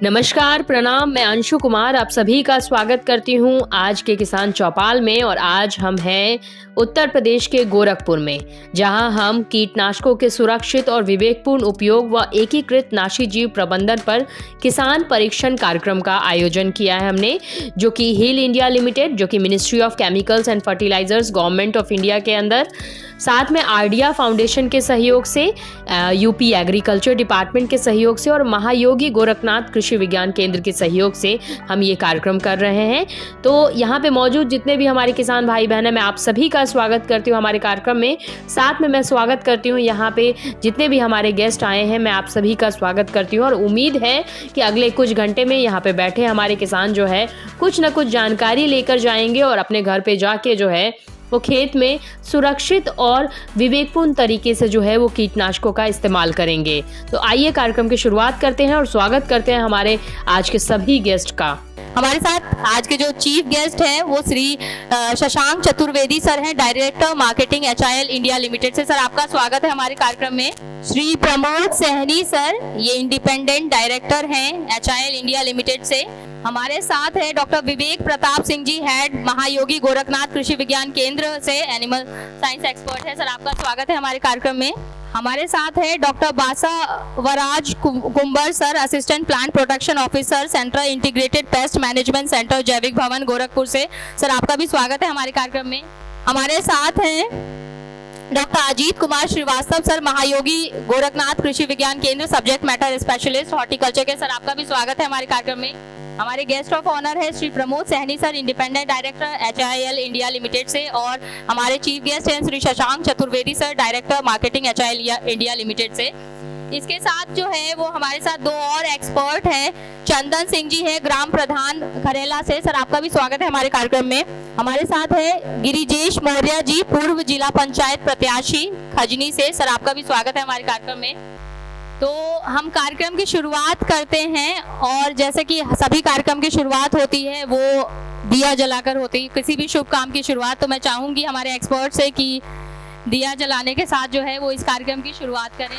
नमस्कार, प्रणाम। मैं अंशु कुमार आप सभी का स्वागत करती हूँ आज के किसान चौपाल में। और आज हम हैं उत्तर प्रदेश के गोरखपुर में, जहां हम कीटनाशकों के सुरक्षित और विवेकपूर्ण उपयोग व एकीकृत नाशी जीव प्रबंधन पर किसान परीक्षण कार्यक्रम का आयोजन किया है हमने, जो कि हिल इंडिया लिमिटेड, जो कि ministry of chemicals and fertilizers government of India के अंदर, साथ में आइडिया फाउंडेशन के सहयोग से, यूपी एग्रीकल्चर डिपार्टमेंट के सहयोग से और महायोगी गोरखनाथ कृषि विज्ञान केंद्र के सहयोग से हम ये कार्यक्रम कर रहे हैं। तो यहाँ पे मौजूद जितने भी हमारे किसान भाई बहन हैं, मैं आप सभी का स्वागत करती हूँ हमारे कार्यक्रम में। साथ में मैं स्वागत करती हूँ यहाँ पे जितने भी हमारे गेस्ट आए हैं, मैं आप सभी का स्वागत करती हूँ। और उम्मीद है कि अगले कुछ घंटे में यहाँ पे बैठे हमारे किसान जो है कुछ न कुछ जानकारी लेकर जाएंगे और अपने घर पे जाके जो है वो खेत में सुरक्षित और विवेकपूर्ण तरीके से जो है वो कीटनाशकों का इस्तेमाल करेंगे। तो आइए कार्यक्रम की शुरुआत करते हैं और स्वागत करते हैं हमारे आज के सभी गेस्ट का। हमारे साथ आज के जो चीफ गेस्ट हैं वो श्री शशांक चतुर्वेदी सर हैं, director marketing HIL India limited से। सर, आपका स्वागत है हमारे कार्यक्रम में। श्री प्रमोद सहनी सर, ये इंडिपेंडेंट डायरेक्टर हैं HIL इंडिया लिमिटेड से। हमारे साथ है डॉक्टर विवेक प्रताप सिंह जी, हेड महायोगी गोरखनाथ कृषि विज्ञान केंद्र से, एनिमल साइंस एक्सपर्ट है। सर, आपका स्वागत है हमारे कार्यक्रम में। हमारे साथ है doctor Basavaraj Kumbar sir, assistant plant protection officer, central integrated pest management centre, जैविक भवन गोरखपुर से। सर, आपका भी स्वागत है हमारे कार्यक्रम में। हमारे साथ हैं डॉक्टर अजीत कुमार श्रीवास्तव सर, महायोगी गोरखनाथ कृषि विज्ञान केंद्र, सब्जेक्ट मैटर स्पेशलिस्ट हॉर्टिकल्चर के। सर, आपका भी स्वागत है हमारे कार्यक्रम में। हमारे गेस्ट ऑफ ऑनर है Shri Pramod Sahni sir, independent director HIL India limited से। और हमारे चीफ गेस्ट हैं Shri Shashank Chaturvedi sir, director marketing HIL India limited से। इसके साथ जो है वो हमारे साथ दो और एक्सपर्ट हैं। चंदन सिंह जी है, ग्राम प्रधान खरेला से। सर, आपका भी स्वागत है हमारे कार्यक्रम में। हमारे साथ है गिरिजेश मौर्य जी, पूर्व जिला पंचायत प्रत्याशी खजनी से। सर, आपका भी स्वागत है हमारे कार्यक्रम में। तो हम कार्यक्रम की शुरुआत करते हैं, और जैसे कि सभी कार्यक्रम की शुरुआत होती है वो दिया जलाकर होती है, किसी भी शुभ काम की शुरुआत। तो मैं चाहूंगी हमारे एक्सपर्ट से कि दिया जलाने के साथ जो है वो इस कार्यक्रम की शुरुआत करें।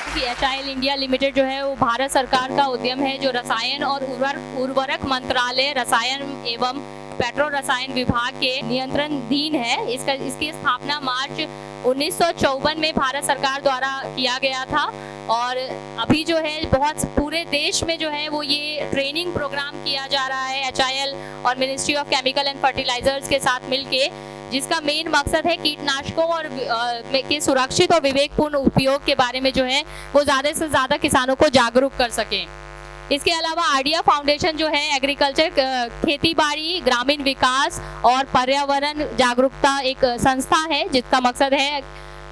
कि HIL इंडिया लिमिटेड जो है वो भारत सरकार का उद्यम है, जो रसायन और उर्वरक मंत्रालय, रसायन एवं पेट्रो रसायन विभाग के नियंत्रणाधीन है। इसकी स्थापना मार्च 1954 में भारत सरकार द्वारा किया गया था। और अभी जो है बहुत पूरे देश में जो है वो ये ट्रेनिंग प्रोग्राम किया जा रहा है HIL और ministry of chemical and fertilizers के साथ मिलके, जिसका मेन मकसद है कीटनाशकों और के सुरक्षित और विवेकपूर्ण उपयोग के बारे में जो है वो ज्यादा से ज्यादा किसानों को जागरूक कर सके। इसके अलावा आइडिया फाउंडेशन जो है एग्रीकल्चर, खेती बाड़ी, ग्रामीण विकास और पर्यावरण जागरूकता एक संस्था है, जिसका मकसद है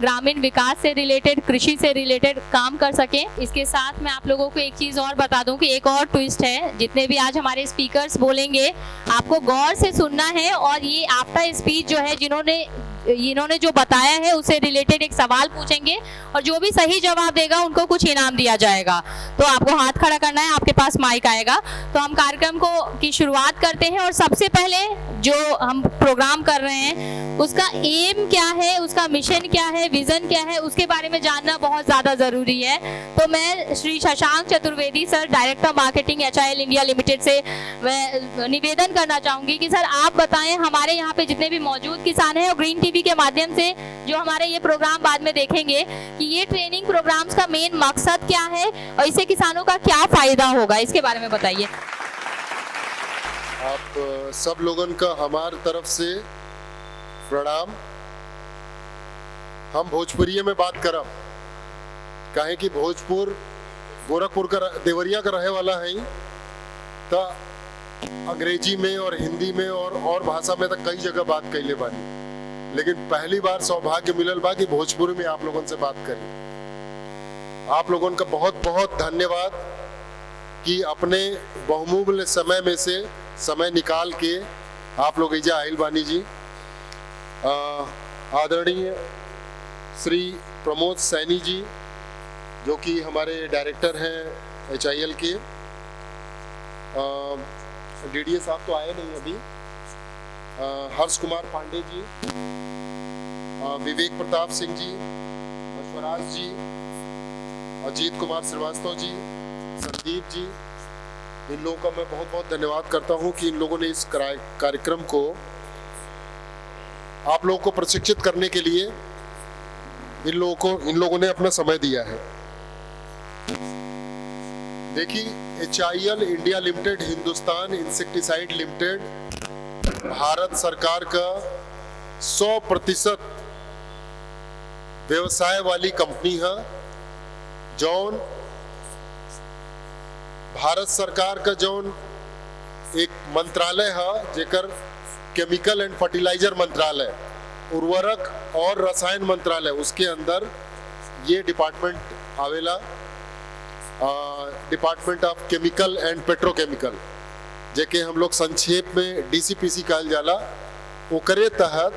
ग्रामीण विकास से रिलेटेड, कृषि से रिलेटेड काम कर सके। इसके साथ मैं आप लोगों को एक चीज और बता दूं कि एक और ट्विस्ट है, जितने भी आज हमारे स्पीकर्स बोलेंगे आपको गौर से सुनना है, और ये आफ्टर स्पीच जो है इन्होंने जो बताया है उससे रिलेटेड एक सवाल पूछेंगे, और जो भी सही जवाब देगा उनको कुछ इनाम दिया जाएगा। तो आपको हाथ खड़ा करना है, आपके पास माइक आएगा। तो हम कार्यक्रम की शुरुआत करते हैं, और सबसे पहले जो हम प्रोग्राम कर रहे हैं उसका एम क्या है, उसका मिशन क्या है, विजन क्या है, उसके बारे में जानना बहुत ज्यादा जरूरी है। तो मैं Shri Shashank Chaturvedi sir, director marketing HIL India limited से मैं निवेदन करना चाहूंगी कि सर आप बताएं, हमारे यहाँ पे जितने भी मौजूद किसान हैं और ग्रीन टीवी के माध्यम से जो हमारे ये प्रोग्राम बाद में देखेंगे, कि ये ट्रेनिंग प्रोग्राम्स का मेन मकसद क्या है और इससे किसानों का क्या फायदा होगा, इसके बारे में बताइए। आप सब लोगन का हमार तरफ से प्रणाम। हम भोजपुरी में बात करब, काहे कि भोजपुर गोरखपुर का देवरिया का रहे वाला है, तो अंग्रेजी में और हिंदी में और भाषा में तो कई जगह बात कैले बानी, लेकिन पहली बार सौभाग्य मिलल बा कि भोजपुरी में आप लोगों से बात करी। आप लोगों का बहुत बहुत धन्यवाद कि अपने बहुमूल्य समय में से समय निकाल के आप लोग इजा आइल बानी जी। आदरणीय श्री प्रमोद सैनी जी, जो कि हमारे डायरेक्टर हैं HIL के। DDA साहब तो आए नहीं अभी। हर्ष कुमार पांडे जी, विवेक प्रताप सिंह जी, स्वराज जी, अजीत कुमार श्रीवास्तव जी, संदीप जी, इन लोगों का मैं बहुत बहुत धन्यवाद करता हूं कि इन लोगों ने इस कार्यक्रम को आप लोगों को प्रशिक्षित करने के लिए इन लोगों ने अपना समय दिया है। देखिए, HIL India limited, Hindustan insecticide limited Bharat सरकार का 100% व्यवसाय वाली कंपनी है। जौन भारत सरकार का जौन एक मंत्रालय है, जेकर केमिकल एंड फर्टिलाइजर मंत्रालय, उर्वरक और रसायन मंत्रालय, उसके अंदर ये डिपार्टमेंट आवेला, department of chemical and petrochemical, जेके हम लोग संक्षेप में DCPC कहल जाला। ओकरे तहत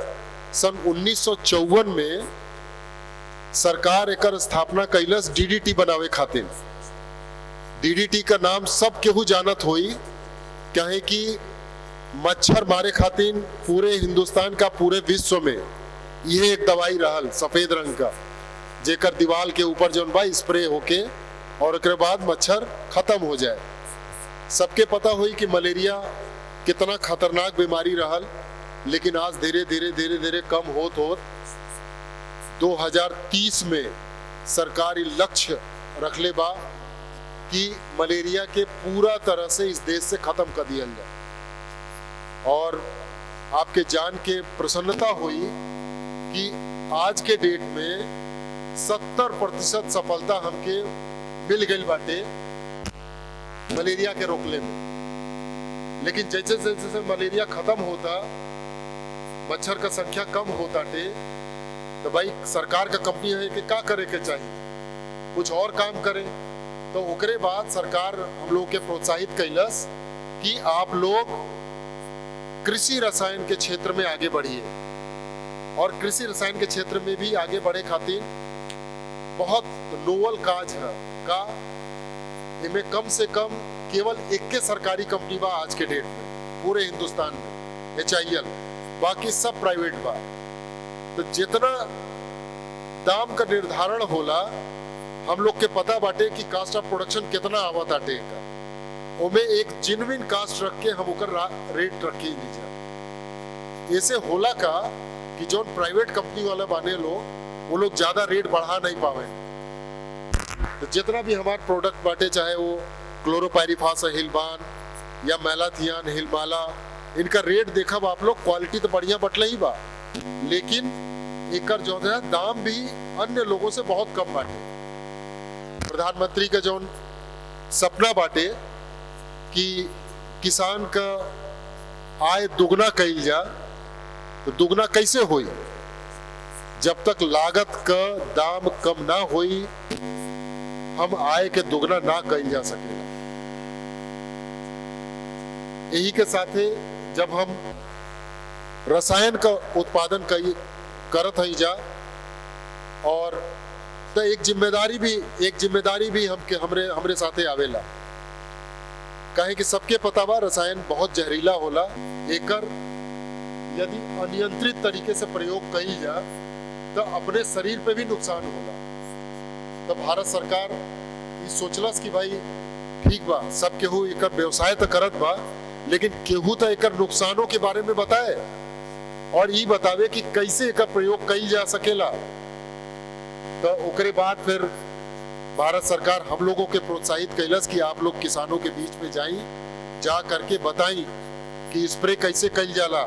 सन 1954 में सरकार एकर स्थापना कैलस DDT बनावे खातिर। DDT का नाम सब केहू जानत होई, कहे कि मच्छर मारे खातिर पूरे हिंदुस्तान का, पूरे विश्व में यह एक दवाई रहल सफेद रंग का, जेकर दीवार के ऊपर जौन बा स्प्रे होके और उसके बाद मच्छर खत्म हो जाए। सबके पता हुई कि मलेरिया कितना खतरनाक बीमारी रहल, लेकिन आज धीरे धीरे कम होत 2030 में सरकार लक्ष्य रखले बा कि मलेरिया के पूरा तरह से इस देश से खत्म कर दिया जाए। और आपके जान के प्रसन्नता हुई कि आज के डेट में 70% सफलता हमके मिल गई बाटे मलेरिया के रोकले में। लेकिन जैसे जैसे मलेरिया खत्म होता, मच्छर का संख्या कम होता टे, तो भाई सरकार का कंपनी है कि क्या करे के चाहिए, कुछ और काम करें। तो ओकरे बाद सरकार हम लोग के प्रोत्साहित कैलस कि आप लोग कृषि रसायन के क्षेत्र में आगे बढ़िए। और कृषि रसायन के क्षेत्र में भी आगे बढ़े खातिर बहुत नोवल काज है का, इनमें कम से कम केवल 21 सरकारी कंपनी बा आज के डेट में पूरे हिंदुस्तान में, HIL, बाकी सब प्राइवेट बा। तो जितना दाम का निर्धारण होला, हम लोग के पता बाटे कि कास्ट ऑफ प्रोडक्शन कितना आवत आटे का, ओमे एक जेन्युइन कास्ट रख के हम ओकर रेट रखी नहीं जा। ऐसे होला का कि जो प्राइवेट कंपनी वाले बाने लोग, वो लोग ज्यादा रेट बढ़ा नहीं पावे। तो जितना भी हमारे प्रोडक्ट बाटे, चाहे वो क्लोरोपाइरिफास हिलबान या मैलाथियान हिलमाला, इनका रेट देखा आप लोग, क्वालिटी तो बढ़िया बटले ही बा, लेकिन एकर जो है दाम भी अन्य लोगों से बहुत कम बाटे। प्रधानमंत्री का जो सपना बाटे कि किसान का आय दुगना कइल जा, तो दुगना कैसे होई? जब तक लागत का दाम कम ना होई, हम आय के दुगना ना कइल जा सकेला। यही के साथ जब हम रसायन का उत्पादन करत हई जा, और तो एक जिम्मेदारी भी हमरे साथे आवेला। कहे कि सबके पता बा रसायन बहुत जहरीला होला, एकर यदि अनियंत्रित तरीके से प्रयोग कइल जा तो अपने शरीर पे भी नुकसान होला। तो भारत सरकार ये सोचलस कि भाई ठीक बा, सब केहू एकर व्यवसाय तो करत बा, लेकिन केहू तो एकर नुकसानों के बारे में बताए और ये बतावे कि कैसे एकर प्रयोग कइल जा सकेला। तो ओकरे बाद फिर भारत सरकार हम लोगों के प्रोत्साहित कैलस कि आप लोग किसानों के बीच में जा करके बताई कि स्प्रे कैसे कइल जाला,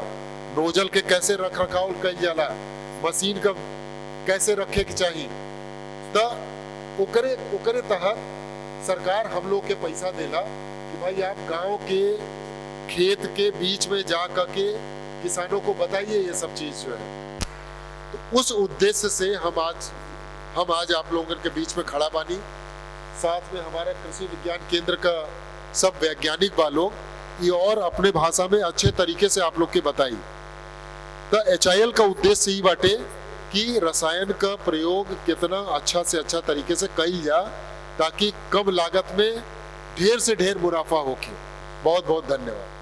नोजल के कैसे रख रखाव कइल जाला, मशीन का कैसे रखे के चाहिए। तो ओकरे तहत सरकार हम लोग के पैसा देला कि भाई आप गांव के खेत के बीच में जा करके किसानों को बताइए ये सब चीज जो है। तो उस उद्देश्य से हम आज आप लोगों के बीच में खड़ा बानी। साथ में हमारे कृषि विज्ञान केंद्र का सब वैज्ञानिक वालों ये और अपने भाषा में अच्छे तरीके से आप लोग के बताई। तो HIL का उद्देश्य ही बाटे कि रसायन का प्रयोग कितना अच्छा से अच्छा तरीके से कइल जा, ताकि कम लागत में ढेर से ढेर मुनाफा होके। बहुत बहुत धन्यवाद।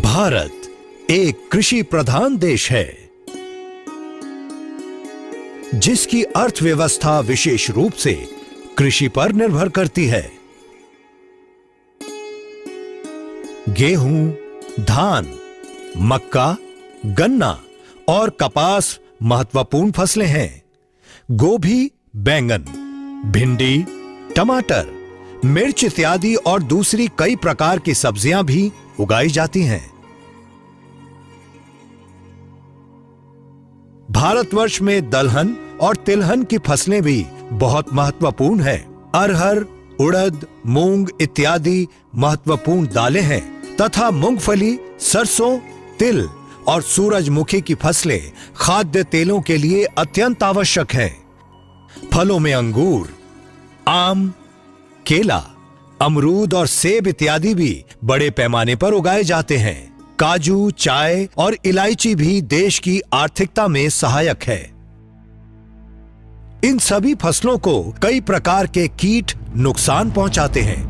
भारत एक कृषि प्रधान देश है, जिसकी अर्थव्यवस्था विशेष रूप से कृषि पर निर्भर करती है। गेहूं, धान, मक्का, गन्ना और कपास महत्वपूर्ण फसलें हैं। गोभी, बैंगन, भिंडी, टमाटर, मिर्च इत्यादि और दूसरी कई प्रकार की सब्जियां भी उगाई जाती हैं। भारतवर्ष में दलहन और तिलहन की फसलें भी बहुत महत्वपूर्ण हैं। अरहर, उड़द, मूंग इत्यादि महत्वपूर्ण दालें हैं तथा मूंगफली, सरसों, तिल और सूरजमुखी की फसलें खाद्य तेलों के लिए अत्यंत आवश्यक हैं। फलों में अंगूर, आम, केला, अमरूद और सेब इत्यादि भी बड़े पैमाने पर उगाए जाते हैं। काजू, चाय और इलायची भी देश की आर्थिकता में सहायक है। इन सभी फसलों को कई प्रकार के कीट नुकसान पहुंचाते हैं,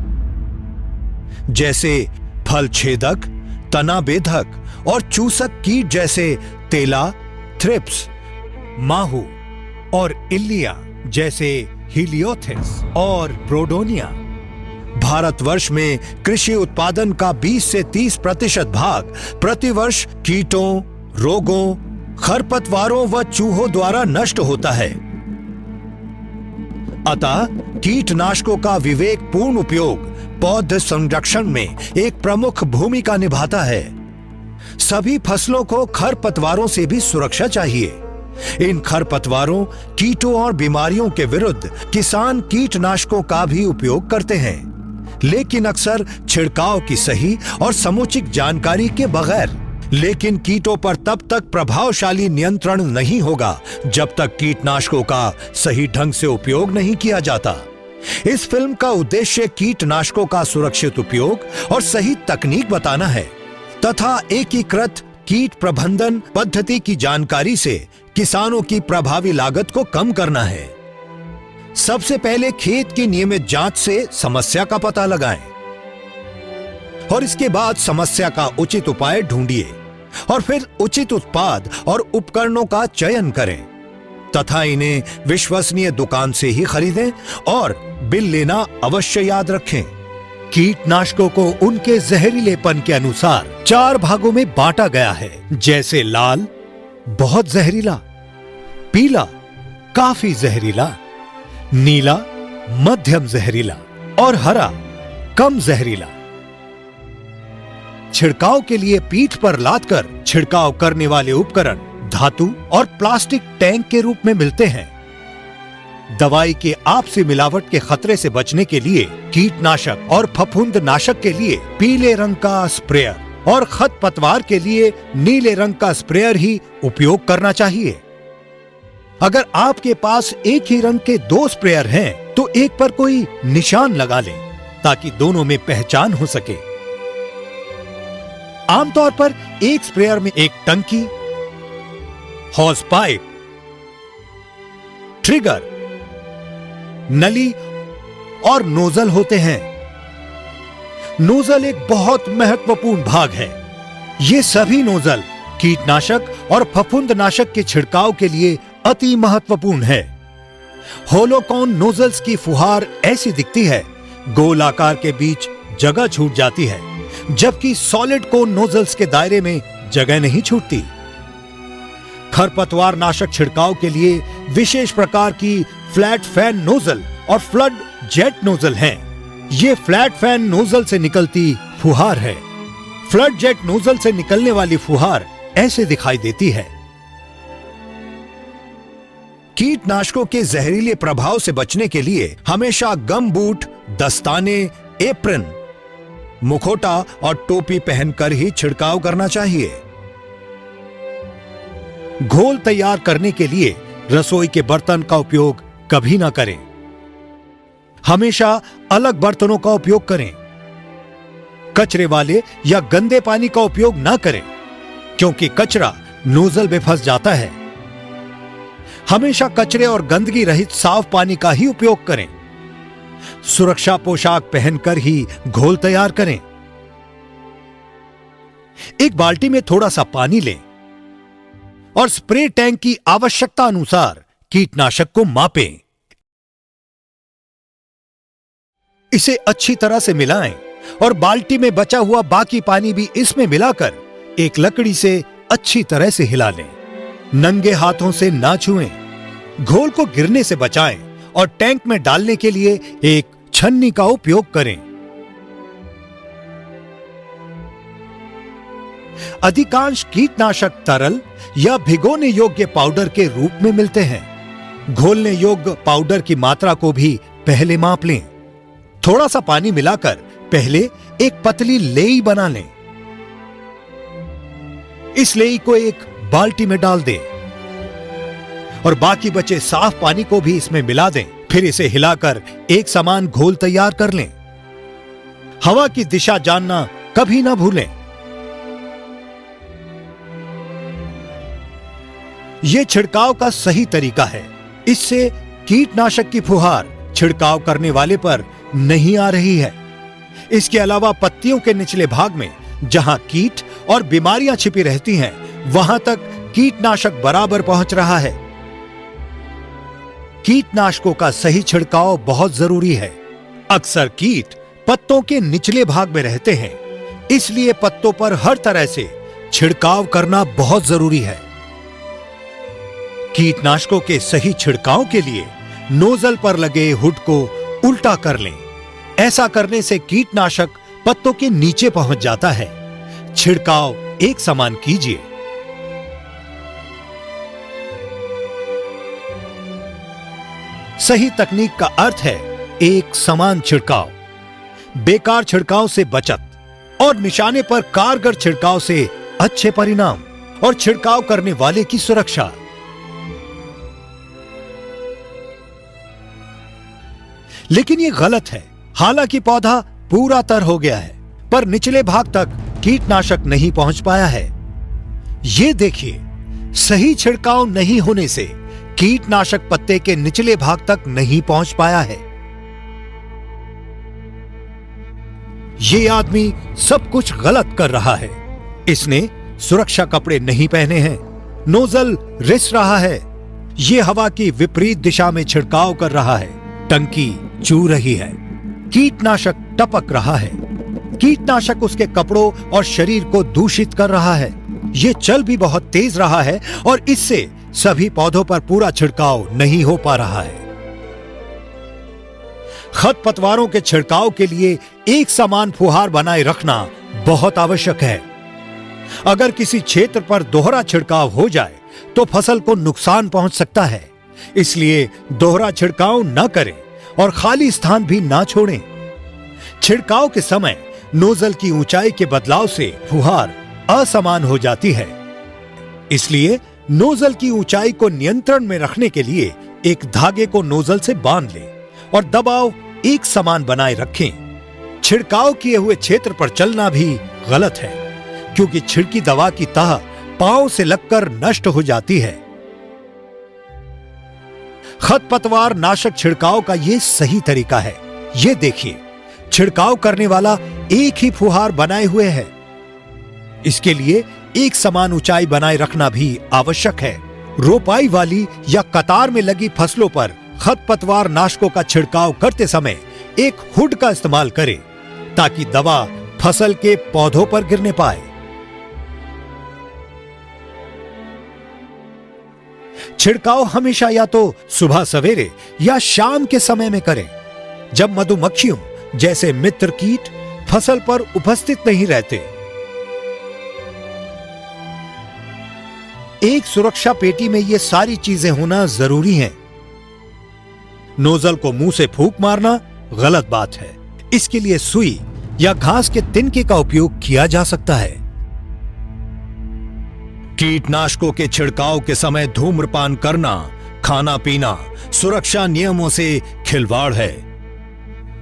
जैसे फल छेदक, तना बेधक और चूसक कीट जैसे तेला, थ्रिप्स, माहू और इल्लिया जैसे हीलियोथिस और ब्रोडोनिया। भारतवर्ष में कृषि उत्पादन का 20 से 30% भाग प्रतिवर्ष कीटों, रोगों, खरपतवारों व चूहों द्वारा नष्ट होता है। अतः कीटनाशकों का विवेकपूर्ण उपयोग पौध संरक्षण में एक प्रमुख भूमिका निभाता है। सभी फसलों को खरपतवारों से भी सुरक्षा चाहिए। इन खरपतवारों, कीटों और बीमारियों के विरुद्ध किसान कीटनाशकों का भी उपयोग करते हैं, लेकिन अक्सर छिड़काव की सही और समुचित जानकारी के बगैर। लेकिन कीटों पर तब तक प्रभावशाली नियंत्रण नहीं होगा जब तक कीटनाशकों का सही ढंग से उपयोग नहीं किया जाता। इस फिल्म का उद्देश्य कीटनाशकों का सुरक्षित उपयोग और सही तकनीक बताना है तथा एकीकृत कीट प्रबंधन पद्धति की जानकारी से किसानों की प्रभावी लागत को कम करना है। सबसे पहले खेत की नियमित जांच से समस्या का पता लगाएं और इसके बाद समस्या का उचित उपाय ढूंढिए और फिर उचित उत्पाद और उपकरणों का चयन करें तथा इन्हें विश्वसनीय दुकान से ही खरीदें और बिल लेना अवश्य याद रखें। कीटनाशकों को उनके जहरीलेपन के अनुसार 4 भागों में बांटा गया है, जैसे लाल बहुत जहरीला, पीला काफी जहरीला, नीला मध्यम जहरीला और हरा कम जहरीला। छिड़काव के लिए पीठ पर लादकर छिड़काव करने वाले उपकरण धातु और प्लास्टिक टैंक के रूप में मिलते हैं। दवाई के आपसी मिलावट के खतरे से बचने के लिए कीटनाशक और फफूंदनाशक के लिए पीले रंग का स्प्रेयर और खरपतवार के लिए नीले रंग का स्प्रेयर ही उपयोग करना चाहिए। अगर आपके पास एक ही रंग के 2 स्प्रेयर हैं, तो एक पर कोई निशान लगा लें ताकि दोनों में पहचान हो सके। आमतौर पर एक स्प्रेयर में एक टंकी, हॉस पाइप, ट्रिगर, नली और नोजल होते हैं। नोजल एक बहुत महत्वपूर्ण भाग है। ये सभी नोजल कीटनाशक और फफूंदनाशक के छिड़काव के लिए अति महत्वपूर्ण है। होलोकॉन नोजल्स की फुहार ऐसी दिखती है, गोल आकार के बीच जगह छूट जाती है, जबकि सॉलिड कोन नोजल्स के दायरे में जगह नहीं छूटती। खरपतवार नाशक छिड़काव के लिए विशेष प्रकार की फ्लैट फैन नोजल और फ्लड जेट नोजल हैं। ये फ्लैट फैन नोजल से निकलती फुहार है। फ्लड जेट नोजल से निकलने वाली फुहार ऐसे दिखाई देती है। कीटनाशकों के जहरीले प्रभाव से बचने के लिए हमेशा गम बूट, दस्ताने, एप्रन, मुखौटा और टोपी पहनकर ही छिड़काव करना चाहिए। घोल तैयार करने के लिए रसोई के बर्तन का उपयोग कभी ना करें। हमेशा अलग बर्तनों का उपयोग करें। कचरे वाले या गंदे पानी का उपयोग ना करें, क्योंकि कचरा नोजल में फंस जाता है। हमेशा कचरे और गंदगी रहित साफ पानी का ही उपयोग करें। सुरक्षा पोशाक पहनकर ही घोल तैयार करें। एक बाल्टी में थोड़ा सा पानी लें और स्प्रे टैंक की आवश्यकता अनुसार कीटनाशक को मापें। इसे अच्छी तरह से मिलाएं और बाल्टी में बचा हुआ बाकी पानी भी इसमें मिलाकर एक लकड़ी से अच्छी तरह से हिला लें। नंगे हाथों से ना छुएं। घोल को गिरने से बचाएं और टैंक में डालने के लिए एक छन्नी का उपयोग करें। अधिकांश कीटनाशक तरल या भिगोने योग्य पाउडर के रूप में मिलते हैं। घोलने योग्य पाउडर की मात्रा को भी पहले माप लें। थोड़ा सा पानी मिलाकर पहले एक पतली लेई बना लें। इस लेई को एक बाल्टी में डाल दें और बाकी बचे साफ पानी को भी इसमें मिला दें। फिर इसे हिलाकर एक समान घोल तैयार कर लें। हवा की दिशा जानना कभी ना भूलें। यह छिड़काव का सही तरीका है। इससे कीटनाशक की फुहार छिड़काव करने वाले पर नहीं आ रही है। इसके अलावा पत्तियों के निचले भाग में जहां कीट और बीमारियां छिपी रहती हैं, वहां तक कीटनाशक बराबर पहुंच रहा है। कीटनाशकों का सही छिड़काव बहुत जरूरी है। अक्सर कीट पत्तों के निचले भाग में रहते हैं, इसलिए पत्तों पर हर तरह से छिड़काव करना बहुत जरूरी है। कीटनाशकों के सही छिड़काव के लिए नोजल पर लगे हुड को उल्टा कर लें। ऐसा करने से कीटनाशक पत्तों के नीचे पहुंच जाता है। छिड़काव एक समान कीजिए। सही तकनीक का अर्थ है एक समान छिड़काव, बेकार छिड़काव से बचत और निशाने पर कारगर छिड़काव से अच्छे परिणाम और छिड़काव करने वाले की सुरक्षा। लेकिन यह गलत है। हालांकि पौधा पूरा तर हो गया है, पर निचले भाग तक कीटनाशक नहीं पहुंच पाया है। ये देखिए, सही छिड़काव नहीं होने से कीटनाशक पत्ते के निचले भाग तक नहीं पहुंच पाया है। ये आदमी सब कुछ गलत कर रहा है। इसने सुरक्षा कपड़े नहीं पहने हैं। नोजल रिस रहा है। ये हवा की विपरीत दिशा में छिड़काव कर रहा है। टंकी चू रही है। कीटनाशक टपक रहा है। कीटनाशक उसके कपड़ों और शरीर को दूषित कर रहा है। ये चल भी बहुत तेज रहा है और इससे सभी पौधों पर पूरा छिड़काव नहीं हो पा रहा है। खरपतवारों के छिड़काव के लिए एक समान फुहार बनाए रखना बहुत आवश्यक है। अगर किसी क्षेत्र पर दोहरा छिड़काव हो जाए तो फसल को नुकसान पहुंच सकता है। इसलिए दोहरा छिड़काव न करें और खाली स्थान भी ना छोड़ें। छिड़काव के समय नोजल की ऊंचाई के बदलाव से फुहार असमान हो जाती है। इसलिए नोजल की ऊंचाई को नियंत्रण में रखने के लिए एक धागे को नोजल से बांध लें और दबाव एक समान बनाए रखें। छिड़काव किए हुए क्षेत्र पर चलना भी गलत है, क्योंकि छिड़की दवा की तह पांव से लगकर नष्ट हो जाती है। खरपतवार नाशक छिड़काव का यह सही तरीका है। ये देखिए, छिड़काव करने वाला एक ही फुहार बनाए हुए है। इसके लिए एक समान ऊंचाई बनाए रखना भी आवश्यक है। रोपाई वाली या कतार में लगी फसलों पर खरपतवार नाशकों का छिड़काव करते समय एक हुड का इस्तेमाल करें, ताकि दवा फसल के पौधों पर गिरने पाए। छिड़काव हमेशा या तो सुबह सवेरे या शाम के समय में करें, जब मधुमक्खियों जैसे मित्र कीट फसल पर उपस्थित नहीं रहते। एक सुरक्षा पेटी में ये सारी चीजें होना जरूरी है। नोजल को मुंह से फूंक मारना गलत बात है। इसके लिए सुई या घास के तिनके का उपयोग किया जा सकता है। कीटनाशकों के छिड़काव के समय धूम्रपान करना, खाना पीना सुरक्षा नियमों से खिलवाड़ है।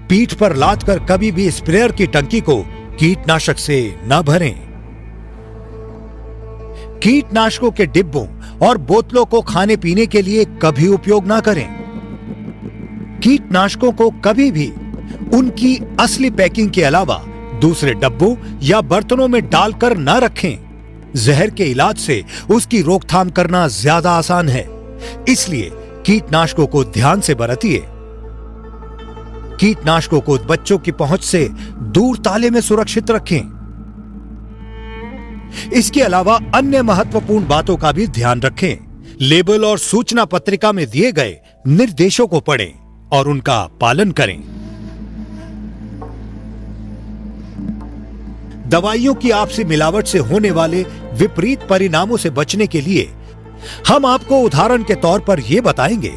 पीठ पर लादकर कभी भी स्प्रेयर की टंकी को कीटनाशक से न भरें। कीटनाशकों के डिब्बों और बोतलों को खाने पीने के लिए कभी उपयोग ना करें। कीटनाशकों को कभी भी उनकी असली पैकिंग के अलावा दूसरे डब्बों या बर्तनों में डालकर न रखें। जहर के इलाज से उसकी रोकथाम करना ज्यादा आसान है, इसलिए कीटनाशकों को ध्यान से बरतिए। कीटनाशकों को बच्चों की पहुंच से दूर ताले में सुरक्षित रखें। इसके अलावा अन्य महत्वपूर्ण बातों का भी ध्यान रखें। लेबल और सूचना पत्रिका में दिए गए निर्देशों को पढ़ें और उनका पालन करें। दवाइयों की आपसी मिलावट से होने वाले विपरीत परिणामों से बचने के लिए हम आपको उदाहरण के तौर पर यह बताएंगे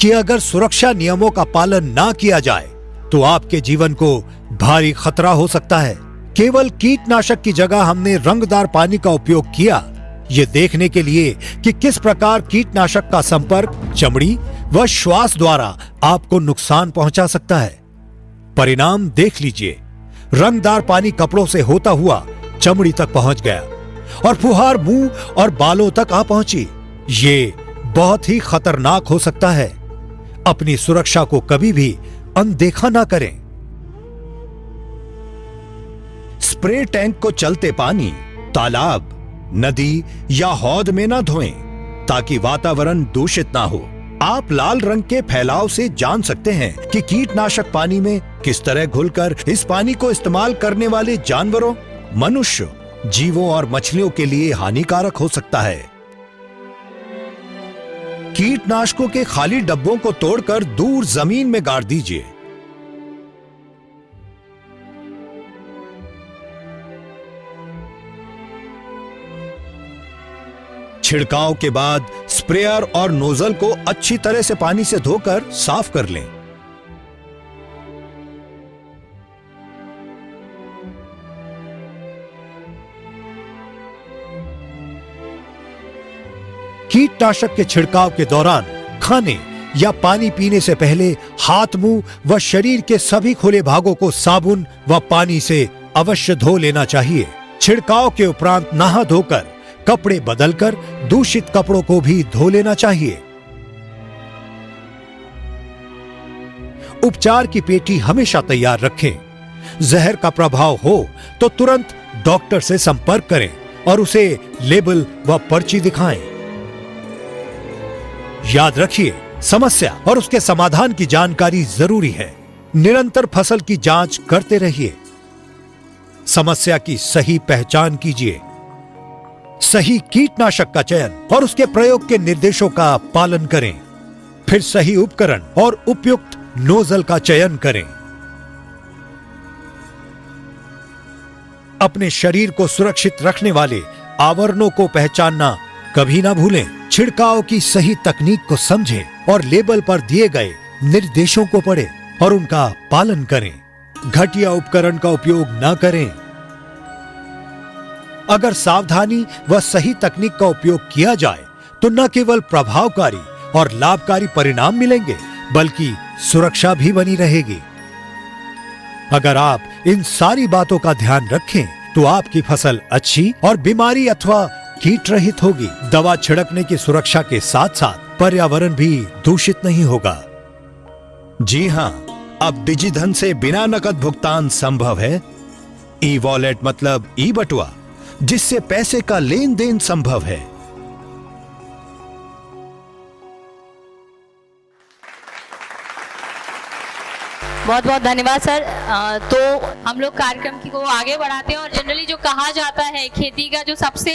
कि अगर सुरक्षा नियमों का पालन ना किया जाए तो आपके जीवन को भारी खतरा हो सकता है। केवल कीटनाशक की जगह हमने रंगदार पानी का उपयोग किया, ये देखने के लिए कि किस प्रकार कीटनाशक का संपर्क चमड़ी व श्वास द्वारा आपको नुकसान पहुंचा सकता है। परिणाम देख लीजिए। रंगदार पानी कपड़ों से होता हुआ चमड़ी तक पहुंच गया और फुहार मुंह और बालों तक आ पहुंची। ये बहुत ही खतरनाक हो सकता है। अपनी सुरक्षा को कभी भी अनदेखा ना करें। स्प्रे टैंक को चलते पानी, तालाब, नदी या हौद में ना धोएं ताकि वातावरण दूषित ना हो। आप लाल रंग के फैलाव से जान सकते हैं कि कीटनाशक पानी में किस तरह घुलकर इस पानी को इस्तेमाल करने वाले जानवरों, मनुष्य, जीवों और मछलियों के लिए हानिकारक हो सकता है। कीटनाशकों के खाली डब्बों को तोड़कर दूर जमीन में गाड़ दीजिए। छिड़काव के बाद स्प्रेयर और नोजल को अच्छी तरह से पानी से धोकर साफ कर लें। कीटनाशक के छिड़काव के दौरान खाने या पानी पीने से पहले हाथ, मुंह व शरीर के सभी खुले भागों को साबुन व पानी से अवश्य धो लेना चाहिए। छिड़काव के उपरांत नहा धोकर कपड़े बदलकर दूषित कपड़ों को भी धो लेना चाहिए। उपचार की पेटी हमेशा तैयार रखें। जहर का प्रभाव हो तो तुरंत डॉक्टर से संपर्क करें और उसे लेबल व पर्ची दिखाएं। याद रखिए, समस्या और उसके समाधान की जानकारी जरूरी है। निरंतर फसल की जांच करते रहिए। समस्या की सही पहचान कीजिए। सही कीटनाशक का चयन और उसके प्रयोग के निर्देशों का पालन करें। फिर सही उपकरण और उपयुक्त नोजल का चयन करें। अपने शरीर को सुरक्षित रखने वाले आवरणों को पहचानना कभी ना भूलें। छिड़काव की सही तकनीक को समझें और लेबल पर दिए गए निर्देशों को पढ़ें और उनका पालन करें। घटिया उपकरण का उपयोग न करें। अगर सावधानी व सही तकनीक का उपयोग किया जाए तो न केवल प्रभावकारी और लाभकारी परिणाम मिलेंगे बल्कि सुरक्षा भी बनी रहेगी। अगर आप इन सारी बातों का ध्यान रखें तो आपकी फसल अच्छी और बीमारी अथवा कीट रहित होगी। दवा छिड़कने की सुरक्षा के साथ साथ पर्यावरण भी दूषित नहीं होगा। जी हां, अब डिजिधन से बिना नकद भुगतान संभव है। ई वॉलेट मतलब ई बटुआ, जिससे पैसे का लेन देन संभव है। बहुत बहुत धन्यवाद सर। तो हम लोग कार्यक्रम को आगे बढ़ाते हैं और जनरली जो कहा जाता है खेती का जो सबसे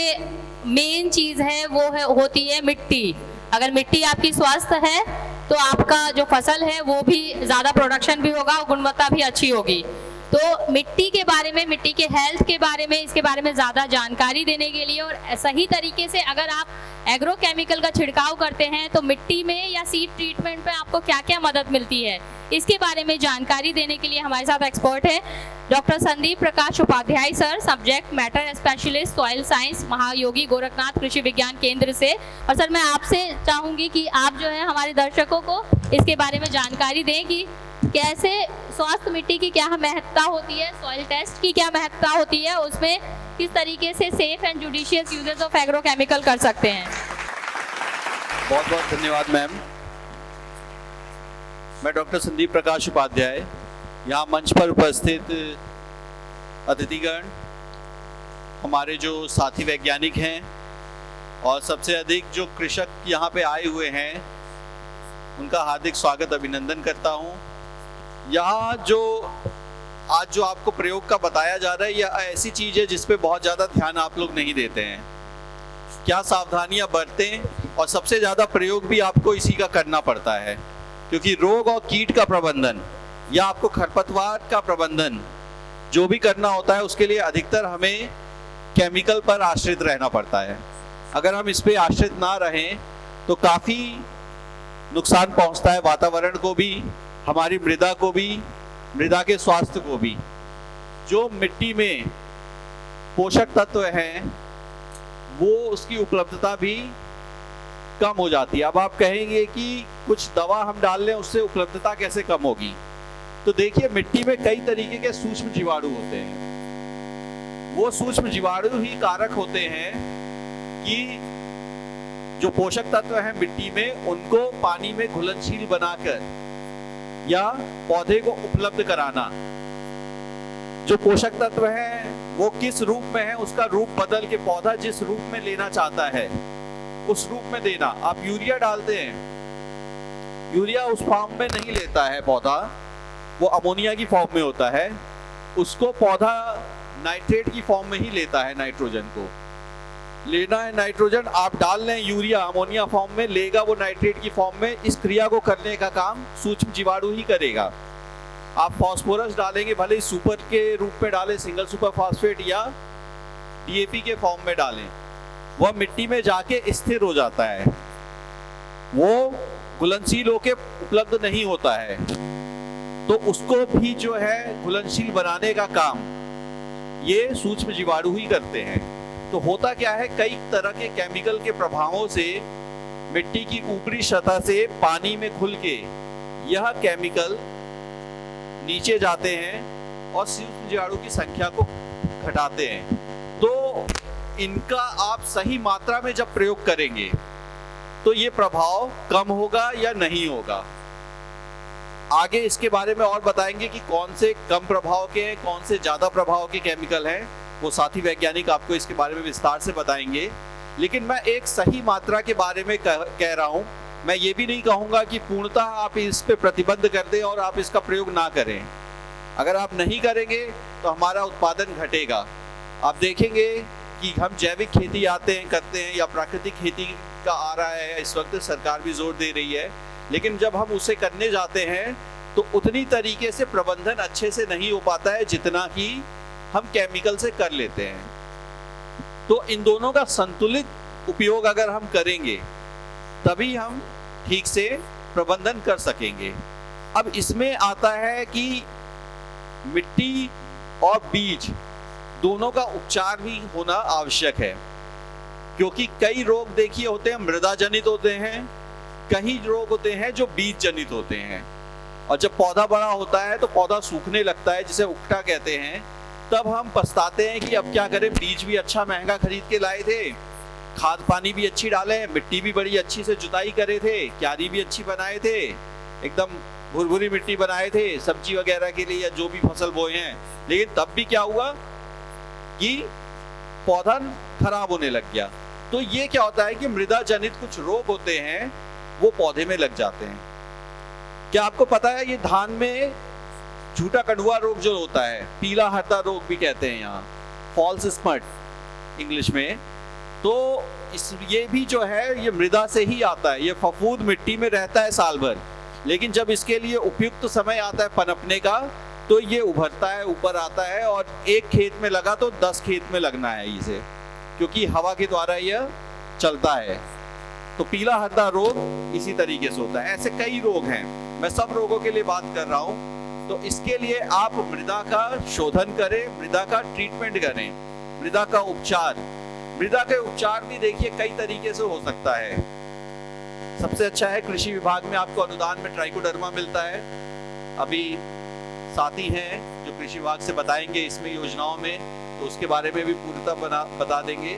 मेन चीज है वो होती है मिट्टी। अगर मिट्टी आपकी स्वस्थ है तो आपका जो फसल है वो भी ज़्यादा प्रोडक्शन भी होगा और गुणवत्ता भी अच्छी होगी। तो मिट्टी के बारे में, मिट्टी के हेल्थ के बारे में, इसके बारे में ज़्यादा जानकारी देने के लिए और सही तरीके से अगर आप एग्रो केमिकल का छिड़काव करते हैं तो मिट्टी में या सीड ट्रीटमेंट में आपको क्या क्या मदद मिलती है, इसके बारे में जानकारी देने के लिए हमारे साथ एक्सपर्ट है doctor Sandeep Prakash Upadhyay sir, subject matter specialist soil science, Mahayogi Gorakhnath Krishi Vigyan Kendra से। और सर मैं आपसे चाहूँगी कि आप जो है हमारे दर्शकों को इसके बारे में जानकारी दें कि कैसे स्वास्थ्य मिट्टी की क्या महत्ता होती है, सॉइल टेस्ट की क्या महत्ता होती है, उसमें किस तरीके से safe and judicious uses of agrochemical कर सकते हैं। बहुत बहुत धन्यवाद मैम। मैं डॉक्टर संदीप प्रकाश उपाध्याय, यहाँ मंच पर उपस्थित अतिथिगण, हमारे जो साथी वैज्ञानिक हैं और सबसे अधिक जो कृषक यहाँ पे आए हुए हैं, उनका हार्दिक स्वागत अभिनंदन करता हूँ। यहाँ आज जो आपको प्रयोग का बताया जा रहा है, यह ऐसी चीज़ है जिस पे बहुत ज़्यादा ध्यान आप लोग नहीं देते हैं। क्या सावधानियाँ बरतें, और सबसे ज़्यादा प्रयोग भी आपको इसी का करना पड़ता है, क्योंकि रोग और कीट का प्रबंधन या आपको खरपतवार का प्रबंधन जो भी करना होता है, उसके लिए अधिकतर हमें केमिकल पर आश्रित रहना पड़ता है। अगर हम इस पे आश्रित ना रहें तो काफ़ी नुकसान पहुंचता है वातावरण को भी, हमारी मृदा को भी, मृदा के स्वास्थ्य को भी। जो मिट्टी में पोषक तत्व हैं वो उसकी उपलब्धता भी कम हो जाती है। अब आप कहेंगे कि कुछ दवा हम डाल लें उससे उपलब्धता कैसे कम होगी, तो देखिए मिट्टी में कई तरीके के सूक्ष्म जीवाणु होते हैं। वो सूक्ष्म जीवाणु ही कारक होते हैं कि जो पोषक तत्व हैं मिट्टी में, उनको पानी में घुलनशील बनाकर या पौधे को उपलब्ध कराना। जो पोषक तत्व हैं वो किस रूप में है, उसका रूप बदल के पौधा जिस रूप में लेना चाहता है उस रूप में देना। आप यूरिया डालते हैं, यूरिया उस फॉर्म में नहीं लेता है पौधा, वो अमोनिया की फॉर्म में होता है। उसको पौधा नाइट्रेट की फॉर्म में ही लेता है। नाइट्रोजन को लेना है, नाइट्रोजन आप डाल लें यूरिया अमोनिया फॉर्म में, लेगा वो नाइट्रेट की फॉर्म में। इस क्रिया को करने का काम सूक्ष्म जीवाणु ही करेगा। आप फास्फोरस डालेंगे, भले ही सुपर के रूप में डालें, सिंगल सुपर फास्फेट, या डीएपी के फॉर्म में डालें, वह मिट्टी में जाके स्थिर हो जाता है, वो घुलनशील होके उपलब्ध नहीं होता है। तो उसको भी जो है घुलनशील बनाने का काम ये सूक्ष्म जीवाणु ही करते हैं। तो होता क्या है, कई तरह के केमिकल के प्रभावों से मिट्टी की ऊपरी सतह से पानी में घुल के यह केमिकल नीचे जाते हैं और सूक्ष्म जीवाणु की संख्या को घटाते हैं। तो इनका आप सही मात्रा में जब प्रयोग करेंगे तो ये प्रभाव कम होगा या नहीं होगा। आगे इसके बारे में और बताएंगे कि कौन से कम प्रभाव के हैं, कौन से ज्यादा प्रभाव के केमिकल हैं, वो साथी वैज्ञानिक आपको इसके बारे में विस्तार से बताएंगे। लेकिन मैं एक सही मात्रा के बारे में कह रहा हूं। मैं ये भी नहीं कहूंगा कि पूर्णतः आप इस पे प्रतिबंध कर दें और आप इसका प्रयोग ना करें। अगर आप नहीं करेंगे तो हमारा उत्पादन घटेगा। आप देखेंगे कि हम जैविक खेती करते हैं या प्राकृतिक खेती का आ रहा है, इस वक्त सरकार भी जोर दे रही है, लेकिन जब हम उसे करने जाते हैं तो उतनी तरीके से प्रबंधन अच्छे से नहीं हो पाता है जितना कि हम केमिकल से कर लेते हैं। तो इन दोनों का संतुलित उपयोग अगर हम करेंगे तभी हम ठीक से प्रबंधन कर सकेंगे। अब इसमें आता है कि मिट्टी और बीज दोनों का उपचार भी होना आवश्यक है, क्योंकि कई रोग देखिए होते हैं मृदा जनित होते हैं, कई रोग होते हैं जो बीज जनित होते हैं। और जब पौधा बड़ा होता है तो पौधा सूखने लगता है, जिसे उकठा कहते हैं, तब हम पछताते हैं कि अब क्या करें, बीज भी अच्छा महंगा खरीद के लाए थे, खाद पानी भी अच्छी डाले, मिट्टी भी बड़ी अच्छी से जुताई करे थे, क्यारी भी अच्छी बनाए थे, एकदम भुरभुरी मिट्टी बनाए थे सब्जी वगैरह के लिए या जो भी फसल बोए हैं, लेकिन तब भी क्या हुआ कि पौधा खराब होने लग गया। तो ये क्या होता है कि मृदा जनित कुछ रोग होते हैं वो पौधे में लग जाते हैं। क्या आपको पता है ये धान में झूठा कड़ुआ रोग जो होता है, पीला हरदा रोग भी कहते हैं यहाँ, फॉल्स स्पॉट इंग्लिश में, तो ये भी जो है ये मृदा से ही आता है। ये फफूंद मिट्टी में रहता है साल भर, लेकिन जब इसके लिए उपयुक्त समय आता है पनपने का तो ये उभरता है, ऊपर आता है, और एक खेत में लगा तो 10 खेत में लगना है इसे, क्योंकि हवा के द्वारा यह चलता है। तो पीला हरदा रोग इसी तरीके से होता है। ऐसे कई रोग हैं, मैं सब रोगों के लिए बात कर रहा हूं। तो इसके लिए आप मृदा का शोधन करें, मृदा का ट्रीटमेंट करें, मृदा का उपचार। मृदा के उपचार भी देखिए कई तरीके से हो सकता है। सबसे अच्छा है कृषि विभाग में आपको अनुदान में ट्राइकोडर्मा मिलता है। अभी साथी हैं जो कृषि विभाग से बताएंगे इसमें योजनाओं में, तो उसके बारे में भी पूर्णतः बता देंगे।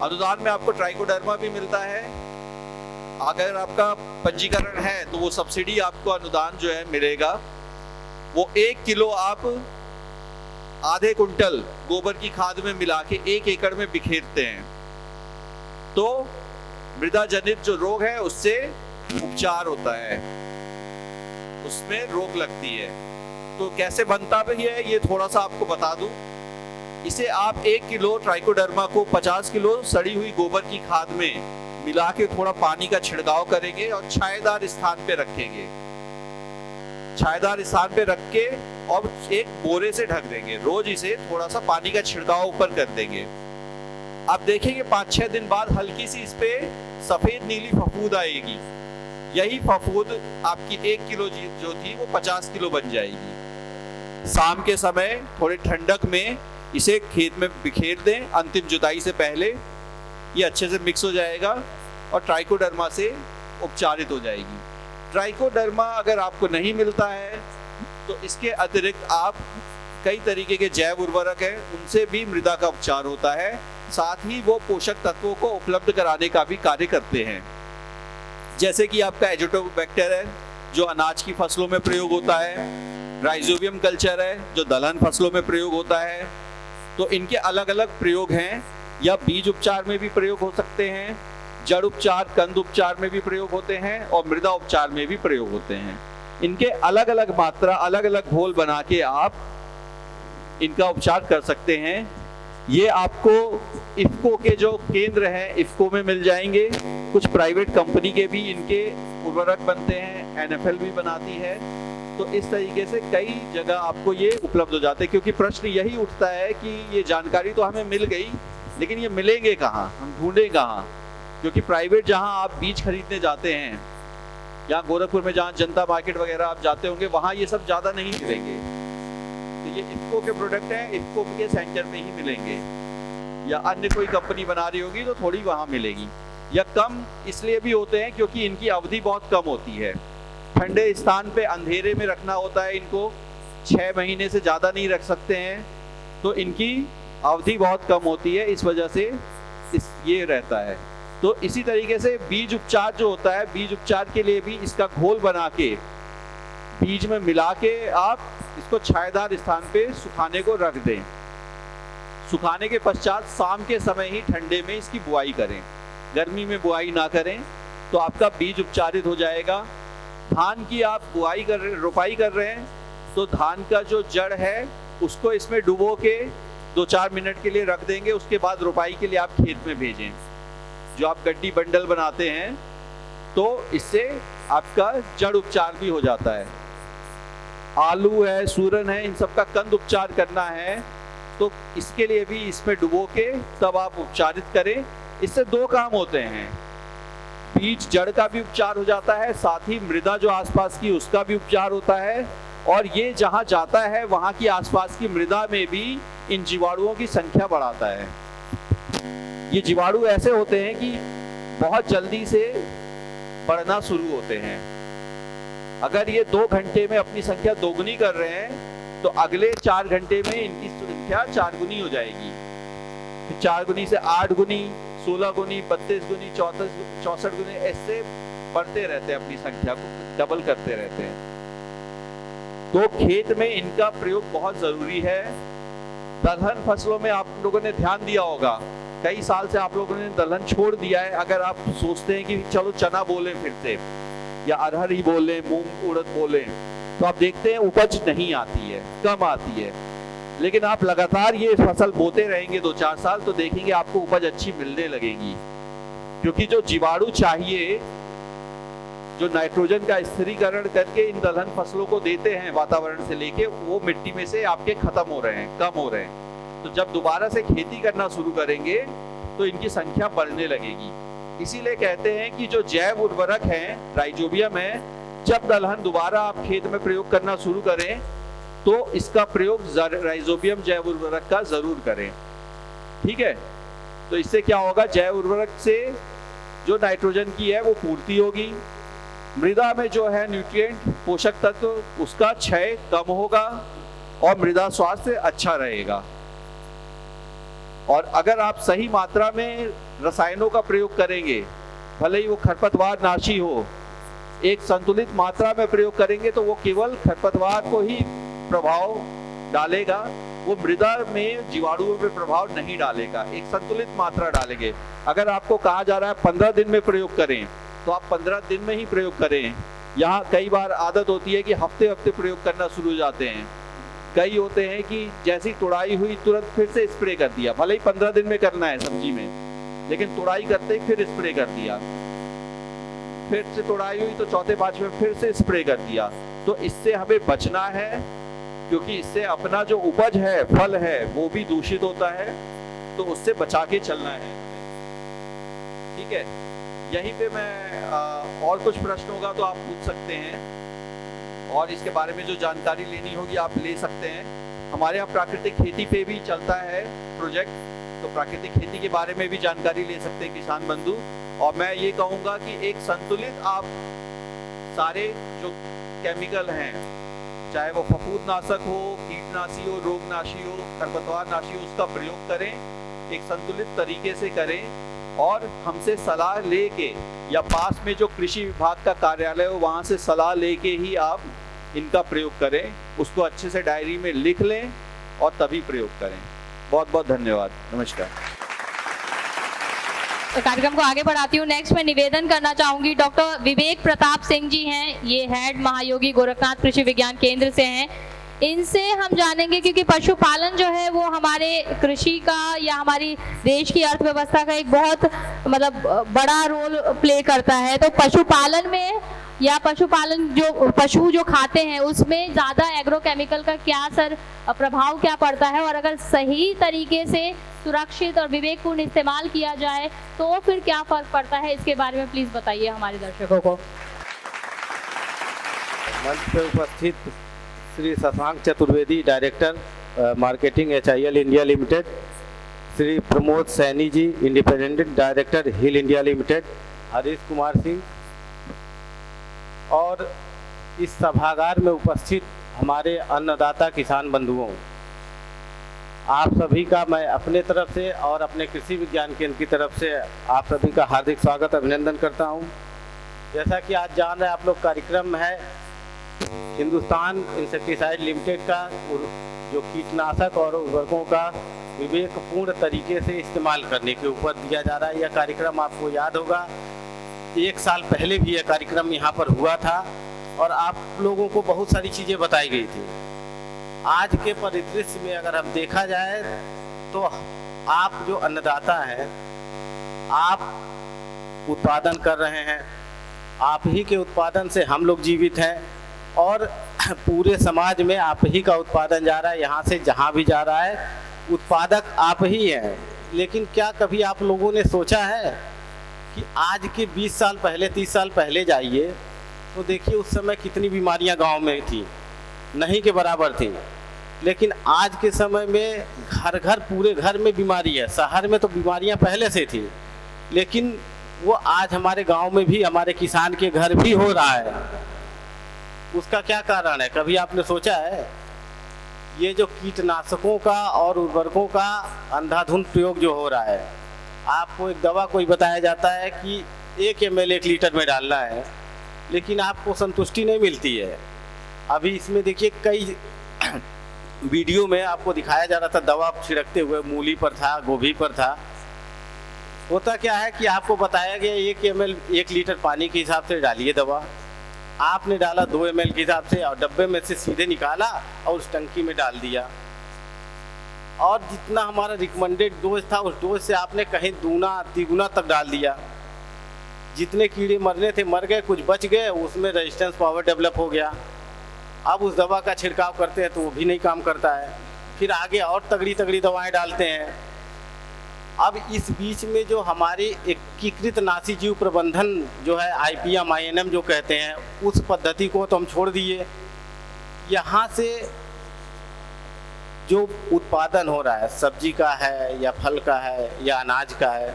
अनुदान में आपको ट्राइकोडर्मा भी मिलता है। अगर आपका पंजीकरण है तो वो सब्सिडी आपको अनुदान जो है मिलेगा। वो 1 किलो आप आधे कुंटल गोबर की खाद में मिला के 1 एकड़ में बिखेरते हैं तो मृदा जनित जो रोग है उससे उपचार होता है, उसमें रोक लगती है। तो कैसे बनता भी है ये थोड़ा सा आपको बता दूं। इसे आप 1 किलो ट्राइकोडर्मा को 50 किलो सड़ी हुई गोबर की खाद में मिला के थोड़ा पानी का छिड़काव करेंगे और छायेदार स्थान पे रखेंगे। छायेदार स्थान पे रख के और एक बोरे से ढक देंगे। रोज इसे थोड़ा सा पानी का छिड़काव ऊपर कर देंगे। आप देखेंगे 5-6 दिन बाद हल्की सी इस पे सफेद नीली फफूंद आएगी। यही फफूंद आपकी 1 किलो जो थी वो 50 किलो बन जाएगी। शाम के समय थोड़ी ठंडक में इसे खेत में बिखेर दें अंतिम जुताई से पहले। ये अच्छे से मिक्स हो जाएगा और ट्राइकोडर्मा से उपचारित हो जाएगी। ट्राइकोडर्मा अगर आपको नहीं मिलता है तो इसके अतिरिक्त आप कई तरीके के जैव उर्वरक हैं उनसे भी मृदा का उपचार होता है। साथ ही वो पोषक तत्वों को उपलब्ध कराने का भी कार्य करते हैं। जैसे कि आपका एजोटोबैक्टर है जो अनाज की फसलों में प्रयोग होता है, राइजोबियम कल्चर है जो दलहन फसलों में प्रयोग होता है। तो इनके अलग अलग प्रयोग हैं, या बीज उपचार में भी प्रयोग हो सकते हैं, जड़ उपचार कंद उपचार में भी प्रयोग होते हैं और मृदा उपचार में भी प्रयोग होते हैं। इनके अलग अलग मात्रा अलग अलग घोल बना के आप इनका उपचार कर सकते हैं। ये आपको इफ्को के जो केंद्र हैं इफ्को में मिल जाएंगे। कुछ प्राइवेट कंपनी के भी इनके उर्वरक बनते हैं, NFL भी बनाती है। तो इस तरीके से कई जगह आपको ये उपलब्ध हो जाते हैं। क्योंकि प्रश्न यही उठता है कि ये जानकारी तो हमें मिल गई लेकिन ये मिलेंगे कहाँ, हम ढूंढें कहाँ। क्योंकि प्राइवेट जहाँ आप बीज खरीदने जाते हैं, यहाँ गोरखपुर में जहाँ जनता मार्केट वगैरह आप जाते होंगे वहाँ ये सब ज़्यादा नहीं मिलेंगे। तो ये इफ्को के प्रोडक्ट हैं, इफ्को के सेंटर में ही मिलेंगे, या अन्य कोई कंपनी बना रही होगी तो थोड़ी वहाँ मिलेगी। या कम इसलिए भी होते हैं क्योंकि इनकी अवधि बहुत कम होती है। ठंडे स्थान पे अंधेरे में रखना होता है इनको, 6 महीने से ज़्यादा नहीं रख सकते हैं। तो इनकी अवधि बहुत कम होती है, इस वजह से ये रहता है। तो इसी तरीके से बीज उपचार जो होता है, बीज उपचार के लिए भी इसका घोल बना के बीज में मिला के आप इसको छायेदार स्थान पे सुखाने को रख दें। सुखाने के पश्चात शाम के समय ही ठंडे में इसकी बुआई करें, गर्मी में बुआई ना करें, तो आपका बीज उपचारित हो जाएगा। धान की आप बुआई कर रहे, रोपाई कर रहे हैं तो धान का जो जड़ है उसको इसमें डुबो के 2-4 मिनट के लिए रख देंगे। उसके बाद रोपाई के लिए आप खेत में भेजें। जो आप गड्डी बंडल बनाते हैं तो इससे आपका जड़ उपचार भी हो जाता है। आलू है, सूरन है, इन सब का कंद उपचार करना है तो इसके लिए भी इसमें डुबो के तब आप उपचारित करें। इससे 2 काम होते हैं, बीज जड़ का भी उपचार हो जाता है, साथ ही मृदा जो आसपास की उसका भी उपचार होता है। और ये जहाँ जाता है वहाँ की आसपास की मृदा में भी इन जीवाणुओं की संख्या बढ़ाता है। ये जीवाणु ऐसे होते हैं कि बहुत जल्दी से बढ़ना शुरू होते हैं। अगर ये 2 घंटे में अपनी संख्या दोगुनी कर रहे हैं तो अगले 4 घंटे में इनकी संख्या 4 गुनी हो जाएगी। फिर 4 गुनी से 8 गुनी, 16 गुनी, 32 गुनी, 64 गुनी, ऐसे बढ़ते रहते हैं, अपनी संख्या को डबल करते रहते हैं। तो खेत में इनका प्रयोग बहुत जरूरी है। दलहन फसलों में आप लोगों ने ध्यान दिया होगा, कई साल से आप लोगों ने दलहन छोड़ दिया है। अगर आप सोचते हैं कि चलो चना बोलें फिर से, या अरहर ही बोलें, मूंग उड़द बोलें, तो आप देखते हैं उपज नहीं आती है, कम आती है। लेकिन आप लगातार ये फसल बोते रहेंगे 2-4 साल तो देखेंगे आपको उपज अच्छी मिलने लगेगी। क्योंकि जो जीवाणु चाहिए, जो नाइट्रोजन का स्थिरीकरण करके इन दलहन फसलों को देते हैं वातावरण से लेके, वो मिट्टी में से आपके खत्म हो रहे हैं, कम हो रहे हैं। तो जब दोबारा से खेती करना शुरू करेंगे तो इनकी संख्या बढ़ने लगेगी। इसीलिए कहते हैं कि जो जैव उर्वरक हैं, राइजोबियम है, जब दलहन दोबारा आप खेत में प्रयोग करना शुरू करें तो इसका प्रयोग राइजोबियम जैव उर्वरक का जरूर करें। ठीक है, तो इससे क्या होगा, जैव उर्वरक से जो नाइट्रोजन की है वो पूर्ति होगी, मृदा में जो है न्यूट्रिएंट पोषक तत्व उसका क्षय कम होगा और मृदा स्वास्थ्य अच्छा रहेगा। और अगर आप सही मात्रा में रसायनों का प्रयोग करेंगे, भले ही वो खरपतवार नाशी हो, एक संतुलित मात्रा में प्रयोग करेंगे तो वो केवल खरपतवार को ही प्रभाव डालेगा, वो मृदा में जीवाणुओं पे प्रभाव नहीं डालेगा। एक संतुलित मात्रा डालेंगे। अगर आपको कहा जा रहा है 15 दिन में प्रयोग करें, तो आप 15 दिन में ही प्रयोग करें। यहाँ कई बार आदत होती है कि हफ्ते हफ्ते प्रयोग करना शुरू हो जाते हैं। कई होते हैं कि जैसी तुड़ाई हुई तुरंत फिर से स्प्रे कर दिया, भले ही 15 दिन में करना है सब्जी में, लेकिन तुड़ाई करते ही फिर स्प्रे कर दिया, फिर से तुड़ाई हुई तो चौथे पांचवें फिर से स्प्रे कर दिया। तो इससे हमें बचना है, क्योंकि इससे अपना जो उपज है, फल है, वो भी दूषित होता है, तो उससे बचा के चलना है। ठीक है, यहीं पे मैं और कुछ प्रश्न होगा तो आप पूछ सकते हैं, और इसके बारे में जो जानकारी लेनी होगी आप ले सकते हैं। हमारे यहाँ प्राकृतिक खेती पे भी चलता है प्रोजेक्ट, तो प्राकृतिक खेती के बारे में भी जानकारी ले सकते हैं किसान बंधु। और मैं ये कहूँगा कि एक संतुलित आप सारे जो केमिकल हैं, चाहे वो फफूंदनाशक हो, कीटनाशी हो, रोगनाशी हो, खरपतवार नाशी हो, उसका प्रयोग करें, एक संतुलित तरीके से करें, और हमसे सलाह लेके या पास में जो कृषि विभाग का कार्यालय हो वहाँ से सलाह लेके ही आप इनका प्रयोग करें, उसको अच्छे से डायरी में लिख लें और तभी प्रयोग करें। बहुत बहुत धन्यवाद, नमस्कार। कार्यक्रम को आगे बढ़ाती हूँ। नेक्स्ट मैं निवेदन करना चाहूंगी, डॉक्टर विवेक प्रताप सिंह जी हैं, ये हेड महायोगी गोरखनाथ कृषि विज्ञान केंद्र से हैं। इनसे हम जानेंगे, क्योंकि पशुपालन जो है वो हमारे कृषि का या हमारी देश की अर्थव्यवस्था का एक बहुत बड़ा रोल प्ले करता है। तो पशुपालन में या पशुपालन जो पशु जो खाते हैं उसमें ज़्यादा एग्रोकेमिकल का क्या प्रभाव क्या पड़ता है, और अगर सही तरीके से सुरक्षित और विवेकपूर्ण इस्तेमाल किया जाए तो फिर क्या फर्क पड़ता है, इसके बारे में प्लीज बताइए हमारे दर्शकों को। मंच पे उपस्थित Shri Shashank Chaturvedi, director marketing HIL India limited, Shri Pramod Saini ji, independent director HIL India limited, Harish Kumar Singh, और इस सभागार में उपस्थित हमारे अन्नदाता किसान बंधुओं, आप सभी का मैं अपने तरफ से और अपने कृषि विज्ञान केंद्र की तरफ से आप सभी का हार्दिक स्वागत अभिनंदन करता हूं। जैसा कि आज जान रहे आप लोग, कार्यक्रम है हिंदुस्तान इंसेक्टिसाइड लिमिटेड का, जो कीटनाशक और उर्वरकों का विवेकपूर्ण तरीके से इस्तेमाल करने के ऊपर दिया जा रहा है। यह कार्यक्रम आपको याद होगा 1 साल पहले भी यह कार्यक्रम यहाँ पर हुआ था और आप लोगों को बहुत सारी चीज़ें बताई गई थी। आज के परिदृश्य में अगर हम देखा जाए तो आप जो अन्नदाता हैं, आप उत्पादन कर रहे हैं, आप ही के उत्पादन से हम लोग जीवित हैं और पूरे समाज में आप ही का उत्पादन जा रहा है। यहाँ से जहाँ भी जा रहा है उत्पादक आप ही हैं। लेकिन क्या कभी आप लोगों ने सोचा है कि आज के 20 साल पहले, 30 साल पहले जाइए तो देखिए उस समय कितनी बीमारियां गांव में थी, नहीं के बराबर थी। लेकिन आज के समय में घर घर, पूरे घर में बीमारी है। शहर में तो बीमारियां पहले से थी, लेकिन वो आज हमारे गांव में भी, हमारे किसान के घर भी हो रहा है। उसका क्या कारण है, कभी आपने सोचा है? ये जो कीटनाशकों का और उर्वरकों का अंधाधुंध प्रयोग जो हो रहा है, आपको एक दवा कोई बताया जाता है कि 1 ml 1 लीटर में डालना है, लेकिन आपको संतुष्टि नहीं मिलती है। अभी इसमें देखिए कई वीडियो में आपको दिखाया जा रहा था, दवा छिड़कते हुए मूली पर था, गोभी पर था। होता क्या है कि आपको बताया गया 1 ml 1 लीटर पानी के हिसाब से डालिए दवा, आपने डाला 2 ml के हिसाब से और डब्बे में से सीधे निकाला और उस टंकी में डाल दिया, और जितना हमारा रिकमेंडेड डोज था उस डोज से आपने कहीं दूना तिगुना तक डाल दिया। जितने कीड़े मरने थे मर गए, कुछ बच गए, उसमें रेजिस्टेंस पावर डेवलप हो गया। अब उस दवा का छिड़काव करते हैं तो वो भी नहीं काम करता है, फिर आगे और तगड़ी तगड़ी दवाएं डालते हैं। अब इस बीच में जो हमारी एकीकृत नाशी जीव प्रबंधन जो है, IPM INM जो कहते हैं, उस पद्धति को तो हम छोड़ दिए। यहाँ से जो उत्पादन हो रहा है, सब्जी का है या फल का है या अनाज का है,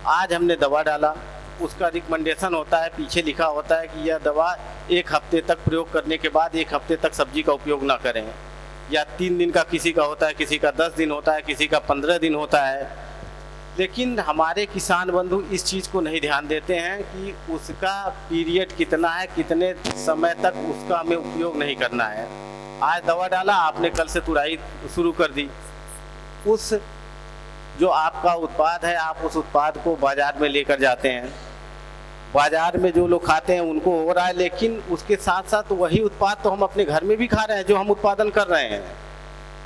आज हमने दवा डाला, उसका रिकमेंडेशन होता है, पीछे लिखा होता है कि यह दवा 1 हफ्ते तक प्रयोग करने के बाद 1 हफ्ते तक सब्जी का उपयोग ना करें। या 3 दिन का किसी का होता है, किसी का 10 दिन होता है, किसी का 15 दिन होता है। लेकिन हमारे किसान बंधु इस चीज़ को नहीं ध्यान देते हैं कि उसका पीरियड कितना है, कितने समय तक उसका हमें उपयोग नहीं करना है। आज दवा डाला आपने, कल से तुड़ाई शुरू कर दी। उस जो आपका उत्पाद है, आप उस उत्पाद को बाज़ार में लेकर जाते हैं, बाज़ार में जो लोग खाते हैं उनको हो रहा है, लेकिन उसके साथ साथ वही उत्पाद तो हम अपने घर में भी खा रहे हैं जो हम उत्पादन कर रहे हैं।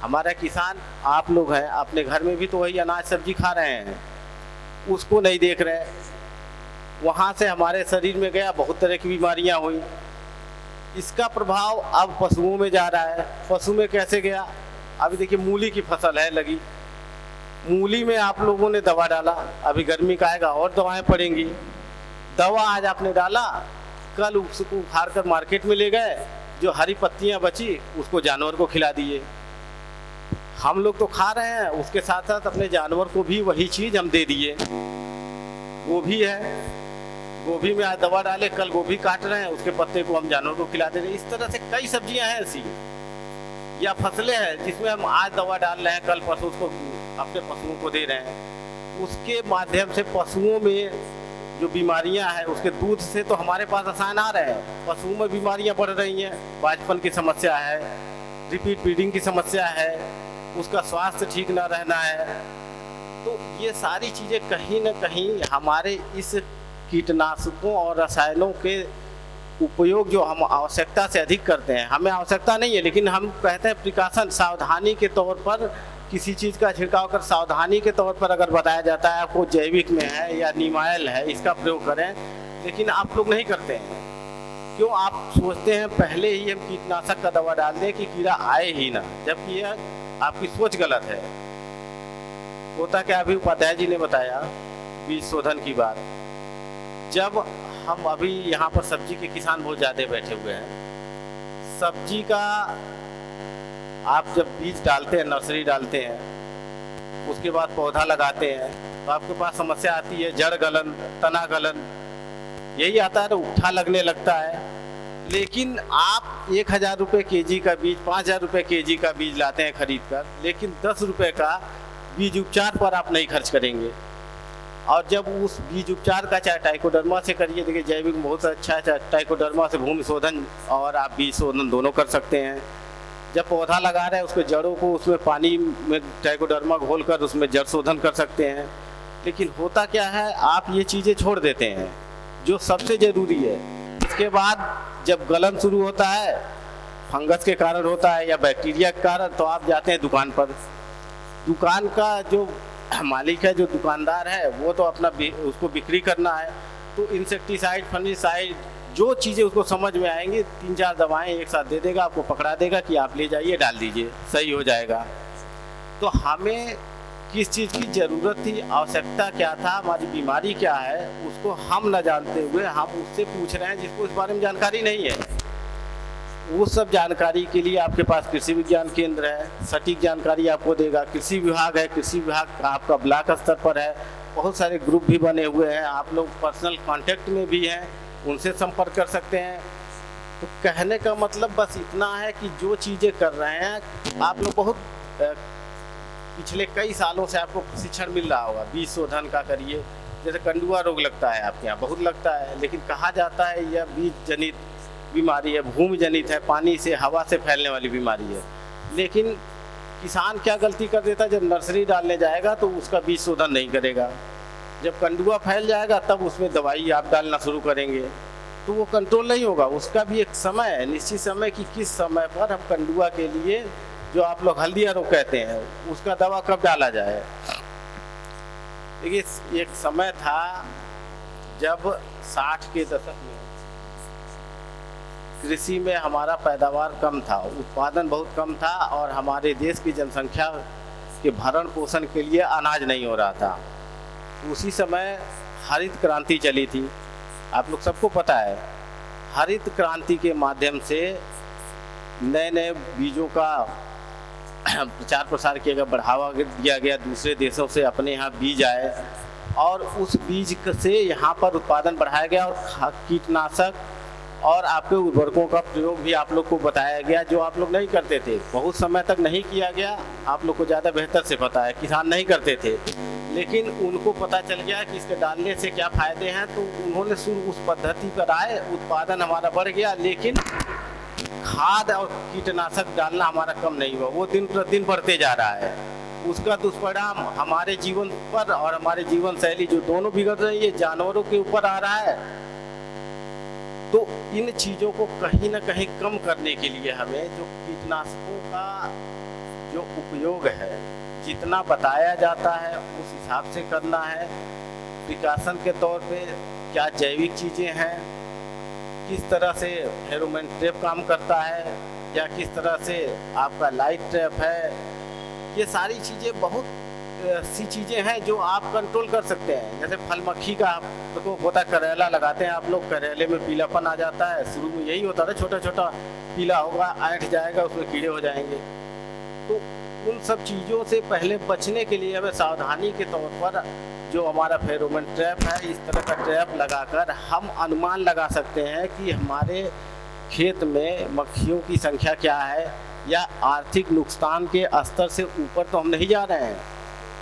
हमारा किसान आप लोग हैं, अपने घर में भी तो वही अनाज सब्जी खा रहे हैं, उसको नहीं देख रहे। वहाँ से हमारे शरीर में गया, बहुत तरह की बीमारियाँ हुई। इसका प्रभाव अब पशुओं में जा रहा है। पशु में कैसे गया? अभी देखिए मूली की फसल है लगी, मूली में आप लोगों ने दवा डाला, अभी गर्मी का आएगा और दवाएं पड़ेंगी। दवा आज आपने डाला, कल उसको उखाड़ कर मार्केट में ले गए, जो हरी पत्तियां बची उसको जानवर को खिला दिए। हम लोग तो खा रहे हैं, उसके साथ साथ अपने जानवर को भी वही चीज़ हम दे दिए। गोभी है, गोभी में आज दवा डाले, कल गोभी काट रहे हैं, उसके पत्ते को हम जानवर को खिला दे रहे हैं। इस तरह से कई सब्जियां हैं ऐसी, या फसलें हैं जिसमें हम आज दवा डाल रहे हैं, कल पशु उसको अपने पशुओं को दे रहे हैं। उसके माध्यम से पशुओं में जो बीमारियां हैं, उसके दूध से तो हमारे पास रसायन आ रहे हैं, पशुओं में बीमारियां बढ़ रही हैं। बाजपन की समस्या है, रिपीट ब्रीडिंग की समस्या है, उसका स्वास्थ्य ठीक ना रहना है। तो ये सारी चीज़ें कहीं ना कहीं हमारे इस कीटनाशकों और रसायनों के उपयोग जो हम आवश्यकता से अधिक करते हैं, हमें आवश्यकता नहीं है लेकिन हम कहते हैं प्रिकॉशन, सावधानी के तौर पर किसी चीज़ का छिड़काव कर सावधानी के तौर पर अगर बताया जाता है आपको जैविक में है या नीमायल है, इसका प्रयोग करें, लेकिन आप लोग नहीं करते हैं। क्यों? आप सोचते हैं पहले ही हम कीटनाशक का दवा डाल दें कि कीड़ा आए ही ना, जबकि यह आपकी सोच गलत है। होता क्या, अभी उपाध्याय जी ने बताया बीज शोधन की बात। जब हम अभी यहाँ पर सब्जी के किसान बहुत ज़्यादा बैठे हुए हैं, सब्जी का आप जब बीज डालते हैं, नर्सरी डालते हैं, उसके बाद पौधा लगाते हैं, तो आपके पास समस्या आती है जड़ गलन, तना गलन, यही आता है ना, उठा लगने लगता है। लेकिन आप 1000 रुपये केजी का बीज, 5000 रुपये केजी का बीज लाते हैं खरीद कर, लेकिन 10 रुपये का बीज उपचार पर आप नहीं खर्च करेंगे। और जब उस बीज उपचार का चाहे ट्राइकोडर्मा से करिए, देखिए जैविक बहुत अच्छा है, चाहे ट्राइकोडर्मा से भूमि शोधन और आप बीज शोधन दोनों कर सकते हैं। जब पौधा लगा रहे हैं उसके जड़ों को उसमें पानी में ट्राइकोडर्मा घोल कर उसमें जड़ शोधन कर सकते हैं। लेकिन होता क्या है, आप ये चीज़ें छोड़ देते हैं जो सबसे ज़रूरी है। इसके बाद जब गलन शुरू होता है, फंगस के कारण होता है या बैक्टीरिया के कारण, तो आप जाते हैं दुकान पर। दुकान का जो मालिक है, जो दुकानदार है, वो तो अपना उसको बिक्री करना है, तो इंसेक्टिसाइड, फंगिसाइड, जो चीज़ें उसको समझ में आएंगी 3-4 दवाएं एक साथ दे देगा, आपको पकड़ा देगा कि आप ले जाइए, डाल दीजिए, सही हो जाएगा। तो हमें किस चीज़ की ज़रूरत थी, आवश्यकता क्या था, हमारी बीमारी क्या है, उसको हम न जानते हुए हम उससे पूछ रहे हैं जिसको इस बारे में जानकारी नहीं है। वो सब जानकारी के लिए आपके पास कृषि विज्ञान केंद्र है, सटीक जानकारी आपको देगा। कृषि विभाग है, कृषि विभाग आपका ब्लॉक स्तर पर है, बहुत सारे ग्रुप भी बने हुए हैं, आप लोग पर्सनल कांटेक्ट में भी हैं, उनसे संपर्क कर सकते हैं। तो कहने का मतलब बस इतना है कि जो चीज़ें कर रहे हैं आप लोग, बहुत पिछले कई सालों से आपको प्रशिक्षण मिल रहा होगा, बीज शोधन का करिए। जैसे कंडुआ रोग लगता है आपके यहाँ, बहुत लगता है, लेकिन कहा जाता है यह बीज जनित बीमारी है, भूमि जनित है, पानी से हवा से फैलने वाली बीमारी है। लेकिन किसान क्या गलती कर देता है, जब नर्सरी डालने जाएगा तो उसका बीज शोधन नहीं करेगा। जब कंडुआ फैल जाएगा तब उसमें दवाई आप डालना शुरू करेंगे, तो वो कंट्रोल नहीं होगा। उसका भी एक समय है, निश्चित समय, कि किस समय पर हम कंडुआ के लिए, जो आप लोग हल्दिया रोग कहते हैं, उसका दवा कब डाला जाए। देखिए एक समय था जब 60 के दशक में कृषि में हमारा पैदावार कम था, उत्पादन बहुत कम था, और हमारे देश की जनसंख्या के भरण पोषण के लिए अनाज नहीं हो रहा था। उसी समय हरित क्रांति चली थी, आप लोग सबको पता है। हरित क्रांति के माध्यम से नए नए बीजों का प्रचार प्रसार किया गया, बढ़ावा दिया गया, दूसरे देशों से अपने यहाँ बीज आए, और उस बीज से यहाँ पर उत्पादन बढ़ाया गया, और कीटनाशक और आपके उर्वरकों का प्रयोग भी आप लोग को बताया गया, जो आप लोग नहीं करते थे, बहुत समय तक नहीं किया गया। आप लोग को ज़्यादा बेहतर से पता है, किसान नहीं करते थे, लेकिन उनको पता चल गया कि इसके डालने से क्या फ़ायदे हैं, तो उन्होंने शुरू उस पद्धति पर आए, उत्पादन हमारा बढ़ गया, लेकिन खाद और कीटनाशक डालना हमारा कम नहीं हुआ, वो दिन प्रतिदिन बढ़ते जा रहा है। उसका दुष्परिणाम हमारे जीवन पर और हमारे जीवन शैली जो दोनों बिगड़ रही है, जानवरों के ऊपर आ रहा है। तो इन चीज़ों को कहीं ना कहीं कम करने के लिए हमें जो कीटनाशकों का जो उपयोग है, जितना बताया जाता है उस हिसाब से करना है। प्रिकॉशन के तौर पे क्या जैविक चीज़ें हैं, किस तरह से फेरोमोन ट्रैप काम करता है, या किस तरह से आपका लाइट ट्रैप है, ये सारी चीज़ें बहुत सी चीज़ें हैं जो आप कंट्रोल कर सकते हैं। जैसे फल मक्खी का आपको होता, करेला लगाते हैं आप लोग, करेले में पीलापन आ जाता है, शुरू में यही होता है, छोटा छोटा पीला होगा, ऐंठ जाएगा, उसमें कीड़े हो जाएंगे। तो उन सब चीज़ों से पहले बचने के लिए हमें सावधानी के तौर पर जो हमारा फेरोमोन ट्रैप है, इस तरह का ट्रैप लगाकर हम अनुमान लगा सकते हैं कि हमारे खेत में मक्खियों की संख्या क्या है, या आर्थिक नुकसान के स्तर से ऊपर तो हम नहीं जा रहे हैं।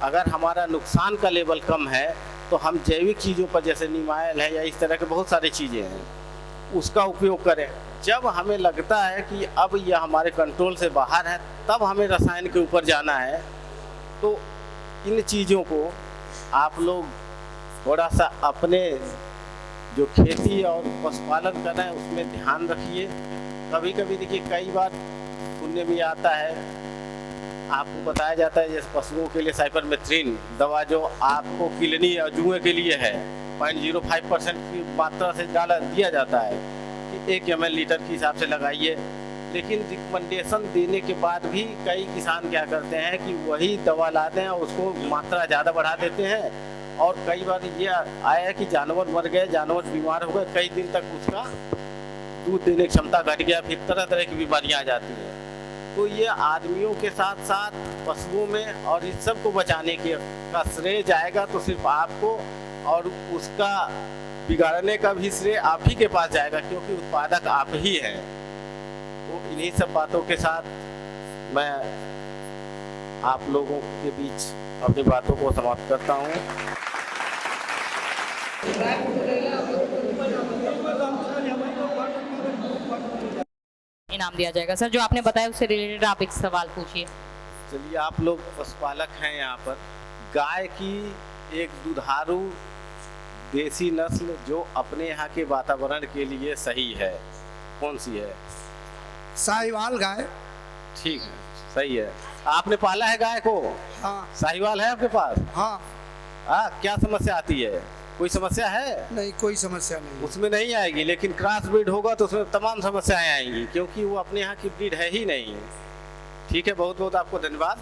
अगर हमारा नुकसान का लेवल कम है तो हम जैविक चीज़ों पर, जैसे नीमायल है या इस तरह के बहुत सारी चीज़ें हैं, उसका उपयोग करें। जब हमें लगता है कि अब यह हमारे कंट्रोल से बाहर है, तब हमें रसायन के ऊपर जाना है। तो इन चीज़ों को आप लोग थोड़ा सा अपने जो खेती और पशुपालन कर रहे हैं उसमें ध्यान रखिए। कभी कभी देखिए, कई बार सुनने में आता है, आपको बताया जाता है, जैसे पशुओं के लिए साइपरमेथ्रिन दवा जो आपको किलनी या जुए के लिए है, 0.05% की मात्रा से दिया जाता है कि 1 ml लीटर के हिसाब से लगाइए। लेकिन रिकमेंडेशन देने के बाद भी कई किसान क्या करते हैं कि वही दवा लाते हैं और उसको मात्रा ज़्यादा बढ़ा देते हैं, और कई बार ये आया कि जानवर मर गए, जानवर बीमार हो गए, कई दिन तक उसका दूध देने की क्षमता घट गया, फिर तरह तरह की बीमारियां आ जाती हैं। तो ये आदमियों के साथ साथ पशुओं में और इस सब को बचाने के का श्रेय जाएगा तो सिर्फ आपको, और उसका बिगाड़ने का भी श्रेय आप ही के पास जाएगा, क्योंकि उत्पादक आप ही हैं। तो इन्हीं सब बातों के साथ मैं आप लोगों के बीच अपनी बातों को समाप्त करता हूँ। इनाम दिया जाएगा। सर, जो आपने बताया उससे रिलेटेड आप एक सवाल पूछिए। चलिए, आप लोग पशुपालक हैं, यहाँ पर गाय की एक दुधारू देसी नस्ल जो अपने यहाँ के वातावरण के लिए सही है, कौन सी है? साहिवाल गाय। ठीक है, सही है। आपने पाला है गाय को? हाँ। साहिवाल है आपके पास? हाँ। क्या समस्या आती है? कोई समस्या है? नहीं, कोई समस्या नहीं। उसमें नहीं आएगी, लेकिन क्रॉस ब्रीड होगा तो उसमें तमाम समस्याएं आएंगी, क्योंकि वो अपने यहाँ की ब्रीड है ही नहीं। ठीक है, बहुत बहुत आपको धन्यवाद।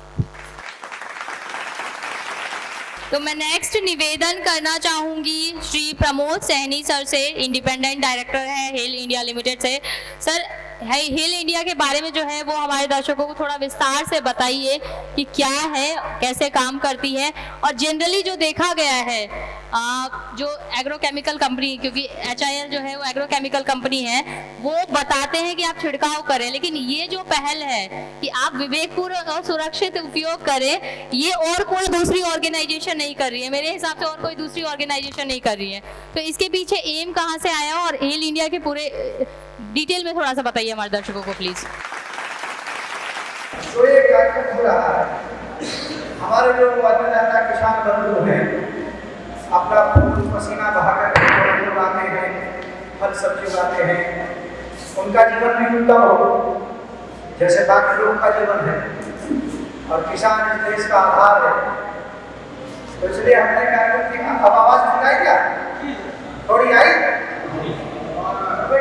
तो मैं नेक्स्ट निवेदन करना चाहूंगी श्री प्रमोद सैनी सर से, इंडिपेंडेंट डायरेक्टर है हेल इंडिया लिमिटेड से। सर, हेल इंडिया के बारे में जो है वो हमारे दर्शकों को थोड़ा विस्तार से बताइए कि क्या है, कैसे काम करती है, और जनरली जो देखा गया है जो एग्रोकेमिकल कंपनी, क्योंकि HIL जो है वो एग्रोकेमिकल कंपनी है, वो बताते हैं कि आप छिड़काव करें, लेकिन ये जो पहल है कि आप विवेकपूर्ण और सुरक्षित उपयोग करें, ये और कोई दूसरी ऑर्गेनाइजेशन नहीं कर रही है, मेरे हिसाब से और कोई दूसरी ऑर्गेनाइजेशन नहीं कर रही है। तो इसके पीछे एम कहाँ से आया, और हेल इंडिया के पूरे डिटेल में थोड़ा सा बताइए हमारे दर्शकों को प्लीज। तो ये कार्यक्रम हो रहा है, हमारे जो अन्नदाता किसान बंधु हैं, अपना खून पसीना बहाकर उगाते हैं, फल सब्जी उगाते हैं, उनका जीवन भी उत्तम हो जैसे बाकी लोगों का जीवन है, और किसान इस देश का आधार है। तो इसलिए हमने कार्यक्रम की अब आवाज सुनाई क्या? थोड़ी आई?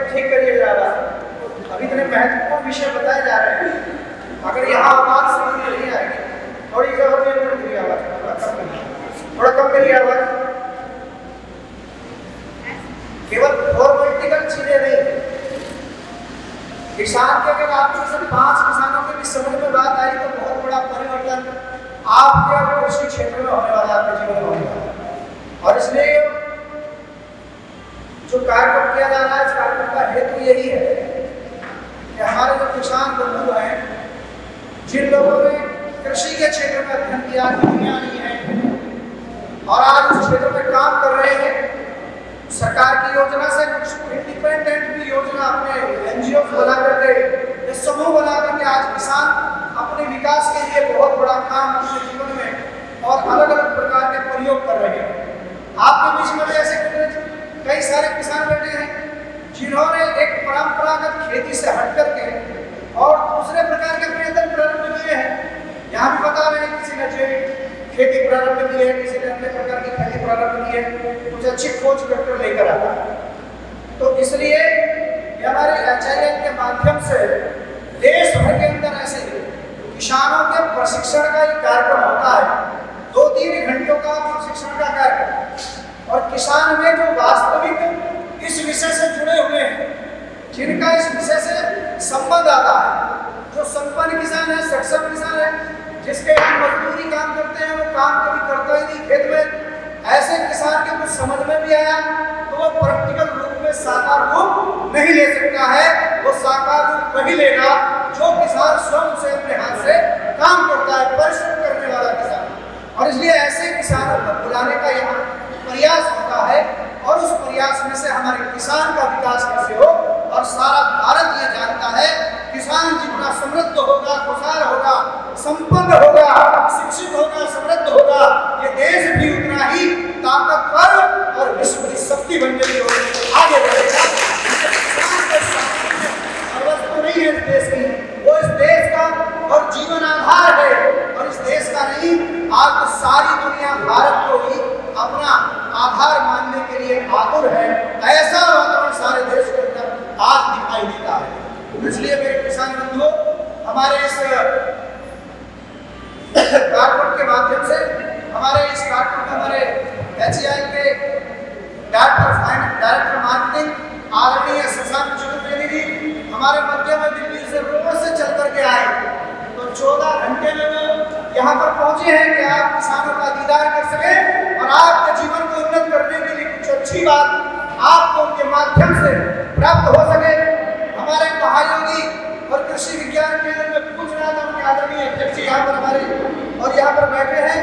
ठीक करिए ज़्यादा, अभी इतने महत्वपूर्ण विषय बताए जा रहे हैं, अगर यहाँ आवाज सुनने नहीं आएगी, थोड़ी जगह में आवाज थोड़ा कम करिए आवाज। केवल फॉर्मेलिटिकल चीजें नहीं, किसान के अगर आपके सब 5 किसानों के भी समझ में बात आई तो बहुत बड़ा परिवर्तन आपके और कृषि क्षेत्र में होने वाला, आपके जीवन में होने वाला। और इसलिए जो कार्यक्रम किया जा रहा है, इस कार्यक्रम का हेतु यही है कि हमारे जो किसान बंधु हैं, जिन लोगों ने कृषि के क्षेत्र में अध्ययन किया, दुनिया नहीं है और आज उस क्षेत्र में काम कर रहे हैं, सरकार की योजना से कुछ इंडिपेंडेंट भी योजना अपने एनजीओ बना करके, समूह बना करके आज किसान अपने विकास के लिए बहुत बड़ा काम अपने जीवन में और अलग अलग प्रकार के प्रयोग कर रहे हैं। आपके बीच में भी ऐसे कई सारे किसान बैठे हैं जिन्होंने एक परंपरागत खेती से हट करके और दूसरे प्रकार के प्रयत्न प्रारंभ किए हैं। यहाँ भी बता रहे हैं किसी ने जैविक खेती प्रारंभ की है, किसी ने अन्य प्रकार की खेती प्रारंभ की है, कुछ अच्छी खोज करके लेकर आता है। तो इसलिए हमारे HIL के माध्यम से देश भर के अंदर ऐसे किसानों के प्रशिक्षण का एक कार्यक्रम होता है, 2-3 घंटों का प्रशिक्षण का कार्यक्रम, और किसान में जो वास्तविक इस विषय से जुड़े हुए हैं, जिनका इस विषय से संबंध आता है, जो संपन्न किसान है, सक्षम किसान है, जिसके हम मजदूरी काम करते हैं, वो काम कभी करता ही नहीं खेत में, ऐसे किसान के कुछ समझ में भी आया तो वो प्रैक्टिकल रूप में साकार रूप नहीं ले सकता है। वो साकार रूप वही लेगा जो किसान स्वयं से अपने हाथ से काम करता है, परिश्रम करने वाला किसान। और इसलिए ऐसे किसानों को बुलाने का यहाँ प्रयास होता है और उस प्रयास में से हमारे किसान का विकास कैसे हो, और सारा भारत ये जानता है किसान जितना समृद्ध होगा, खुशहाल होगा, संपन्न होगा, शिक्षित होगा, समृद्ध होगा, ये देश भी उतना ही ताकतवर और विश्व की शक्ति बनने की ओर आगे बढ़ेगा। वस्तु नहीं है इस देश की, वो इस देश का और जीवन आधार है, और इस देश का नहीं, आज तो सारी दुनिया भारत को ही अपना आधार मानने के लिए आतुर है। ऐसा वातावरण सारे देश के अंदर आज दिखाई देता है। इसलिए मेरे किसान बंधुओं, हमारे इस कार्यक्रम के माध्यम से, हमारे इस कार्यक्रम में हमारे HIL के डायरेक्टर मार्केटिंग आदरणीय शशांक चतुर्वेदी जी हमारे मध्य में दिल्ली से रोड से चल करके आए, तो 14 घंटे में वो यहाँ पर पहुंचे हैं कि आप किसानों का दीदार कर सकें और आपके जीवन को उन्नत करने के लिए कुछ अच्छी बात आपको उनके माध्यम से प्राप्त हो सके। हमारे महायोगी और कृषि विज्ञान केंद्र में पूछ रहा था, उनके आदरणीय अध्यक्ष यहाँ पर हमारे और यहाँ पर बैठे हैं,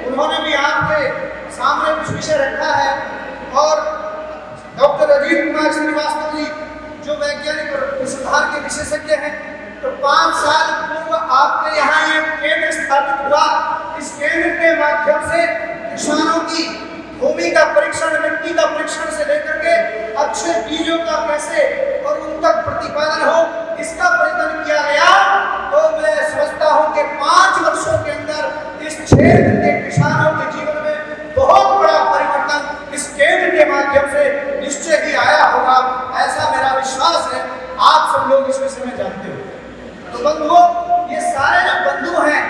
उन्होंने भी आपके सामने कुछ विषय रखा है। और डॉक्टर अजीत कुमार श्रीवास्तव जी जो वैज्ञानिक और सुधार के विशेषज्ञ हैं, तो 5 साल पूर्व आपके यहाँ एक केंद्र स्थापित हुआ। इस केंद्र के माध्यम से किसानों की भूमि का परीक्षण, मिट्टी का परीक्षण से लेकर के अच्छे बीजों का कैसे और उन तक प्रतिपादन हो, इसका प्रयत्न किया गया। तो मैं समझता हूँ कि 5 वर्षों के अंदर इस क्षेत्र के किसानों के जीवन में बहुत बड़ा परिवर्तन इस केंद्र के माध्यम से निश्चय ही आया होगा, ऐसा मेरा विश्वास है। आप सब लोग इस विषय में जानते हो। तो बंधुओं, ये सारे जो बंधु हैं,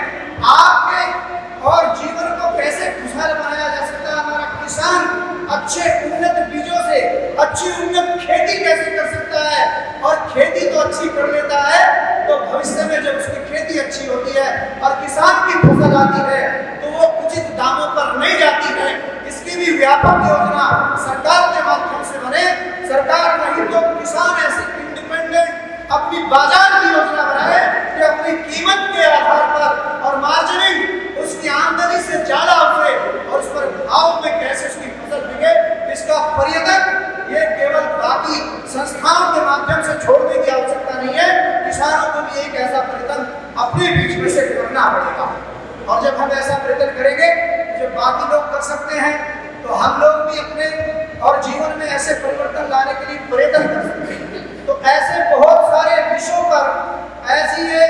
आपके और जीवन को कैसे खुशहाल बनाया जा सकता है, हमारा किसान अच्छे उन्नत बीजों से अच्छी उन्नत खेती कैसे कर सकता है, और खेती तो अच्छी कर लेता है तो भविष्य में जब उसकी खेती अच्छी होती है और किसान की फसल आती है तो वो उचित दामों पर नहीं जाती है। इसकी भी व्यापक योजना सरकार के माध्यम से बने। सरकार नहीं तो किसान ऐसे इंडिपेंडेंट अपनी बाजार की योजना बनाए कि अपनी कीमत के आधार पर और मार्जिनिंग उसकी आमदनी से ज्यादा उठे और उस पर भाव में कैसे उसकी फसल बिके, इसका पर्यटन ये केवल बाकी संस्थाओं के माध्यम से छोड़ने की आवश्यकता नहीं है। किसानों को भी एक ऐसा प्रयत्न अपने बीच में से करना पड़ेगा, और जब हम ऐसा प्रयत्न करेंगे जो बाकी लोग कर सकते हैं, तो हम लोग भी अपने और जीवन में ऐसे परिवर्तन लाने के लिए प्रयत्न कर सकते हैं। तो ऐसे बहुत सारे विषयों पर ऐसी है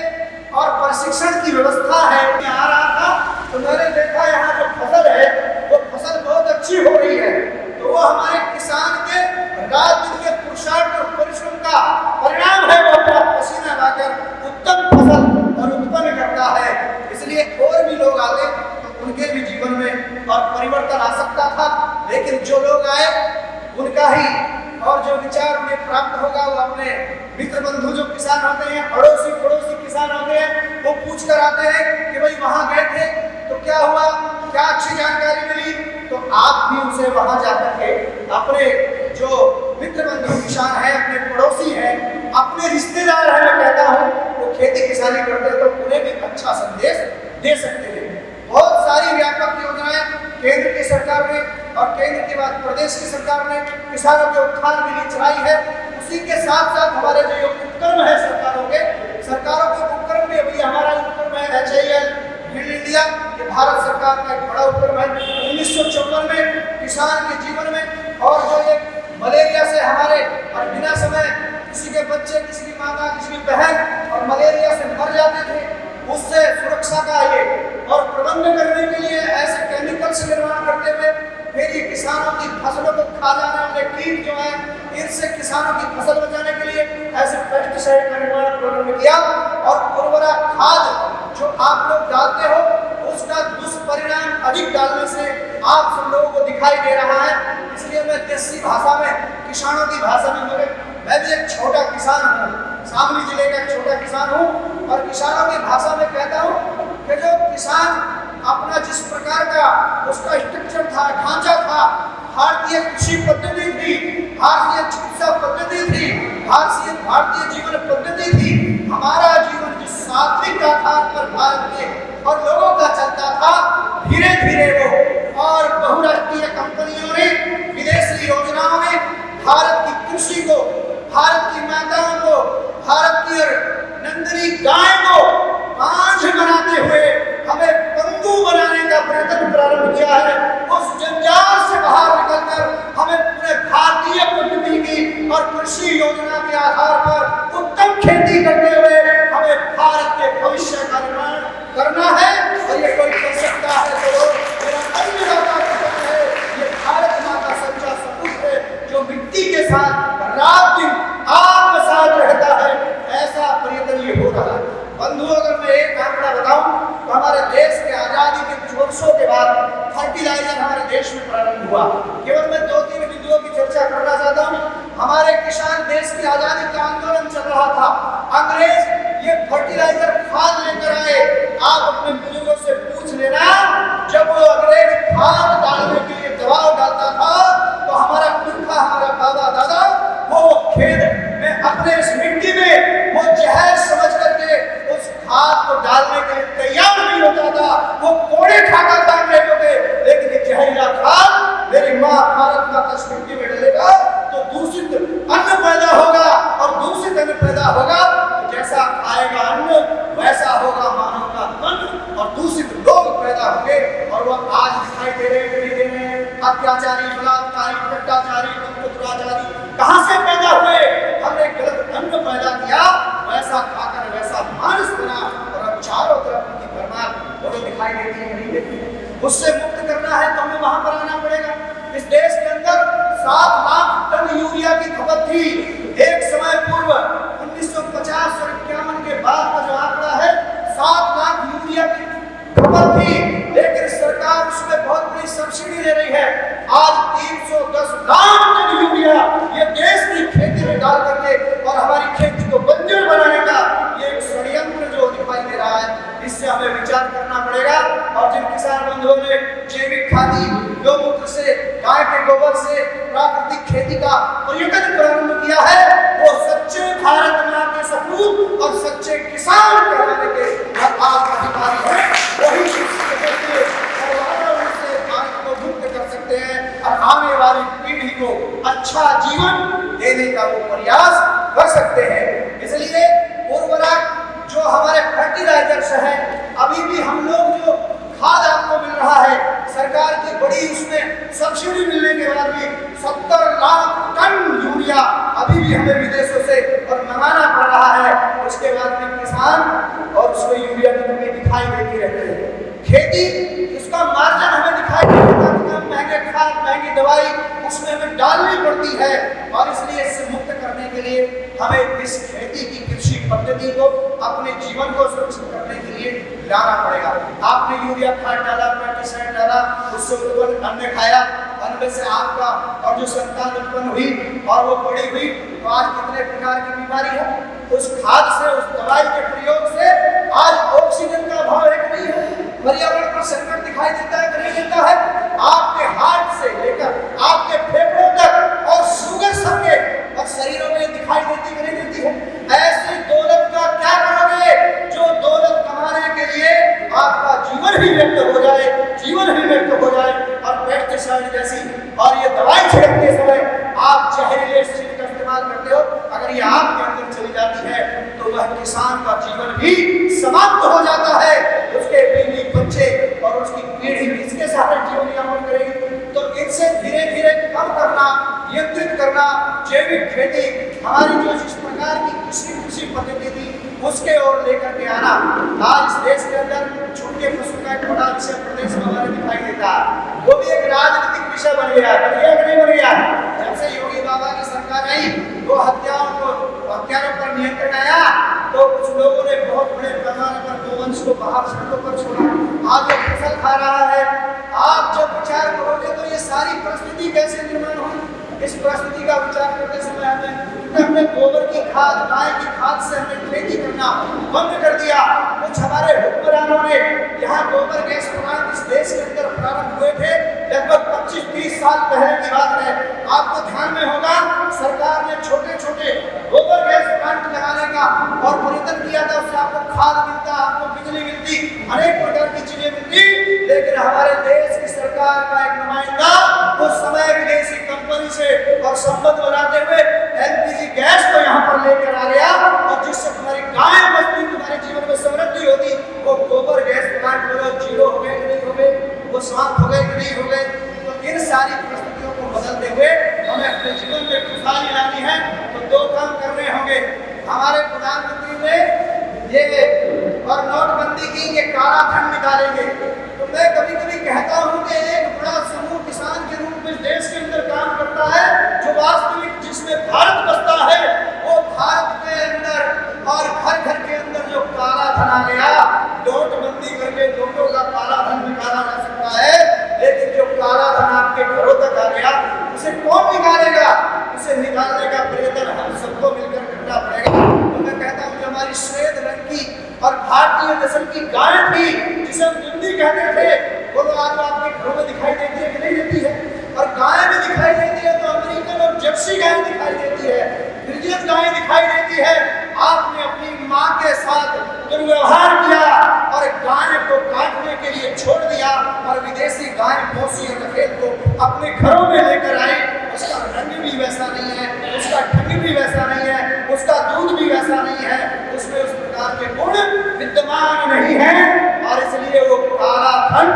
और प्रशिक्षण की व्यवस्था है। मैं आ रहा था तो मैंने देखा यहाँ जो फसल है वो फसल बहुत अच्छी हो रही है, तो वो हमारे किसान के रात दिन के पुरुषार्थ और परिश्रम का परिणाम है। वो अपना पसीना लाकर उत्तम फसल और उत्पन्न करता है। इसलिए और भी लोग आते तो उनके भी जीवन में और परिवर्तन आ सकता था, लेकिन जो लोग आए उनका ही और जो विचार उन्हें प्राप्त होगा वो अपने मित्र बंधु जो किसान होते हैं, पड़ोसी किसान होते हैं, वो पूछ कर आते हैं कि भाई वहां गए थे तो क्या हुआ, क्या अच्छी जानकारी मिली, तो आप भी उनसे वहां जाकर के अपने जो जारी करते हैं तो उन्हें भी अच्छा संदेश दे सकते हैं। बहुत सारी व्यापक योजनाएं केंद्र की सरकार ने और केंद्र के बाद प्रदेश की सरकार ने किसानों के उत्थान के लिए चलाई है। उसी के साथ साथ हमारे जो उपक्रम है सरकारों के उपक्रम भी अभी हमारा उपक्रम है HIL ग्रीन इंडिया, ये भारत सरकार का एक बड़ा उपक्रम है। 1954 में किसान के जीवन में और जो एक मलेरिया से हमारे और बिना समय किसी के बच्चे, किसी की माता, किसी की बहन और मलेरिया से मर जाते थे, उससे सुरक्षा का ये और प्रबंधन करने के लिए ऐसे केमिकल से निर्माण करते हुए फिर ये किसानों की फसलों को खा जाने वाले कीट जो है इनसे किसानों की फसल बचाने के लिए ऐसे पेस्टिसाइड का निर्माण प्रारंभ किया। और उर्वरक खाद जो आप लोग डालते हो उसका दुष्परिणाम अधिक डालने से आप सब लोगों को दिखाई दे रहा है। इसलिए मैं देसी भाषा में, किसानों की भाषा में, मैं भी एक छोटा किसान हूँ, शामली जिले का एक छोटा किसान हूँ और किसानों की भाषा में कहता हूँ कि जो किसान अपना जिस प्रकार का उसका स्ट्रक्चर था, ढांचा था, भारतीय कृषि पद्धति थी, भारतीय चिकित्सा पद्धति थी, भारतीय जीवन पद्धति थी, हमारा जीवन जिस सात्विक आधार पर भारत के और लोगों का चलता था, धीरे धीरे वो और बहुराष्ट्रीय कंपनियों ने, विदेशी योजनाओं ने भारत की कृषि को, भारत की माताओं को, भारत की नंदनी गाय को पांच बनाते हुए हमें पंगु बनाने का प्रयत्न प्रारंभ किया है। उस जंजाल से बाहर निकलकर हमें पूरे भारतीय पद्धति की और कृषि योजना के आधार पर उत्तम खेती करते हुए हमें भारत के भविष्य का निर्माण करना है। और ये कोई कर सकता है तो मेरा अन्नदाता किसान है, ये भारत माता सच्चा सपूत है जो मिट्टी के साथ रात दिन आपके साथ रहता है। ऐसा प्रयत्न ये हो रहा है। बंधुओं, अगर मैं एक आंकड़ा बताऊं तो हमारे देश के आजादी के कुछ वर्षों के बाद फर्टिलाइजर हमारे देश में प्रारंभ हुआ। केवल मैं 2-3 बिंदुओं की चर्चा करना चाहता हूं। हमारे किसान देश की आजादी का आंदोलन चल रहा था, अंग्रेज ये फर्टिलाइजर खाद लेकर आए। आप अपने बुजुर्गों से पूछ लेना, जब वो अंग्रेज खाद डालने के लिए दबाव डालता था तो हमारा पुरखा, हमारा बाबा दादा वो खेत में अपने इस मिट्टी में वो जहर समझ करके उस खाद को डालने के लिए तैयार नहीं होता था। वो कोड़े खाता था अंग्रेजों के, लेकिन ये जहरीला खाद मेरी माँ भारत माता इस मिट्टी में डलेगा तो दूषित अन्न पैदा होगा और दूषित अन्न पैदा होगा तो जैसा खाएगा अन्न वैसा होगा मानव का तन और दूषित लोग पैदा होंगे। और वह आज दिखाई दे रहे हैं अत्याचारी, बलात्कारी, भ्रष्टाचारी, दुराचारी कहाँ से पैदा हुए? हमने गलत अन्न पैदा किया, वैसा खाकर वैसा मानस बना और अब चारों तरफ उनकी भरमार वो दिखाई देती है, नहीं देती। उससे मुक्त करना है तो हमें वहां पर आना पड़ेगा। इस देश के अंदर 7 लाख टन यूरिया की खपत थी एक समय पूर्व। 1950 और 51 के बाद का जो आंकड़ा है 7 लाख यूरिया की खपत थी, लेकिन सरकार उसमें बहुत बड़ी सब्सिडी दे रही है। आज 310 लाख टन यूरिया ये देश की खेती में डाल करके और हमारी खेती को बंजर बनाने का ये एक षड्यंत्र जो दिखाई दे रहा है, इससे हमें विचार करना पड़ेगा। और जिन किसान बंधुओं ने जैविक खादी, गौमूत्र से, गाय के गोबर से प्राकृतिक खेती का प्रयोग प्रारंभ किया है, वो सच्चे भारत माँ के सपूत और सच्चे किसान कहलाने के आप अधिकारी हैं। वही भारत को मुक्त कर सकते हैं और आने वाली पीढ़ी को अच्छा जीवन देने का वो प्रयास कर सकते हैं। इसलिए उर्वरक जो हमारे फर्टिलाइजर्स हैं, अभी भी हम लोग जो खाद आपको मिल रहा है सरकार की बड़ी उसमें सब्सिडी मिलने के बाद भी 70 लाख टन यूरिया अभी भी हमें विदेशों से और मंगाना पड़ रहा है। उसके बाद भी किसान और उसमें यूरिया की कमी दिखाई देती रहती है। खेती उसका मार्जिन हमें दिखाई देता है, महंगे खाद, महंगी दवाई उसमें हमें डालनी पड़ती है। और इसलिए इससे मुक्त करने के लिए हमें इस खेती की कृषि पद्धति को अपने जीवन को सुरक्षित करने के लिए लाना पड़ेगा। आपने यूरिया खाद डाला, पेस्टिसाइड डाला, उससे उत्पन्न अन्न खाया, अन्न से आपका और जो संतान उत्पन्न हुई और वो बड़ी हुई तो आज कितने प्रकार की बीमारी है। उस खाद से, उस दवाई के प्रयोग से आज ऑक्सीजन का अभाव है कि नहीं है, पर्यावरण पर संकट दिखाई देता है कि नहीं देता है। आपके हार्ट से लेकर आपके फेफड़ों तक और शुगर सबके और शरीरों में दिखाई देती कि नहीं देती है। ऐसी दौलत का क्या करोगे जो भी समाप्त हो जाता है, उसके बीवी बच्चे और उसकी पीढ़ी इसके साथ जीवन यापन करेगी। तो इनसे धीरे धीरे कम करना, नियंत्रित करना, जैविक खेती, हमारी जो जिस प्रकार की कृषि पद्धति थी उसके ओर लेकर के आना। आज इस देश के अंदर छोटे पशु का एक बड़ा विषय प्रदेश में हमारे दिखाई देता है, वो भी एक राजनीतिक विषय बन गया है। नहीं बन गया? जब से योगी बाबा की सरकार आई, वो हत्यारों पर नियंत्रण आया, तो कुछ लोगों ने बहुत बड़े पैमाने पर गोवंश को बाहर सड़कों पर छोड़ा। आज वो फसल खा रहा है। आप जब विचार करोगे तो ये सारी परिस्थिति कैसे निर्माण हुई, इस परिस्थिति का विचार करते समय हमने गोबर की खाद, गाय की खाद से हमने खेती करना बंद कर दिया। कुछ हमारे हुक्मरानों ने यहाँ गोबर गैस प्लांट इस देश के अंदर प्रारंभ हुए थे, लगभग 25-30 साल पहले की बात है। आपको ध्यान में होगा, सरकार ने छोटे छोटे गोबर गैस प्लांट लगाने का और प्रयत्न किया था, उससे आपको खाद मिलता, आपको बिजली मिलती, अनेक प्रकार की चीजें मिलती। लेकिन हमारे देश की सरकार का एक नुमाइंदा उस समय विदेशी कंपनी से और संबंध बनाते हुए एलपीजी गैस को यहाँ पर लेकर आ गया, और जिससे तुम्हारी गाय बचती, तुम्हारे जीवन में समृद्धि होती। वो गोबर गैस प्लांट में जीरो हो गए कि नहीं हो गए, वो समाप्त हो गए कि नहीं हो गए। तो इन सारी परिस्थितियों को बदलते हुए हमें अपने जीवन में खुशहाली लानी है, तो दो काम करने होंगे। हमारे प्रधानमंत्री ने ये और नोटबंदी की, ये काला धन निकालेंगे। तो मैं कभी कभी कहता हूँ कि एक बड़ा समूह किसान के रूप में देश के अंदर काम करता है, जो वास्तविक जिसमें भारत बसता है, वो भारत के अंदर और घर घर के अंदर जो काला धन आ गया, नोटबंदी करके लोगों का काला धन निकाला जा सकता है, लेकिन जो काला धन आपके घरों तक आ गया, उसे कौन निकालेगा? उसे निकालने का प्रयत्न हम सबको मिलकर करना पड़ेगा। तो मैं कहता हूँ, जो हमारी श्वेत रंग की और भारतीय नस्ल की गाय थी, जिसे हम हिंदी कहते थे, वो तो आज आपके घरों में दिखाई देती है कि नहीं देती है? और गाय भी दिखाई देती है, तो अमेरिकन और जर्सी गाय दिखाई देती है, फ्रिजियन गाय दिखाई देती है। आपने अपनी माँ के साथ दुर्व्यवहार किया और गाय को काटने के लिए छोड़ दिया, और विदेशी गाय भैंसी और रखेल को अपने घरों में लेकर आए। उसका रंग भी वैसा नहीं है, उसका ढंग भी वैसा नहीं है, उसका दूध भी वैसा नहीं है, उसमें उस प्रकार के गुण विद्यमान नहीं है, और इसलिए वो काला धन,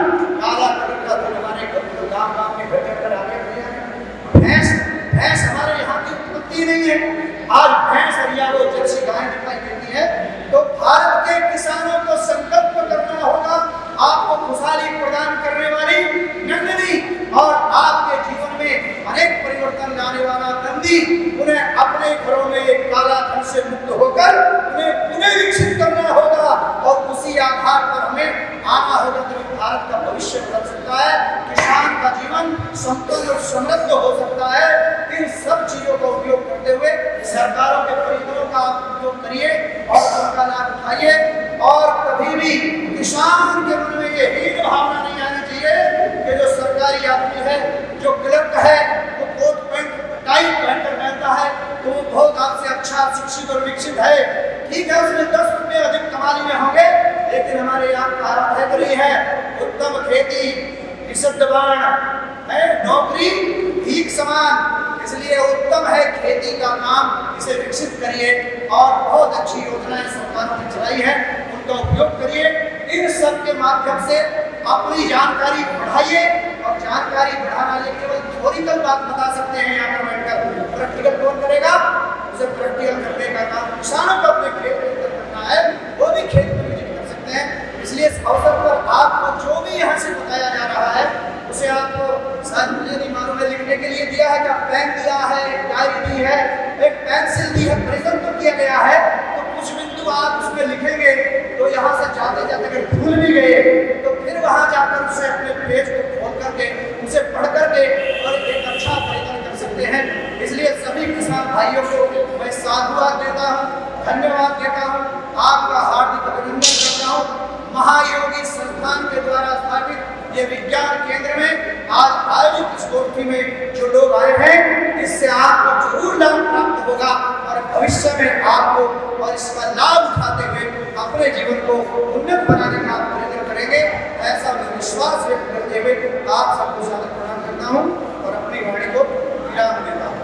काला कलर का धन हमारे गाँव में घर घर आ गया। भैंस हमारे यहाँ की उत्पत्ति नहीं है। आज भैंस और या वो जर्सी गाय दिखाई देती है। तो भारत के किसानों को संकल्प करना होगा, आपको खुशहाली प्रदान करने वाली नंदिनी और आपके जीवन में अनेक परिवर्तन लाने वाला नंदी, उन्हें अपने घरों में एक काला धन से मुक्त होकर उन्हें पुनः विकसित करना होगा, और उसी आधार पर हमें आना होगा, तभी भारत का भविष्य बदल सकता है, किसान का जीवन संपन्न और समृद्ध हो सकता है। इन सब चीजों का उपयोग करते हुए सरकारों के परिकरों का आप उपयोग करिए और उनका लाभ उठाइए, और कभी भी किसान के मन में ये हीन भावना नहीं आनी चाहिए कि जो सरकारी आदमी है, जो क्लर्क है, वो कोट पैंट टाई पहनकर पहनता है, तो वो बहुत आपसे अच्छा शिक्षित और विकसित है। ठीक है, उसमें 10 रुपये अधिक कमाने में होंगे, लेकिन हमारे यहाँ कहावत है करी है, उत्तम खेती निषद्वान है, नौकरी भीख समान। इसलिए उत्तम है खेती का काम, इसे विकसित करिए, और बहुत अच्छी योजनाएं सरकारों ने चलाई है, उनका उपयोग करिए। इन सब के माध्यम से अपनी जानकारी बढ़ाइए, और जानकारी बढ़ाना ये केवल थ्योरिकल बात बता सकते हैं यहाँ पर बैठकर, प्रैक्टिकल कौन करेगा? उसे प्रैक्टिकल करने का काम किसानों को अपने खेत में करना है, वो भी खेत में विजिट कर सकते हैं। इसलिए इस अवसर पर आपको जो भी यहाँ से बताया जा रहा है, उसे आपको शायद मुझे नहीं मालूम है, लिखने के लिए दिया है, क्या पेन दिया है, एक डायरी दी है, एक पेंसिल दी है, प्रेजेंट तो किया गया है, तो कुछ बिंदु आप उसमें लिखेंगे, तो यहाँ से जाते जाते अगर भूल भी गए, तो फिर वहाँ जाकर उसे अपने पेज को खोल करके उसे पढ़ करके और एक अच्छा प्रयत्न कर सकते हैं। इसलिए सभी किसान भाइयों को मैं साधुवाद देता हूँ, धन्यवाद देता हूँ, आपका हार्दिक अभिनंदन करता हूँ। महायोगी संस्थान के द्वारा स्थापित ये विज्ञान केंद्र में आज आयोजित इस गोष्ठी में जो लोग आए हैं, इससे आपको जरूर लाभ प्राप्त होगा, और भविष्य में आपको और इसका लाभ उठाते हुए अपने जीवन को उन्नत बनाने का प्रयत्न करेंगे, ऐसा मैं विश्वास व्यक्त करते हुए आप सबको सादर प्रणाम करता हूँ और अपनी वाणी को विराम देता हूँ।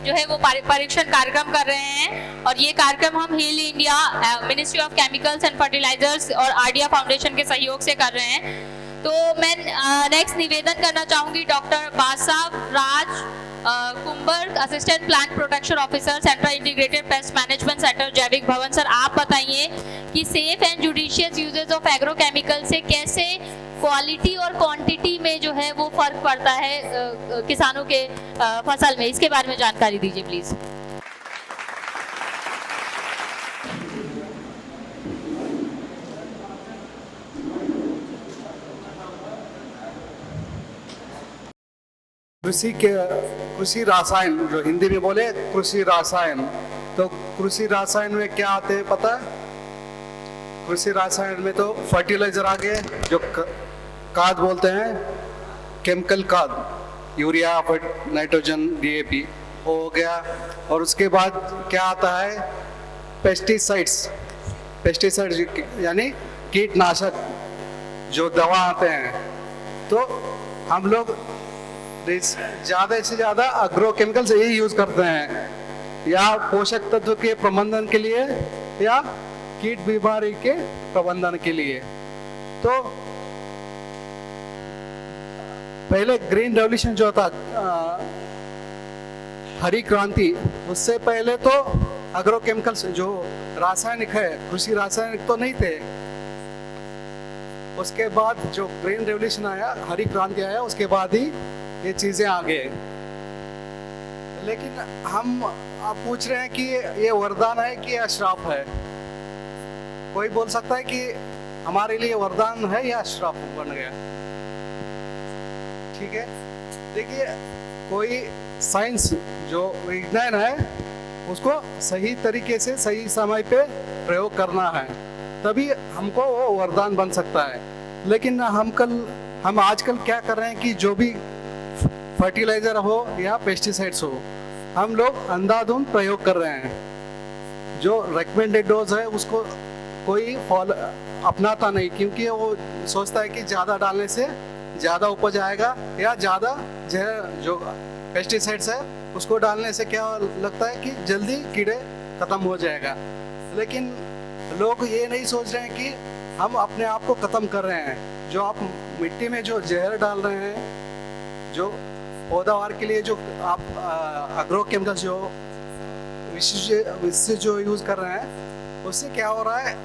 जो है वो परीक्षण कार्यक्रम कर रहे हैं और ये कार्यक्रम हम HIL India, ministry of chemicals and fertilizers और आरडीआई फाउंडेशन के सहयोग से कर रहे हैं। तो मैं नेक्स्ट निवेदन करना चाहूंगी doctor Badshah Raj Kumbar, assistant plant protection officer, central integrated pest management centre, जैविक भवन। सर, आप बताइए कि safe and judicious uses of agrochemical से कैसे क्वालिटी और क्वांटिटी में जो है वो फर्क पड़ता है किसानों के फसल में, इसके बारे में जानकारी दीजिए प्लीज। कृषि रासायन, जो हिंदी में बोले कृषि रासायन, तो कृषि रासायन में क्या आते हैं पता है? कृषि रासायन में तो फर्टिलाइजर आ गए, जो खाद बोलते हैं, केमिकल खाद, यूरिया, नाइट्रोजन, डीएपी हो गया। और उसके बाद क्या आता है? पेस्टिसाइड्स यानी कीटनाशक, जो दवा आते हैं। तो हम लोग ज़्यादा से ज़्यादा एग्रो केमिकल्स यही यूज़ करते हैं, या पोषक तत्व के प्रबंधन के लिए या कीट बीमारी के प्रबंधन के लिए। तो पहले ग्रीन रेवोल्यूशन जो था, हरी क्रांति, उससे पहले तो एग्रो केमिकल्स जो रासायनिक है, कृषि रासायनिक तो नहीं थे। उसके बाद जो ग्रीन रेवोल्यूशन आया, हरी क्रांति आया, उसके बाद ही ये चीजें आ गए। लेकिन हम आप पूछ रहे हैं कि ये वरदान है कि या श्राप है? कोई बोल सकता है कि हमारे लिए वरदान है या श्राप बन गया। ठीक है, देखिए, कोई साइंस जो विज्ञान है उसको सही तरीके से सही समय पे प्रयोग करना है, तभी हमको वो वरदान बन सकता है। लेकिन हम आजकल क्या कर रहे हैं कि जो भी फर्टिलाइजर हो या पेस्टिसाइड्स हो, हम लोग अंधाधुंध प्रयोग कर रहे हैं। जो रेकमेंडेड डोज है उसको कोई फॉलो अपनाता नहीं, क्योंकि वो सोचता है कि ज़्यादा डालने से ज़्यादा उपज आएगा, या ज़्यादा जो पेस्टिसाइड्स है उसको डालने से क्या लगता है कि जल्दी कीड़े ख़त्म हो जाएगा। लेकिन लोग ये नहीं सोच रहे हैं कि हम अपने आप को ख़त्म कर रहे हैं। जो आप मिट्टी में जो जहर डाल रहे हैं, जो पैदावार के लिए जो आप एग्रो केमिकल्स जो विशेष जो यूज़ कर रहे हैं, उससे क्या हो रहा है?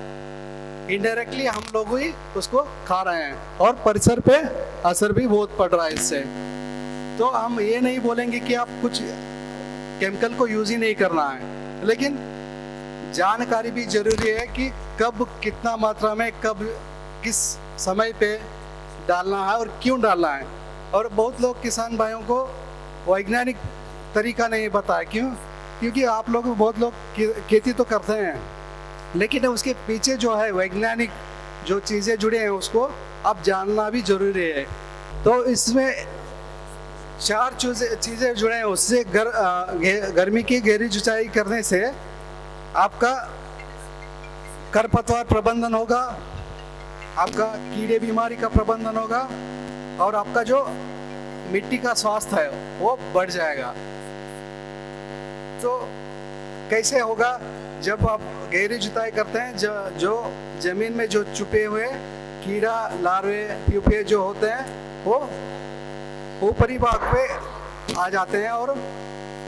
इनडायरेक्टली हम लोग ही उसको खा रहे हैं और परिसर पे असर भी बहुत पड़ रहा है इससे। तो हम ये नहीं बोलेंगे कि आप कुछ केमिकल को यूज़ ही नहीं करना है, लेकिन जानकारी भी जरूरी है कि कब कितना मात्रा में, कब किस समय पे डालना है और क्यों डालना है। और बहुत लोग किसान भाइयों को वैज्ञानिक तरीका नहीं बताया। क्यों? क्योंकि आप लोग, बहुत लोग खेती तो करते हैं, लेकिन उसके पीछे जो है वैज्ञानिक जो चीज़ें जुड़े हैं उसको आप जानना भी जरूरी है। तो इसमें 4 चीज़ें जुड़े हैं। उससे गर्मी की गहरी जुताई करने से आपका खरपतवार प्रबंधन होगा, आपका कीड़े बीमारी का प्रबंधन होगा, और आपका जो मिट्टी का स्वास्थ्य है वो बढ़ जाएगा। तो कैसे होगा? जब आप गहरी जुताई करते हैं, जो जमीन में जो छुपे हुए कीड़ा, लार्वे, प्यूपे जो होते हैं वो ऊपरी भाग पे आ जाते हैं और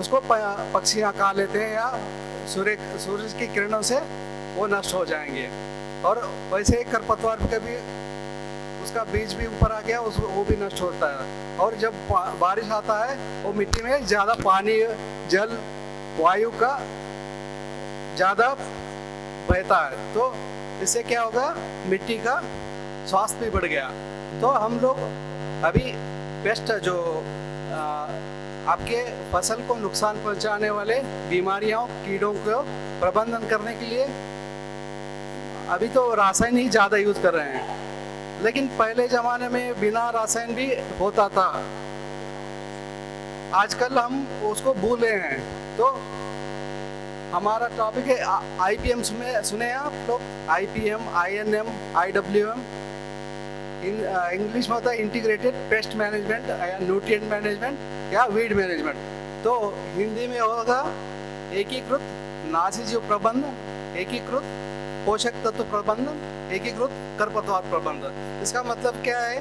उसको पक्षियाँ खा लेते हैं, या सूरज की किरणों से वो नष्ट हो जाएंगे। और वैसे ही खरपतवार का भी, उसका बीज भी ऊपर आ गया, वो भी नष्ट होता है। और जब बारिश आता है, वो मिट्टी में ज़्यादा पानी, जल, वायु का ज़्यादा बहता है, तो इससे क्या होगा? मिट्टी का स्वास्थ्य भी बढ़ गया। तो हम लोग अभी पेस्ट जो आपके फसल को नुकसान पहुंचाने वाले बीमारियों, कीड़ों को प्रबंधन करने के लिए अभी तो रासायन ही ज़्यादा यूज़ कर रहे हैं, लेकिन पहले ज़माने में बिना रासायन भी होता था। आजकल हम उसको भूल रहे हैं। तो हमारा टॉपिक है IPM, सुने आप लोग? IPM, INM, IWM, इंग्लिश में होता है इंटीग्रेटेड पेस्ट मैनेजमेंट या न्यूट्रिएंट मैनेजमेंट या वीड मैनेजमेंट। तो हिंदी में होगा एकीकृत नाशीजीव प्रबंधन, एकीकृत पोषक तत्व प्रबंधन, एकीकृत खरपतवार प्रबंधन। इसका मतलब क्या है?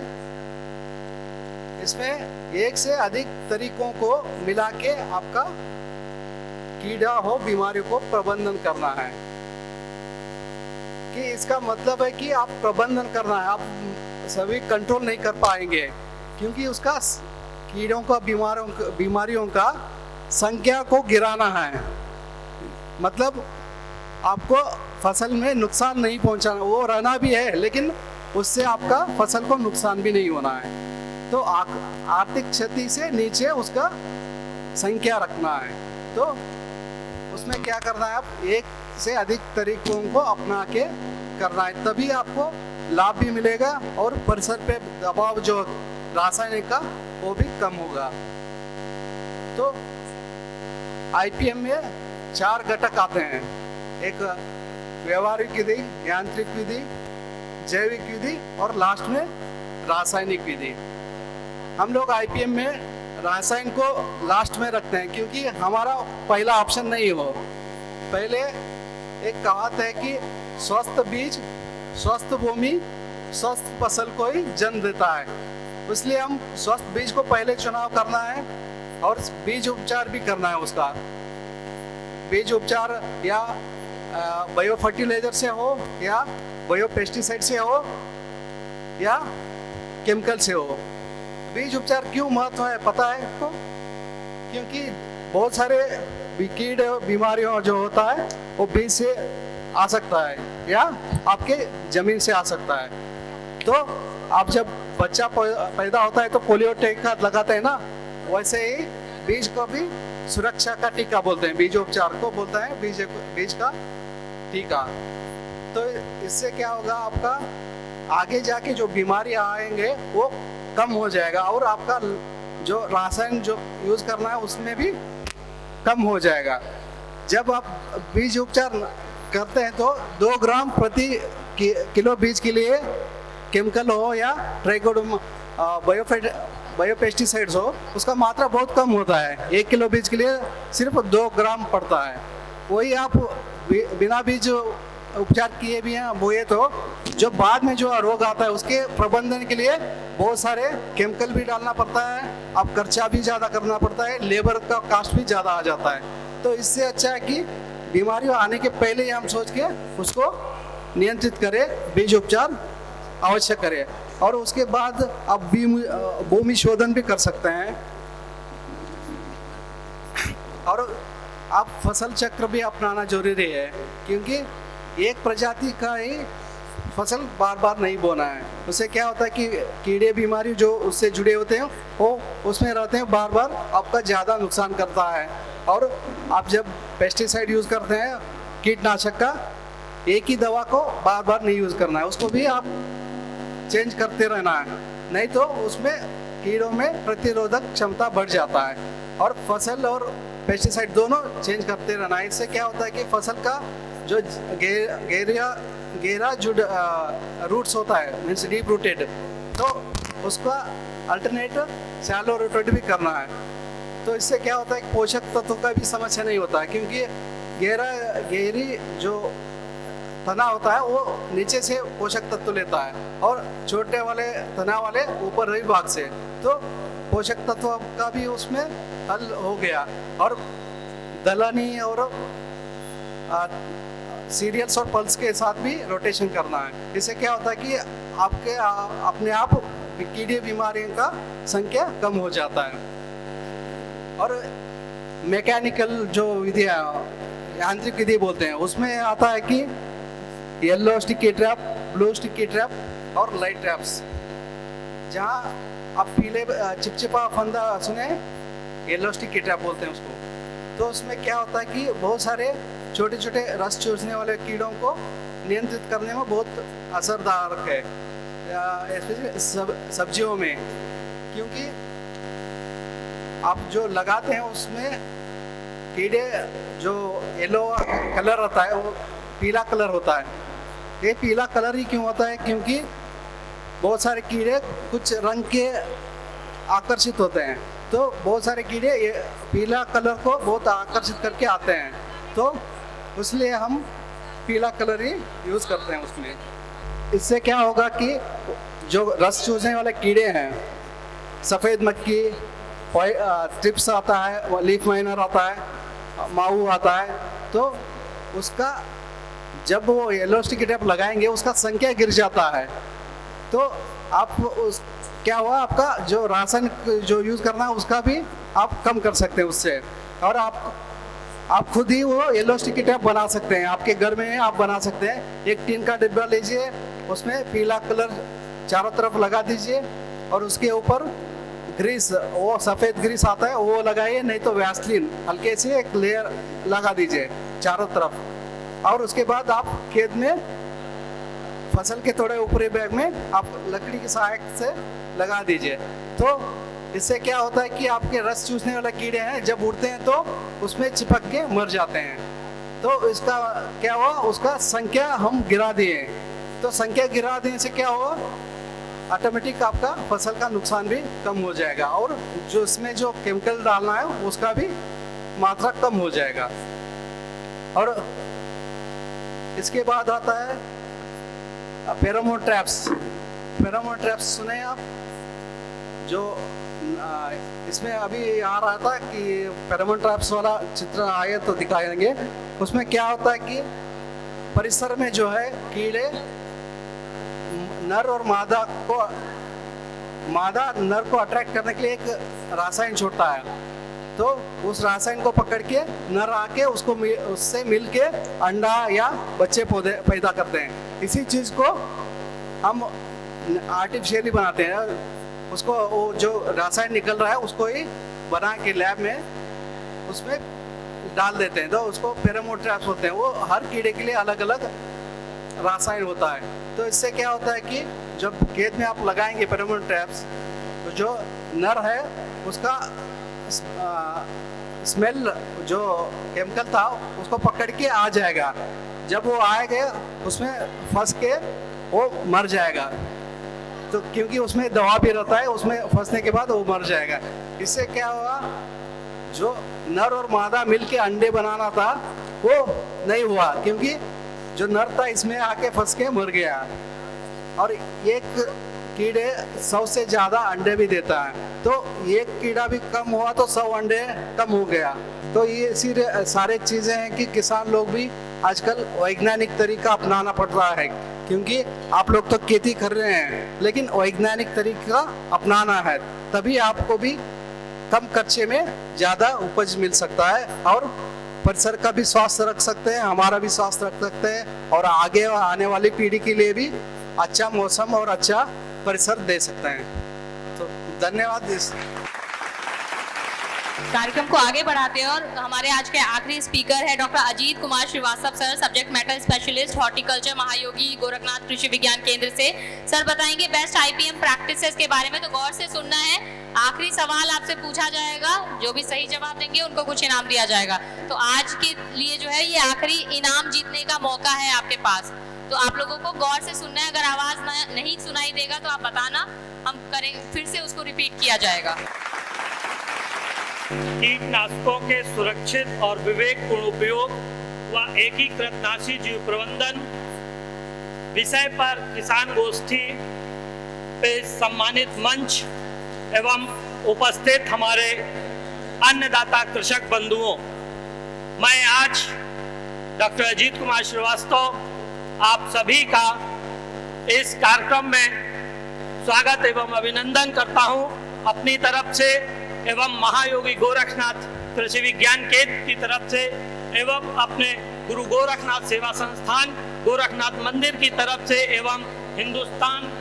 इसमें एक से अधिक तरीकों को मिला के आपका कीड़ा हो बीमारियों को प्रबंधन करना है। कि इसका मतलब है कि आप प्रबंधन करना है, आप सभी कंट्रोल नहीं कर पाएंगे, क्योंकि उसका कीड़ों का बीमारियों का संख्या को गिराना है। मतलब आपको फसल में नुकसान नहीं पहुंचाना, वो रहना भी है लेकिन उससे आपका फसल को नुकसान भी नहीं होना है। तो आर्थिक क्षति से नीचे उसका संख्या रखना है। तो उसमें क्या करना है? आप एक से अधिक तरीकों को अपना के करना है, तभी आपको लाभ भी मिलेगा और परिसर पे दबाव जो रासायनिक का वो भी कम होगा। तो आईपीएम में 4 घटक आते हैं, एक व्यवहारिक विधि, यांत्रिक विधि, जैविक विधि और लास्ट में रासायनिक विधि। हम लोग आईपीएम में रासायन को लास्ट में रखते हैं क्योंकि हमारा पहला ऑप्शन नहीं हो। पहले एक कहावत है कि स्वस्थ बीज, स्वस्थ भूमि, स्वस्थ फसल को ही जन्म देता है। इसलिए हम स्वस्थ बीज को पहले चुनाव करना है और बीज उपचार भी करना है। उसका बीज उपचार या बायो फर्टिलाइजर से हो या बायो पेस्टिसाइड से हो या केमिकल से हो। बीज उपचार क्यों महत्व है पता है आपको? क्योंकि बहुत सारे कीट बीमारियों जो होता है वो बीज से आ सकता है या आपके जमीन से आ सकता है। तो आप जब बच्चा पैदा होता है तो पोलियो टीका लगाते हैं ना, वैसे ही बीज को भी सुरक्षा का टीका बोलते हैं, बीजोपचार को बोलते हैं बीज का टीका। तो इससे क्या होगा? आपका आगे जाके जो बीमारी आएंगे वो कम हो जाएगा और आपका जो रासायन जो यूज करना है उसमें भी कम हो जाएगा। जब आप बीज उपचार करते हैं तो 2 ग्राम प्रति किलो बीज के लिए केमिकल हो या ट्राइकोडर्मा बायोपेस्टिसाइड्स हो, उसका मात्रा बहुत कम होता है। 1 किलो बीज के लिए सिर्फ 2 ग्राम पड़ता है। वही आप बिना बीज उपचार किए भी हैं बोए तो जो बाद में जो रोग आता है उसके प्रबंधन के लिए बहुत सारे केमिकल भी डालना पड़ता है, अब खर्चा भी ज़्यादा करना पड़ता है, लेबर का कास्ट भी ज़्यादा आ जाता है। तो इससे अच्छा है कि बीमारियों आने के पहले ही हम सोच के उसको नियंत्रित करें, बीज उपचार अवश्य करें और उसके बाद आप भूमि शोधन भी कर सकते हैं। और आप फसल चक्र भी अपनाना जरूरी है क्योंकि एक प्रजाति का ही फसल बार बार नहीं बोना है। उससे क्या होता है कि कीड़े बीमारी जो उससे जुड़े होते हैं वो उसमें रहते हैं, बार बार आपका ज़्यादा नुकसान करता है। और आप जब पेस्टिसाइड यूज़ करते हैं कीटनाशक का, एक ही दवा को बार बार नहीं यूज़ करना है, उसको भी आप चेंज करते रहना है, नहीं तो उसमें कीड़ों में प्रतिरोधक क्षमता बढ़ जाता है। और फसल और पेस्टिसाइड दोनों चेंज करते रहना है। इससे क्या होता है कि फसल का जो गहरा जो रूट्स होता है मीन्स डीप रूटेड, तो उसका अल्टरनेट शैलो रूटेड भी करना है। तो इससे क्या होता है कि पोषक तत्वों का भी समस्या नहीं होता है क्योंकि गहरी जो तना होता है वो नीचे से पोषक तत्व लेता है और छोटे वाले तना वाले ऊपर रही भाग से, तो पोषक तत्व का भी उसमें हल हो गया। और दलहनी और सीरियल्स और पल्स के साथ भी रोटेशन करना है। इससे क्या होता है कि आपके अपने आप कीड़े बीमारियों का संख्या कम हो जाता है। और मैकेनिकल जो विधि यांत्रिक विधि बोलते हैं उसमें आता है कि yellow sticky trap, blue sticky trap और लाइट ट्रैप्स। जहाँ आप पीले चिपचिपा फंदा सुने, येलो स्टिकी ट्रैप बोलते हैं उसको। तो उसमें क्या होता है कि बहुत सारे छोटे छोटे रस चूसने वाले कीड़ों को नियंत्रित करने में बहुत असरदार है, स्पेशली सब्जियों में, क्योंकि आप जो लगाते हैं उसमें कीड़े जो येलो कलर होता है वो पीला कलर होता है। ये पीला कलर ही क्यों होता है? क्योंकि बहुत सारे कीड़े कुछ रंग के आकर्षित होते हैं, तो बहुत सारे कीड़े ये पीला कलर को बहुत आकर्षित करके आते हैं, तो इसलिए हम पीला कलर ही यूज़ करते हैं उसमें। इससे क्या होगा कि जो रस चूसने वाले कीड़े हैं, सफ़ेद मक्खी, ट्रिप्स आता है, लीफ माइनर आता है, माऊ आता है, तो उसका जब वो येलो स्टिकी टैप लगाएंगे उसका संख्या गिर जाता है। तो आप उस क्या हुआ, आपका जो राशन जो यूज़ करना है उसका भी आप कम कर सकते हैं उससे। और आप खुद ही वो येलो स्टिकी टैप बना सकते हैं, आपके घर में आप बना सकते हैं। एक टीन का डिब्बा लीजिए, उसमें पीला कलर चारों तरफ लगा दीजिए और उसके ऊपर ग्रीस, वो सफ़ेद ग्रीस आता है वो लगाइए, नहीं तो वैसलीन हल्के से एक लेयर लगा दीजिए चारों तरफ। और उसके बाद आप खेत में फसल के थोड़े ऊपरी बैग में आप लकड़ी की सहायक से लगा दीजिए। तो इससे क्या होता है कि आपके रस चूसने वाले कीड़े हैं जब उड़ते हैं तो उसमें चिपक के मर जाते हैं। तो इसका क्या हुआ, उसका संख्या हम गिरा दिए। तो संख्या गिरा देने से क्या हुआ, ऑटोमेटिक आपका फसल का नुकसान भी कम हो जाएगा और जो इसमें जो केमिकल डालना है उसका भी मात्रा कम हो जाएगा। और इसके बाद आता है फेरोमोन ट्रैप्स। फेरोमोन ट्रैप्स सुने आप? जो इसमें अभी आ रहा था कि फेरोमोन ट्रैप्स वाला चित्र आए तो दिखाएंगे। उसमें क्या होता है कि परिसर में जो है कीड़े नर और मादा नर को अट्रैक्ट करने के लिए एक रासायन छोड़ता है। तो उस रासायन को पकड़ के नर आके उससे मिल के अंडा या बच्चे पैदा करते हैं। इसी चीज़ को हम आर्टिफिशियली बनाते हैं। उसको वो जो रासायन निकल रहा है उसको ही बना के लैब में उसमें डाल देते हैं, तो उसको फेरोमोन ट्रैप्स होते हैं। वो हर कीड़े के लिए अलग अलग रासायन होता है। तो इससे क्या होता है कि जब खेत में आप लगाएंगे फेरोमोन ट्रैप्स, तो जो नर है उसका स्मेल जो केमिकल था उसको पकड़ के आ जाएगा। जब वो आएगा उसमें फंस के वो मर जाएगा। तो क्योंकि उसमें दवा भी रहता है, उसमें फंसने के बाद वो मर जाएगा। इससे क्या हुआ, जो नर और मादा मिलके अंडे बनाना था वो नहीं हुआ, क्योंकि जो नर था इसमें आके फंस के मर गया। और एक कीड़े 100 से ज़्यादा अंडे भी देता है, तो एक कीड़ा भी कम हुआ तो 100 अंडे कम हो गया। तो ये इसी सारे चीज़ें हैं कि किसान लोग भी आजकल वैज्ञानिक तरीका अपनाना पड़ रहा है, क्योंकि आप लोग तो खेती कर रहे हैं लेकिन वैज्ञानिक तरीका अपनाना है, तभी आपको भी कम खर्चे में ज़्यादा उपज मिल सकता है और परिसर का भी स्वास्थ्य रख सकते हैं, हमारा भी स्वास्थ्य रख सकते हैं और आगे आने वाली पीढ़ी के लिए भी अच्छा मौसम और अच्छा परिसर दे सकते हैं। तो धन्यवाद। कार्यक्रम को आगे बढ़ाते हैं और हमारे आज के आखिरी स्पीकर है doctor Ajit Kumar Srivastava sir, subject matter specialist horticulture, Mahayogi Gorakhnath Krishi Vigyan Kendra से। सर बताएंगे बेस्ट आईपीएम प्रैक्टिसेस के बारे में। तो गौर से सुनना है, आखिरी सवाल आपसे पूछा जाएगा, जो भी सही जवाब देंगे उनको कुछ इनाम दिया जाएगा। तो आज के लिए जो है ये आखिरी इनाम जीतने का मौका है आपके पास, तो आप लोगों को गौर से सुनना है। अगर आवाज नहीं सुनाई देगा तो आप बताना, हम करें फिर से उसको रिपीट किया जाएगा। कीटनाशकों के सुरक्षित और विवेकपूर्ण उपयोग व एकीकृत नाशी जीव प्रबंधन विषय पर किसान गोष्ठी पे सम्मानित मंच एवं उपस्थित हमारे अन्नदाता कृषक बंधुओं, मैं आज डॉक्टर अजीत कुमार श्रीवास्तव आप सभी का इस कार्यक्रम में स्वागत एवं अभिनंदन करता हूं अपनी तरफ से एवं महायोगी गोरखनाथ कृषि विज्ञान केंद्र की तरफ से एवं अपने गुरु गोरखनाथ सेवा संस्थान गोरखनाथ मंदिर की तरफ से एवं हिंदुस्तान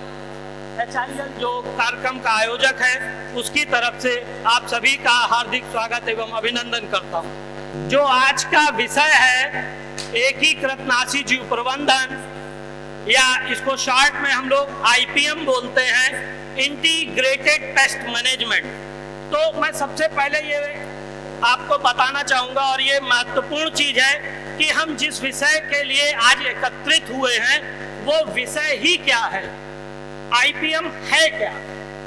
HIL जो कार्यक्रम का आयोजक है उसकी तरफ से आप सभी का हार्दिक स्वागत एवं अभिनंदन करता हूं। जो आज का विषय है एकीकृत नाशी जीव प्रबंधन, या इसको शॉर्ट में हम लोग IPM बोलते हैं, इंटीग्रेटेड पेस्ट मैनेजमेंट। तो मैं सबसे पहले ये आपको बताना चाहूँगा और ये महत्वपूर्ण चीज़ है कि हम जिस विषय के लिए आज एकत्रित हुए हैं वो विषय ही क्या है, IPM है क्या।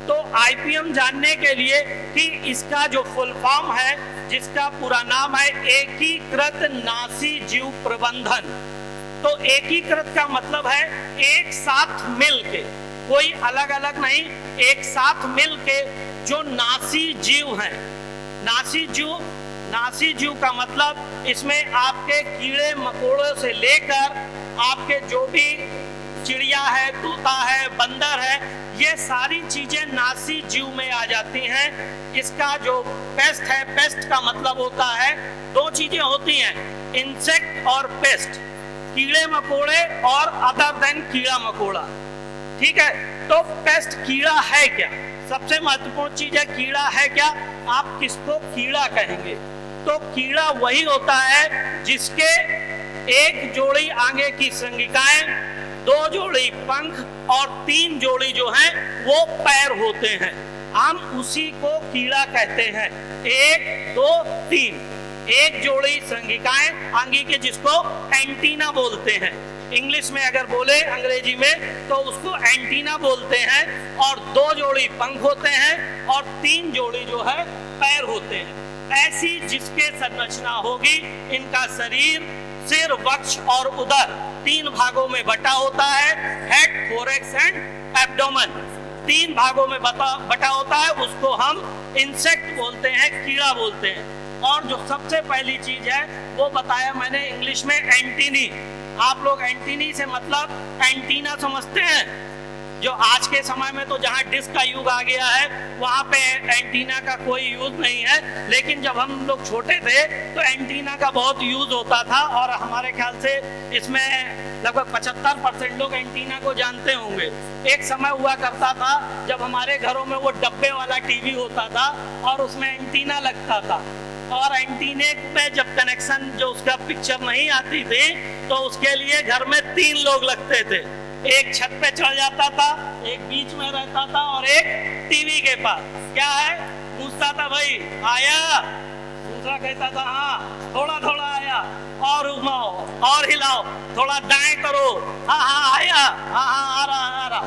तो आईपीएम जानने के लिए कि इसका जो फुल फॉर्म है, जिसका पूरा नाम है एकीकृत नासी जीव प्रबंधन। तो एकीकृत का मतलब है एक साथ मिलके, कोई अलग अलग नहीं, एक साथ मिलके जो नासी जीव हैं। नासी जीव का मतलब इसमें आपके कीड़े मकोड़ों से लेकर आपके जो भी चिड़िया है, तोता है, बंदर है, ये सारी चीजें नासी जीव में आ जाती हैं। इसका जो पेस्ट है, पेस्ट का मतलब होता है, दो चीजें होती हैं, इंसेक्ट और पेस्ट, कीड़े मकोड़े और अदर देन कीड़ा मकोड़ा। ठीक है, तो पेस्ट कीड़ा है क्या? सबसे महत्वपूर्ण चीज है कीड़ा है क्या। आप किसको कीड़ा कहेंगे? तो कीड़ा वही होता है जिसके एक जोड़ी आगे की श्रृंगिकाएं, दो जोड़ी पंख और तीन जोड़ी जो हैं वो पैर होते हैं। हम उसी को कीड़ा कहते हैं। एक, दो, तीन, एक जोड़ी श्रृंगिकाएं आगे के, जिसको एंटीना बोलते हैं। इंग्लिश में अगर बोले, अंग्रेजी में, तो उसको एंटीना बोलते हैं। और दो जोड़ी पंख होते हैं और तीन जोड़ी जो है पैर होते हैं। ऐसी जिसके संरचना होगी, इनका शरीर सिर, वक्ष और उदर तीन भागों में बटा होता है। हेड, थोरैक्स एंड एब्डोमेन तीन भागों में बटा होता है। उसको हम इंसेक्ट बोलते हैं, कीड़ा बोलते हैं। और जो सबसे पहली चीज है वो बताया मैंने इंग्लिश में एंटीनी। आप लोग एंटीनी से मतलब एंटीना समझते हैं। जो आज के समय में तो जहाँ डिश का युग आ गया है, वहाँ पे एंटीना का कोई यूज नहीं है, लेकिन जब हम लोग छोटे थे तो एंटीना का बहुत यूज होता था। और हमारे ख्याल से इसमें लगभग 75% लोग एंटीना को जानते होंगे। एक समय हुआ करता था जब हमारे घरों में वो डब्बे वाला टीवी होता था और उसमें एंटीना लगता था, और एंटीने में जब कनेक्शन जो उसका पिक्चर नहीं आती थी तो उसके लिए घर में 3 लोग लगते थे। एक छत पे चढ़ जाता था, एक बीच में रहता था और एक टीवी के पास। क्या है? पूछता था भाई आया, दूसरा कहता था हाँ, थोड़ा थोड़ा आया, और घुमाओ और हिलाओ, थोड़ा दाएं करो, हाँ हाँ आया, हाँ हाँ आ रहा।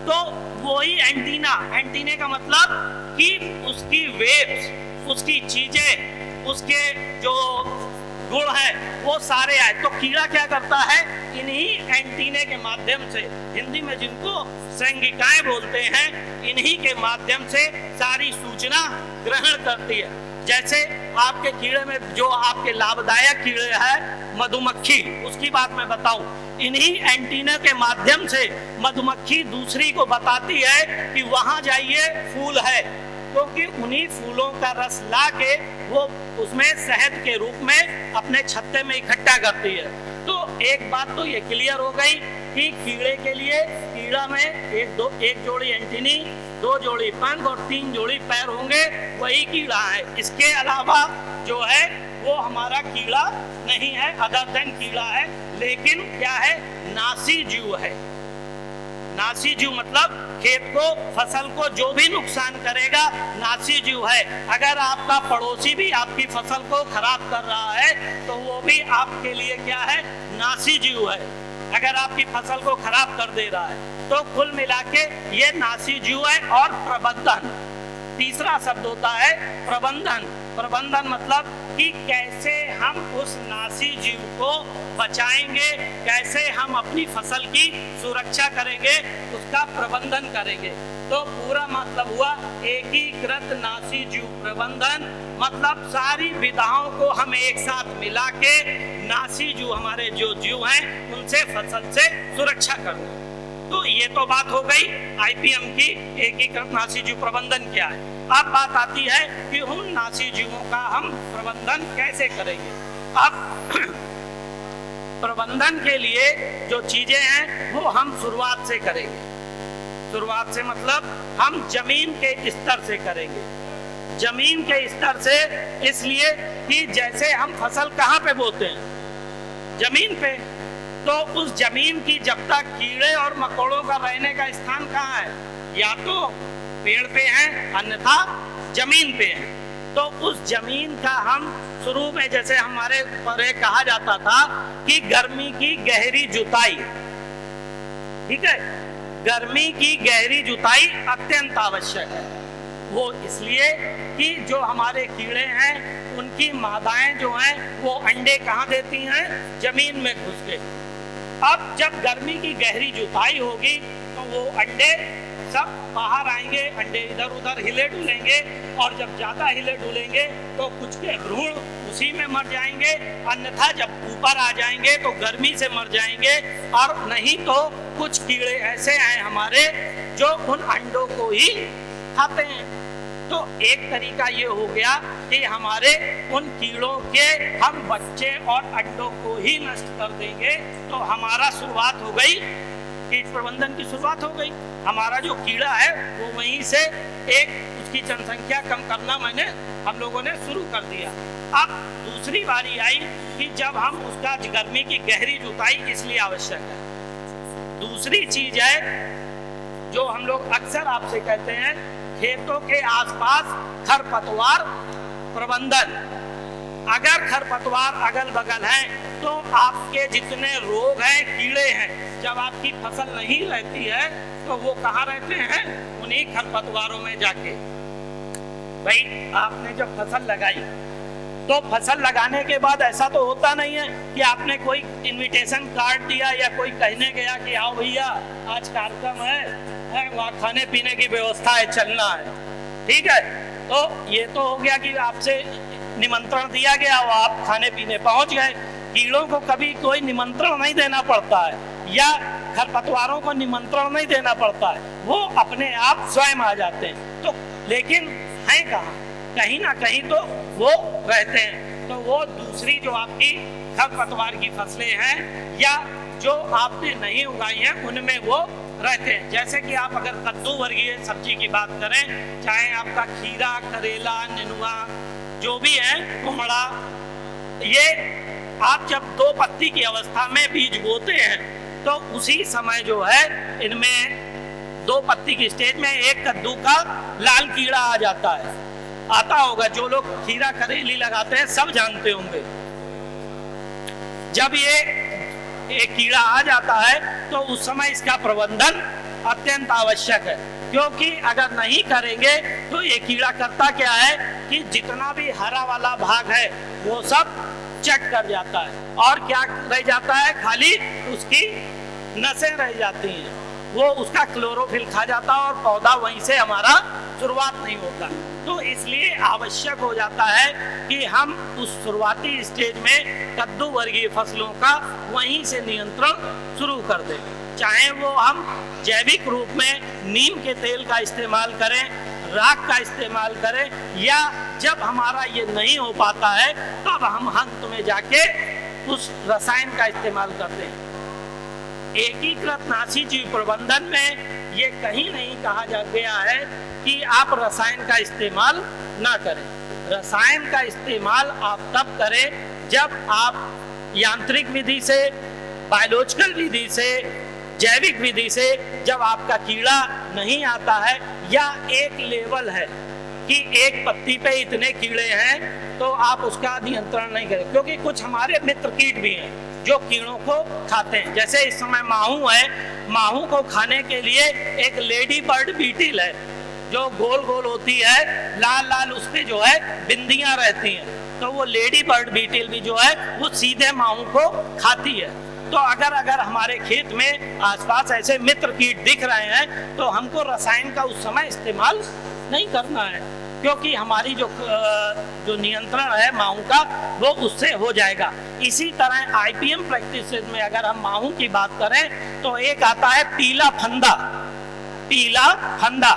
तो वही एंटीना। एंटीने का मतलब कि उसकी वेव्स, उसकी चीजें, उसके जो गुण है वो सारे आए। तो कीड़ा क्या करता है? इन्हीं एंटीने के माध्यम से, हिंदी में जिनको श्रृंगिकाएं बोलते हैं, इन्हीं के माध्यम से सारी सूचना ग्रहण करती है। जैसे आपके कीड़े में जो आपके लाभदायक कीड़े हैं, मधुमक्खी, उसकी बात मैं बताऊं, इन्हीं एंटीना के माध्यम से मधुमक्खी दूसरी को बताती है कि वहां जाइए, फूल है, क्योंकि उन्हीं फूलों का रस ला के वो उसमें शहद के रूप में अपने छत्ते में इकट्ठा करती है। तो एक बात तो ये क्लियर हो गई कि कीड़े के लिए कीड़ा में एक जोड़ी एंटीनी, 2 जोड़ी पंख और 3 जोड़ी पैर होंगे, वही कीड़ा है। इसके अलावा जो है वो हमारा कीड़ा नहीं है, अदर देन कीड़ा है। लेकिन क्या है? नासी जीव है। नासी जीव मतलब खेत को, फसल को जो भी नुकसान करेगा, नासी जीव है। अगर आपका पड़ोसी भी आपकी फसल को खराब कर रहा है तो वो भी आपके लिए क्या है? नासी जीव है। अगर आपकी फसल को खराब कर दे रहा है तो कुल मिला के ये नासी जीव है। और प्रबंधन, तीसरा शब्द होता है प्रबंधन। प्रबंधन मतलब कि कैसे हम उस नासी जीव को बचाएंगे, कैसे हम अपनी फसल की सुरक्षा करेंगे, उसका प्रबंधन करेंगे। तो पूरा मतलब हुआ एकीकृत नासी जीव प्रबंधन। मतलब सारी विधाओं को हम एक साथ मिला के नासी जीव, हमारे जो जीव हैं, उनसे फसल से सुरक्षा करना। तो ये तो बात हो गई आईपीएम की, एकीकृत नासी जीव प्रबंधन क्या है। अब बात आती है कि उन नासी जीवों का हम प्रबंधन कैसे करेंगे। अब प्रबंधन के लिए जो चीजें हैं वो हम शुरुआत से करेंगे। शुरुआत से मतलब हम जमीन के स्तर से करेंगे। जमीन के स्तर से इसलिए कि जैसे हम फसल कहाँ पे बोते हैं? जमीन पे। तो उस जमीन की जब तक कीड़े और मकोड़ों का रहने का स्थान कहाँ है? या तो पेड़ पे हैं, अन्यथा जमीन पे हैं। तो उस जमीन का हम शुरू में, जैसे हमारे पर कहा जाता था कि गर्मी की गहरी जुताई, ठीक है, गर्मी की गहरी जुताई अत्यंत आवश्यक है। वो इसलिए कि जो हमारे कीड़े हैं उनकी मादाएं जो हैं वो अंडे कहाँ देती हैं? जमीन में घुस के। अब जब गर्मी की गहरी जुताई होगी तो वो अंडे सब बाहर आएंगे, अंडे इधर उधर हिले डुलेंगे, और जब ज्यादा हिले डुलेंगे तो कुछ के भ्रूण उसी में मर जाएंगे, अन्यथा जब ऊपर आ जाएंगे तो गर्मी से मर जाएंगे। और नहीं तो कुछ कीड़े ऐसे हैं हमारे जो उन अंडों को ही खाते हैं। तो एक तरीका ये हो गया कि हमारे उन कीड़ों के हम बच्चे और अंडों को ही नष्ट कर देंगे, तो हमारा शुरुआत हो गई, कीट प्रबंधन की शुरुआत हो गई। हमारा जो कीड़ा है वो वहीं से एक उसकी जनसंख्या कम करना हम लोगों ने शुरू कर दिया। अब दूसरी बारी आई कि जब हम उसका गर्मी की गहरी जुताई इसलिए आवश्यक है। दूसरी चीज है जो हम लोग अक्सर आपसे कहते हैं, खेतों के आसपास खरपतवार प्रबंधन। अगर खरपतवार अगल बगल है तो आपके जितने रोग हैं, कीड़े हैं, जब आपकी फसल नहीं रहती है तो वो कहाँ रहते हैं? उन्हीं खरपतवारों में जाके। भाई आपने जब फसल लगाई तो फसल लगाने के बाद ऐसा तो होता नहीं है कि आपने कोई इनविटेशन कार्ड दिया या कोई कहने गया कि आओ भैया आज कार्यक्रम है, वहाँ खाने पीने की व्यवस्था है, चलना है, ठीक है। तो ये तो हो गया कि आपसे निमंत्रण दिया गया, वो आप खाने पीने पहुंच गए। कीड़ों को कभी कोई निमंत्रण नहीं देना पड़ता है, या खरपतवारों को निमंत्रण नहीं देना पड़ता है, वो अपने आप स्वयं आ जाते हैं। तो लेकिन है कहाँ? कहीं ना कहीं तो वो रहते हैं। तो वो दूसरी जो आपकी खरपतवार की फसलें हैं या जो आपने नहीं उगाई हैं उनमें वो रहते हैं। जैसे कि आप अगर कद्दू वर्गीय सब्जी की बात करें, चाहे आपका खीरा, करेला, नेनुआ जो भी है, कुमड़ा, ये आप जब 2 पत्ती की अवस्था में बीज बोते हैं तो उसी समय जो है इनमें 2 पत्ती की स्टेज में एक कद्दू का लाल कीड़ा आ जाता है। आता होगा, जो लोग खीरा करेली लगाते हैं सब जानते होंगे। जब ये एक कीड़ा आ जाता है तो उस समय इसका प्रबंधन अत्यंत आवश्यक है, क्योंकि अगर नहीं करेंगे तो ये कीड़ा करता क्या है कि जितना भी हरा वाला भाग है वो सब चट कर जाता है, और क्या रह जाता है? खाली उसकी नसें रह जाती हैं। वो उसका क्लोरोफिल खा जाता है और पौधा वहीं से हमारा शुरुआत नहीं होता। तो इसलिए आवश्यक हो जाता है कि हम उस शुरुआती स्टेज में कद्दू वर्गीय फसलों का वहीं से नियंत्रण शुरू कर दें। चाहे वो हम जैविक रूप में नीम के तेल का इस्तेमाल करें, राख का इस्तेमाल करें, या जब हमारा ये नहीं हो पाता है तब हम अंत में जाके उस रसायन का इस्तेमाल करते हैं। एकीकृत नाशी जीव प्रबंधन में ये कहीं नहीं कहा जा गया है कि आप रसायन का इस्तेमाल ना करें। रसायन का इस्तेमाल आप तब करें जब आप यांत्रिक विधि से, बायोलॉजिकल विधि से, जैविक विधि से जब आपका कीड़ा नहीं आता है, या एक लेवल है कि एक पत्ती पे इतने कीड़े हैं तो आप उसका नियंत्रण नहीं करें। क्योंकि कुछ हमारे मित्र कीट भी हैं जो कीड़ों को खाते हैं। जैसे इस समय माहू है, माहू को खाने के लिए एक लेडी बर्ड बीटिल है जो गोल गोल होती है, लाल लाल उस पे जो है बिंदियां रहती हैं, तो वो लेडी बर्ड बीटिल भी जो है वो सीधे माहू को खाती है। तो अगर हमारे खेत में आसपास ऐसे मित्र कीट दिख रहे हैं तो हमको रसायन का उस समय इस्तेमाल नहीं करना है, क्योंकि हमारी जो नियंत्रण है माहू का वो उससे हो जाएगा। इसी तरह आईपीएम प्रैक्टिसेस में अगर हम माहू की बात करें तो एक आता है पीला फंदा। पीला फंदा,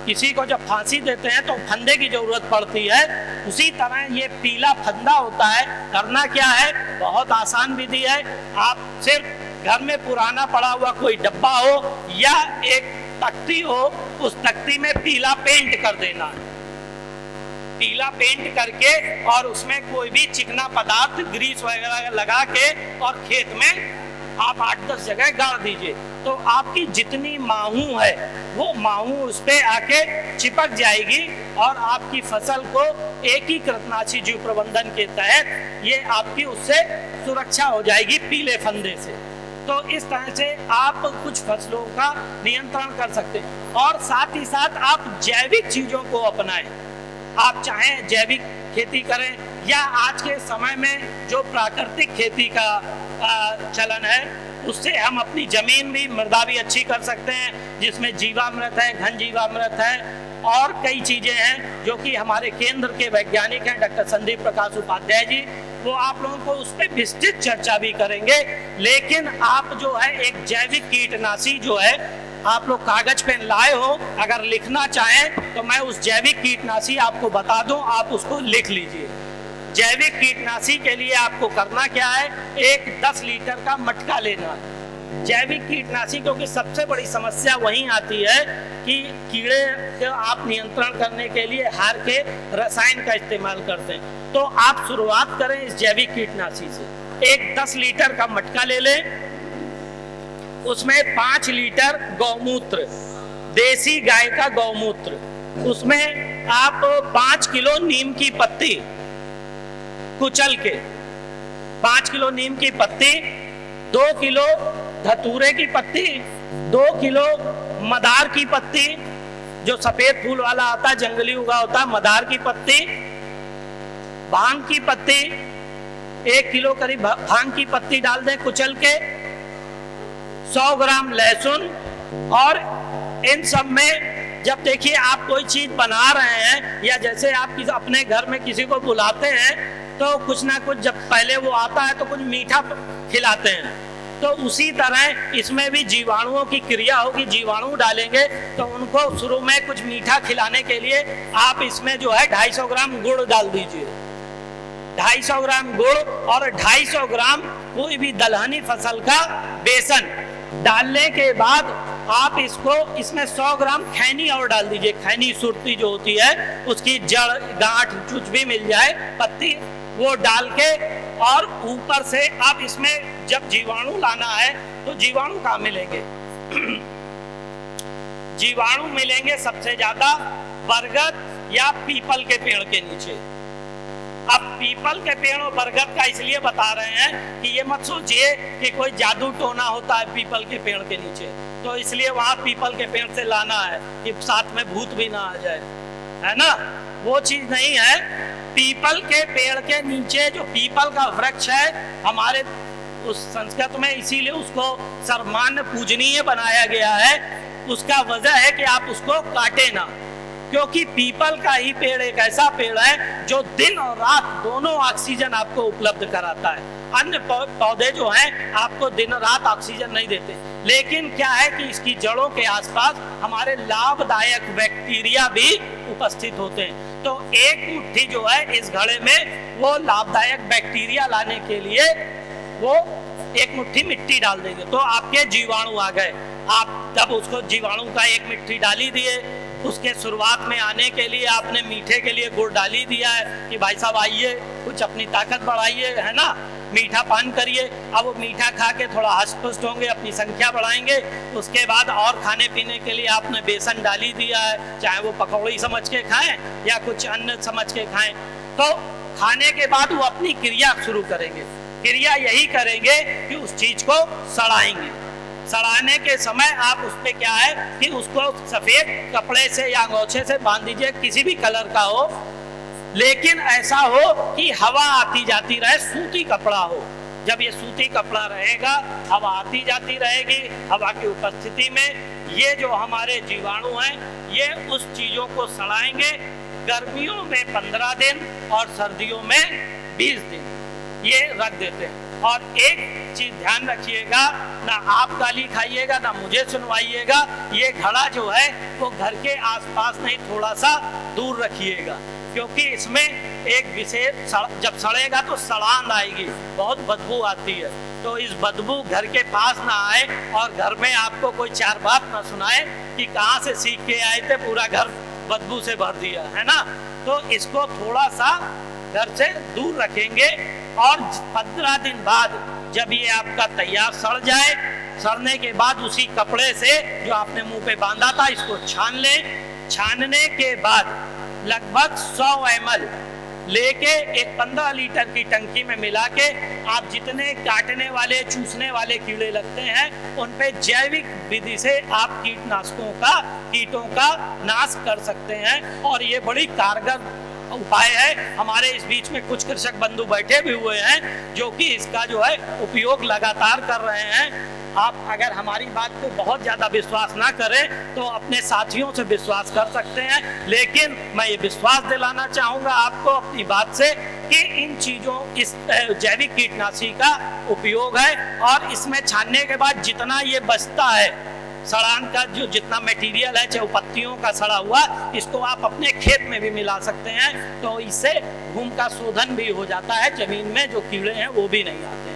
किसी को जब फांसी देते हैं तो फंदे की जरूरत पड़ती है, उसी तरह ये पीला फंदा होता है। करना क्या है? बहुत आसान विधि है। आप सिर्फ घर में पुराना पड़ा हुआ कोई डब्बा हो या एक तख्ती हो, उस तख्ती में पीला पेंट कर देना है। पीला पेंट करके और उसमें कोई भी चिकना पदार्थ, ग्रीस वगैरह लगा के और खेत में आप 8-10 जगह गाड़ दीजिए, तो आपकी जितनी माहू है वो माहू उस पे आके चिपक जाएगी और आपकी फसल को एकीकृत नाशी जीव प्रबंधन के तहत ये आपकी उससे सुरक्षा हो जाएगी पीले फंदे से। तो इस तरह से आप कुछ फसलों का नियंत्रण कर सकते हैं और साथ ही साथ आप जैविक चीजों को अपनाएं। आप चाहें जैविक खेती करें या आज के समय में जो प्राकृतिक खेती का चलन है उससे हम अपनी जमीन भी, मृदा भी अच्छी कर सकते हैं, जिसमें जीवामृत है, घन जीवामृत है और कई चीजें हैं जो कि हमारे केंद्र के वैज्ञानिक हैं डॉक्टर संदीप प्रकाश उपाध्याय जी, वो आप लोगों को उस पर विस्तृत चर्चा भी करेंगे। लेकिन आप जो है एक जैविक कीटनाशी जो है, आप लोग कागज पेन लाए हो, अगर लिखना चाहें तो मैं उस जैविक कीटनाशी आपको बता दूं, आप उसको लिख लीजिए। जैविक कीटनाशी के लिए आपको करना क्या है, एक 10 लीटर का मटका लेना है। जैविक कीटनाशी क्योंकि सबसे बड़ी समस्या वहीं आती है कि कीड़े को आप नियंत्रण करने के लिए हार के रसायन का इस्तेमाल करते हैं। तो आप शुरुआत करें इस जैविक कीटनाशी से। एक 10 लीटर का मटका ले लें, उसमें 5 लीटर गौमूत्र, देसी गाय का गौमूत्र, उसमें आप 5 किलो नीम की पत्ती कुचल के, 5 किलो नीम की पत्ती, 2 किलो धतूरे की पत्ती, 2 किलो मदार की पत्ती, जो सफेद फूल वाला आता है, जंगली उगा होता है, मदार की पत्ती, भांग की पत्ती, 1 किलो करीब भांग की पत्ती डाल दें कुचल के, 100 ग्राम लहसुन। और इन सब में जब देखिए आप कोई चीज बना रहे हैं या जैसे आप अपने घर में किसी को बुलाते हैं तो कुछ ना कुछ जब पहले वो आता है तो कुछ मीठा खिलाते हैं, तो उसी तरह इसमें भी जीवाणुओं की क्रिया होगी। जीवाणु डालेंगे तो उनको शुरू में कुछ मीठा खिलाने के लिए आप इसमें जो है 250 ग्राम गुड़ डाल दीजिए, 250 ग्राम गुड़ और 250 ग्राम कोई भी दलहनी फसल का बेसन डालने के बाद आप इसमें 100 ग्राम खैनी और डाल दीजिए। खैनी सुरती जो होती है उसकी जड़, गांठ कुछ भी मिल जाए, पत्ती, वो डाल के और ऊपर से आप इसमें जब जीवाणु लाना है तो जीवाणु कहाँ मिलेंगे जीवाणु मिलेंगे सबसे ज्यादा बरगद या पीपल के पेड़ के नीचे। अब पीपल के पेड़ और बरगद का इसलिए बता रहे हैं कि ये मत सोचिए कि कोई जादू टोना होता है पीपल के पेड़ के नीचे, तो इसलिए वहां पीपल के पेड़ से लाना है कि साथ में भूत भी ना आ जाए, है ना, वो चीज नहीं है। पीपल के पेड़ के नीचे जो पीपल का वृक्ष है हमारे उस संस्कृत में, इसीलिए उसको सर्वमान्य पूजनीय बनाया गया है। उसका वजह है कि आप उसको काटे ना, क्योंकि पीपल का ही पेड़ एक ऐसा पेड़ है जो दिन और रात दोनों ऑक्सीजन आपको उपलब्ध कराता है। अन्य पौधे जो हैं आपको दिन रात ऑक्सीजन नहीं देते, लेकिन क्या है कि इसकी जड़ों के आसपास हमारे लाभदायक बैक्टीरिया भी उपस्थित होते हैं। तो एक मुट्ठी जो है इस घड़े में वो लाभदायक बैक्टीरिया लाने के लिए वो एक मुट्ठी मिट्टी डाल देंगे तो आपके जीवाणु आ गए। आप जब उसको जीवाणु का एक मुट्ठी डाली दिए, उसके शुरुआत में आने के लिए आपने मीठे के लिए गुड़ डाली दिया है कि भाई साहब आइए कुछ अपनी ताकत बढ़ाइए, है ना, मीठा पान करिए। अब वो मीठा खा के थोड़ा हष्ट-पुष्ट होंगे, अपनी संख्या बढ़ाएंगे। उसके बाद और खाने पीने के लिए आपने बेसन डाली दिया है, चाहे वो पकौड़ी समझ के खाएं या कुछ अन्य समझ के खाएं। तो खाने के बाद वो अपनी क्रिया शुरू करेंगे। क्रिया यही करेंगे कि उस चीज को सड़ाएंगे। सड़ाने के समय आप उस पे क्या है कि उसको सफेद कपड़े से या अंगोछे से बांध दीजिए, किसी भी कलर का हो, लेकिन ऐसा हो कि हवा आती जाती रहे, सूती कपड़ा हो। जब ये सूती कपड़ा रहेगा, हवा आती जाती रहेगी, हवा की उपस्थिति में ये जो हमारे जीवाणु हैं ये उस चीजों को सड़ाएंगे। गर्मियों में 15 दिन और सर्दियों में 20 दिन ये रख देते हैं। और एक चीज ध्यान रखिएगा, ना आप गाली खाइएगा ना मुझे सुनवाइएगा, ये घड़ा जो है वो घर के आसपास नहीं, थोड़ा सा दूर रखिएगा, क्योंकि इसमें एक विशेष जब सड़ेगा तो सड़ान आएगी, बहुत बदबू आती है। तो इस बदबू घर के पास ना आए और घर में आपको कोई चार बात ना सुनाए कि कहाँ से सीख के आए थे, पूरा घर बदबू से भर दिया, है ना। तो इसको थोड़ा सा घर से दूर रखेंगे और 15 दिन बाद जब ये आपका तैयार सड़ जाए, सड़ने के बाद उसी कपड़े से जो आपने मुंह पे बांधा था इसको छान लें। छानने के बाद लगभग 100 ml लेके एक 15 लीटर की टंकी में मिला के आप जितने काटने वाले चूसने वाले कीड़े लगते हैं उन पे जैविक विधि से आप कीटों का नाश कर सकते हैं और ये बड़ी कारगर उपाय है। हमारे इस बीच में कुछ कृषक बंधु बैठे भी हुए हैं जो कि इसका जो है उपयोग लगातार कर रहे हैं। आप अगर हमारी बात को बहुत ज्यादा विश्वास ना करें तो अपने साथियों से विश्वास कर सकते हैं, लेकिन मैं ये विश्वास दिलाना चाहूंगा आपको अपनी बात से कि इन चीजों इस जैविक कीटनाशी का उपयोग है और इसमें छानने के बाद जितना ये बचता है सड़ान का जो जितना मटेरियल है चाहे पत्तियों का सड़ा हुआ, इसको आप अपने खेत में भी मिला सकते हैं तो इससे भूमि का शोधन भी हो जाता है, जमीन में जो कीड़े हैं वो भी नहीं आते हैं।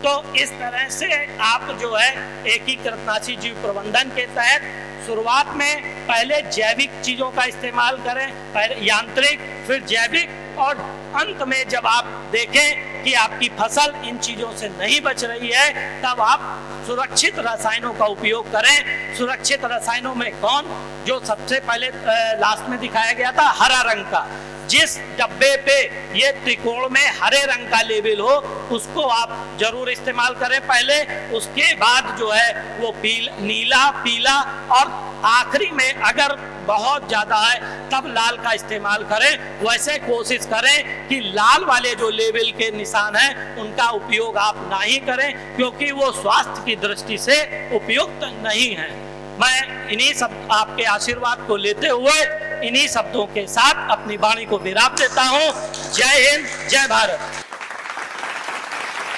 तो इस तरह से आप जो है एकीकृत नाशी जीव प्रबंधन के तहत शुरुआत में पहले जैविक चीजों का इस्तेमाल करें, पहले यांत्रिक फिर जैविक, और अंत में जब आप देखें कि आपकी फसल इन चीजों से नहीं बच रही है तब आप सुरक्षित रसायनों का उपयोग करें। सुरक्षित रसायनों में कौन, जो सबसे पहले लास्ट में दिखाया गया था हरा रंग का, जिस डब्बे पे ये त्रिकोण में हरे रंग का लेबल हो उसको आप जरूर इस्तेमाल करें पहले, उसके बाद जो है वो नीला, पीला और आखिरी में अगर बहुत ज्यादा है तब लाल का इस्तेमाल करें। वैसे कोशिश करें कि लाल वाले जो लेबल के निशान हैं उनका उपयोग आप ना ही करें क्योंकि वो स्वास्थ्य की दृष्टि से उपयुक्त नहीं है। मैं इन्हीं सब आपके आशीर्वाद को लेते हुए इन्हीं शब्दों के साथ अपनी वाणी को विराम देता हूँ। जय हिंद, जय भारत।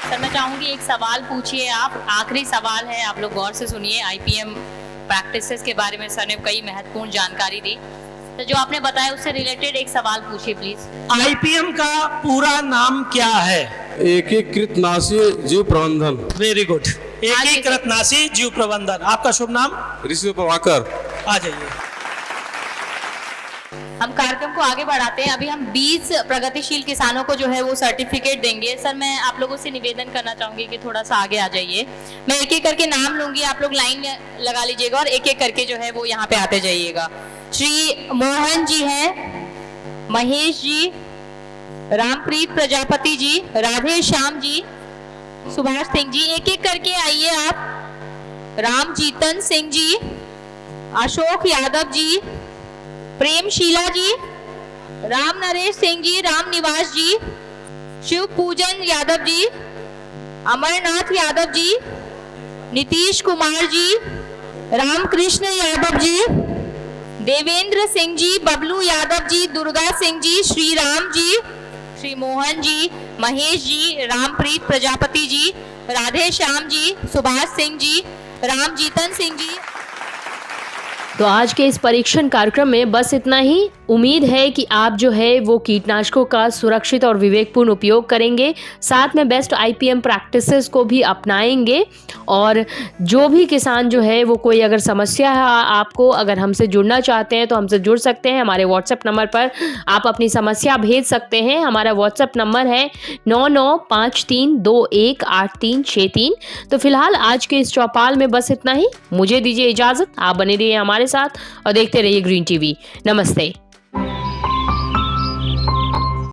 सर मैं चाहूंगी एक सवाल पूछिए आप, आखिरी सवाल है, आप लोग गौर से सुनिए। आईपीएम प्रैक्टिसेस के बारे में सर ने कई महत्वपूर्ण जानकारी दी, तो जो आपने बताया उससे रिलेटेड एक सवाल पूछिए प्लीज। आईपीएम का पूरा नाम क्या है? एकीकृत नाशी जीव प्रबंधन। वेरी गुड, एकीकृत नाशी जीव प्रबंधन। आपका शुभ नाम? ऋषि प्रभाकर। आ जाइए। हम कार्यक्रम को आगे बढ़ाते हैं। अभी हम 20 प्रगतिशील किसानों को जो है वो सर्टिफिकेट देंगे। सर मैं आप लोगों से निवेदन करना चाहूंगी कि थोड़ा सा आगे आ जाइए। मैं एक एक करके नाम लूंगी, आप लोग लाइन में लगा लीजिएगा और एक एक करके जो है वो यहाँ पे आते जाइएगा। श्री मोहन जी हैं, महेश जी, रामप्रीत प्रजापति जी, राधे श्याम जी, सुभाष सिंह जी, एक एक करके आइए आप। रामजीतन सिंह जी, अशोक यादव जी, प्रेमशीला जी, राम नरेश सिंह जी, राम निवास जी, शिव पूजन यादव जी, अमरनाथ यादव जी, नीतीश कुमार जी, रामकृष्ण यादव जी, देवेंद्र सिंह जी, बबलू यादव जी, दुर्गा सिंह जी, श्री राम जी, श्री मोहन जी, महेश जी, रामप्रीत प्रजापति जी, राधे श्याम जी, सुभाष सिंह जी, रामजीतन सिंह जी। तो आज के इस परीक्षण कार्यक्रम में बस इतना ही। उम्मीद है कि आप जो है वो कीटनाशकों का सुरक्षित और विवेकपूर्ण उपयोग करेंगे, साथ में बेस्ट आईपीएम प्रैक्टिसेस को भी अपनाएंगे। और जो भी किसान जो है वो कोई अगर समस्या है आपको, अगर हमसे जुड़ना चाहते हैं तो हमसे जुड़ सकते हैं। हमारे व्हाट्सएप नंबर पर आप अपनी समस्या भेज सकते हैं। हमारा व्हाट्सएप नंबर है 9953218363। तो फिलहाल आज के इस चौपाल में बस इतना ही। मुझे दीजिए इजाज़त, आप बने रहिए हमारे साथ और देखते रहिए ग्रीन टीवी। नमस्ते।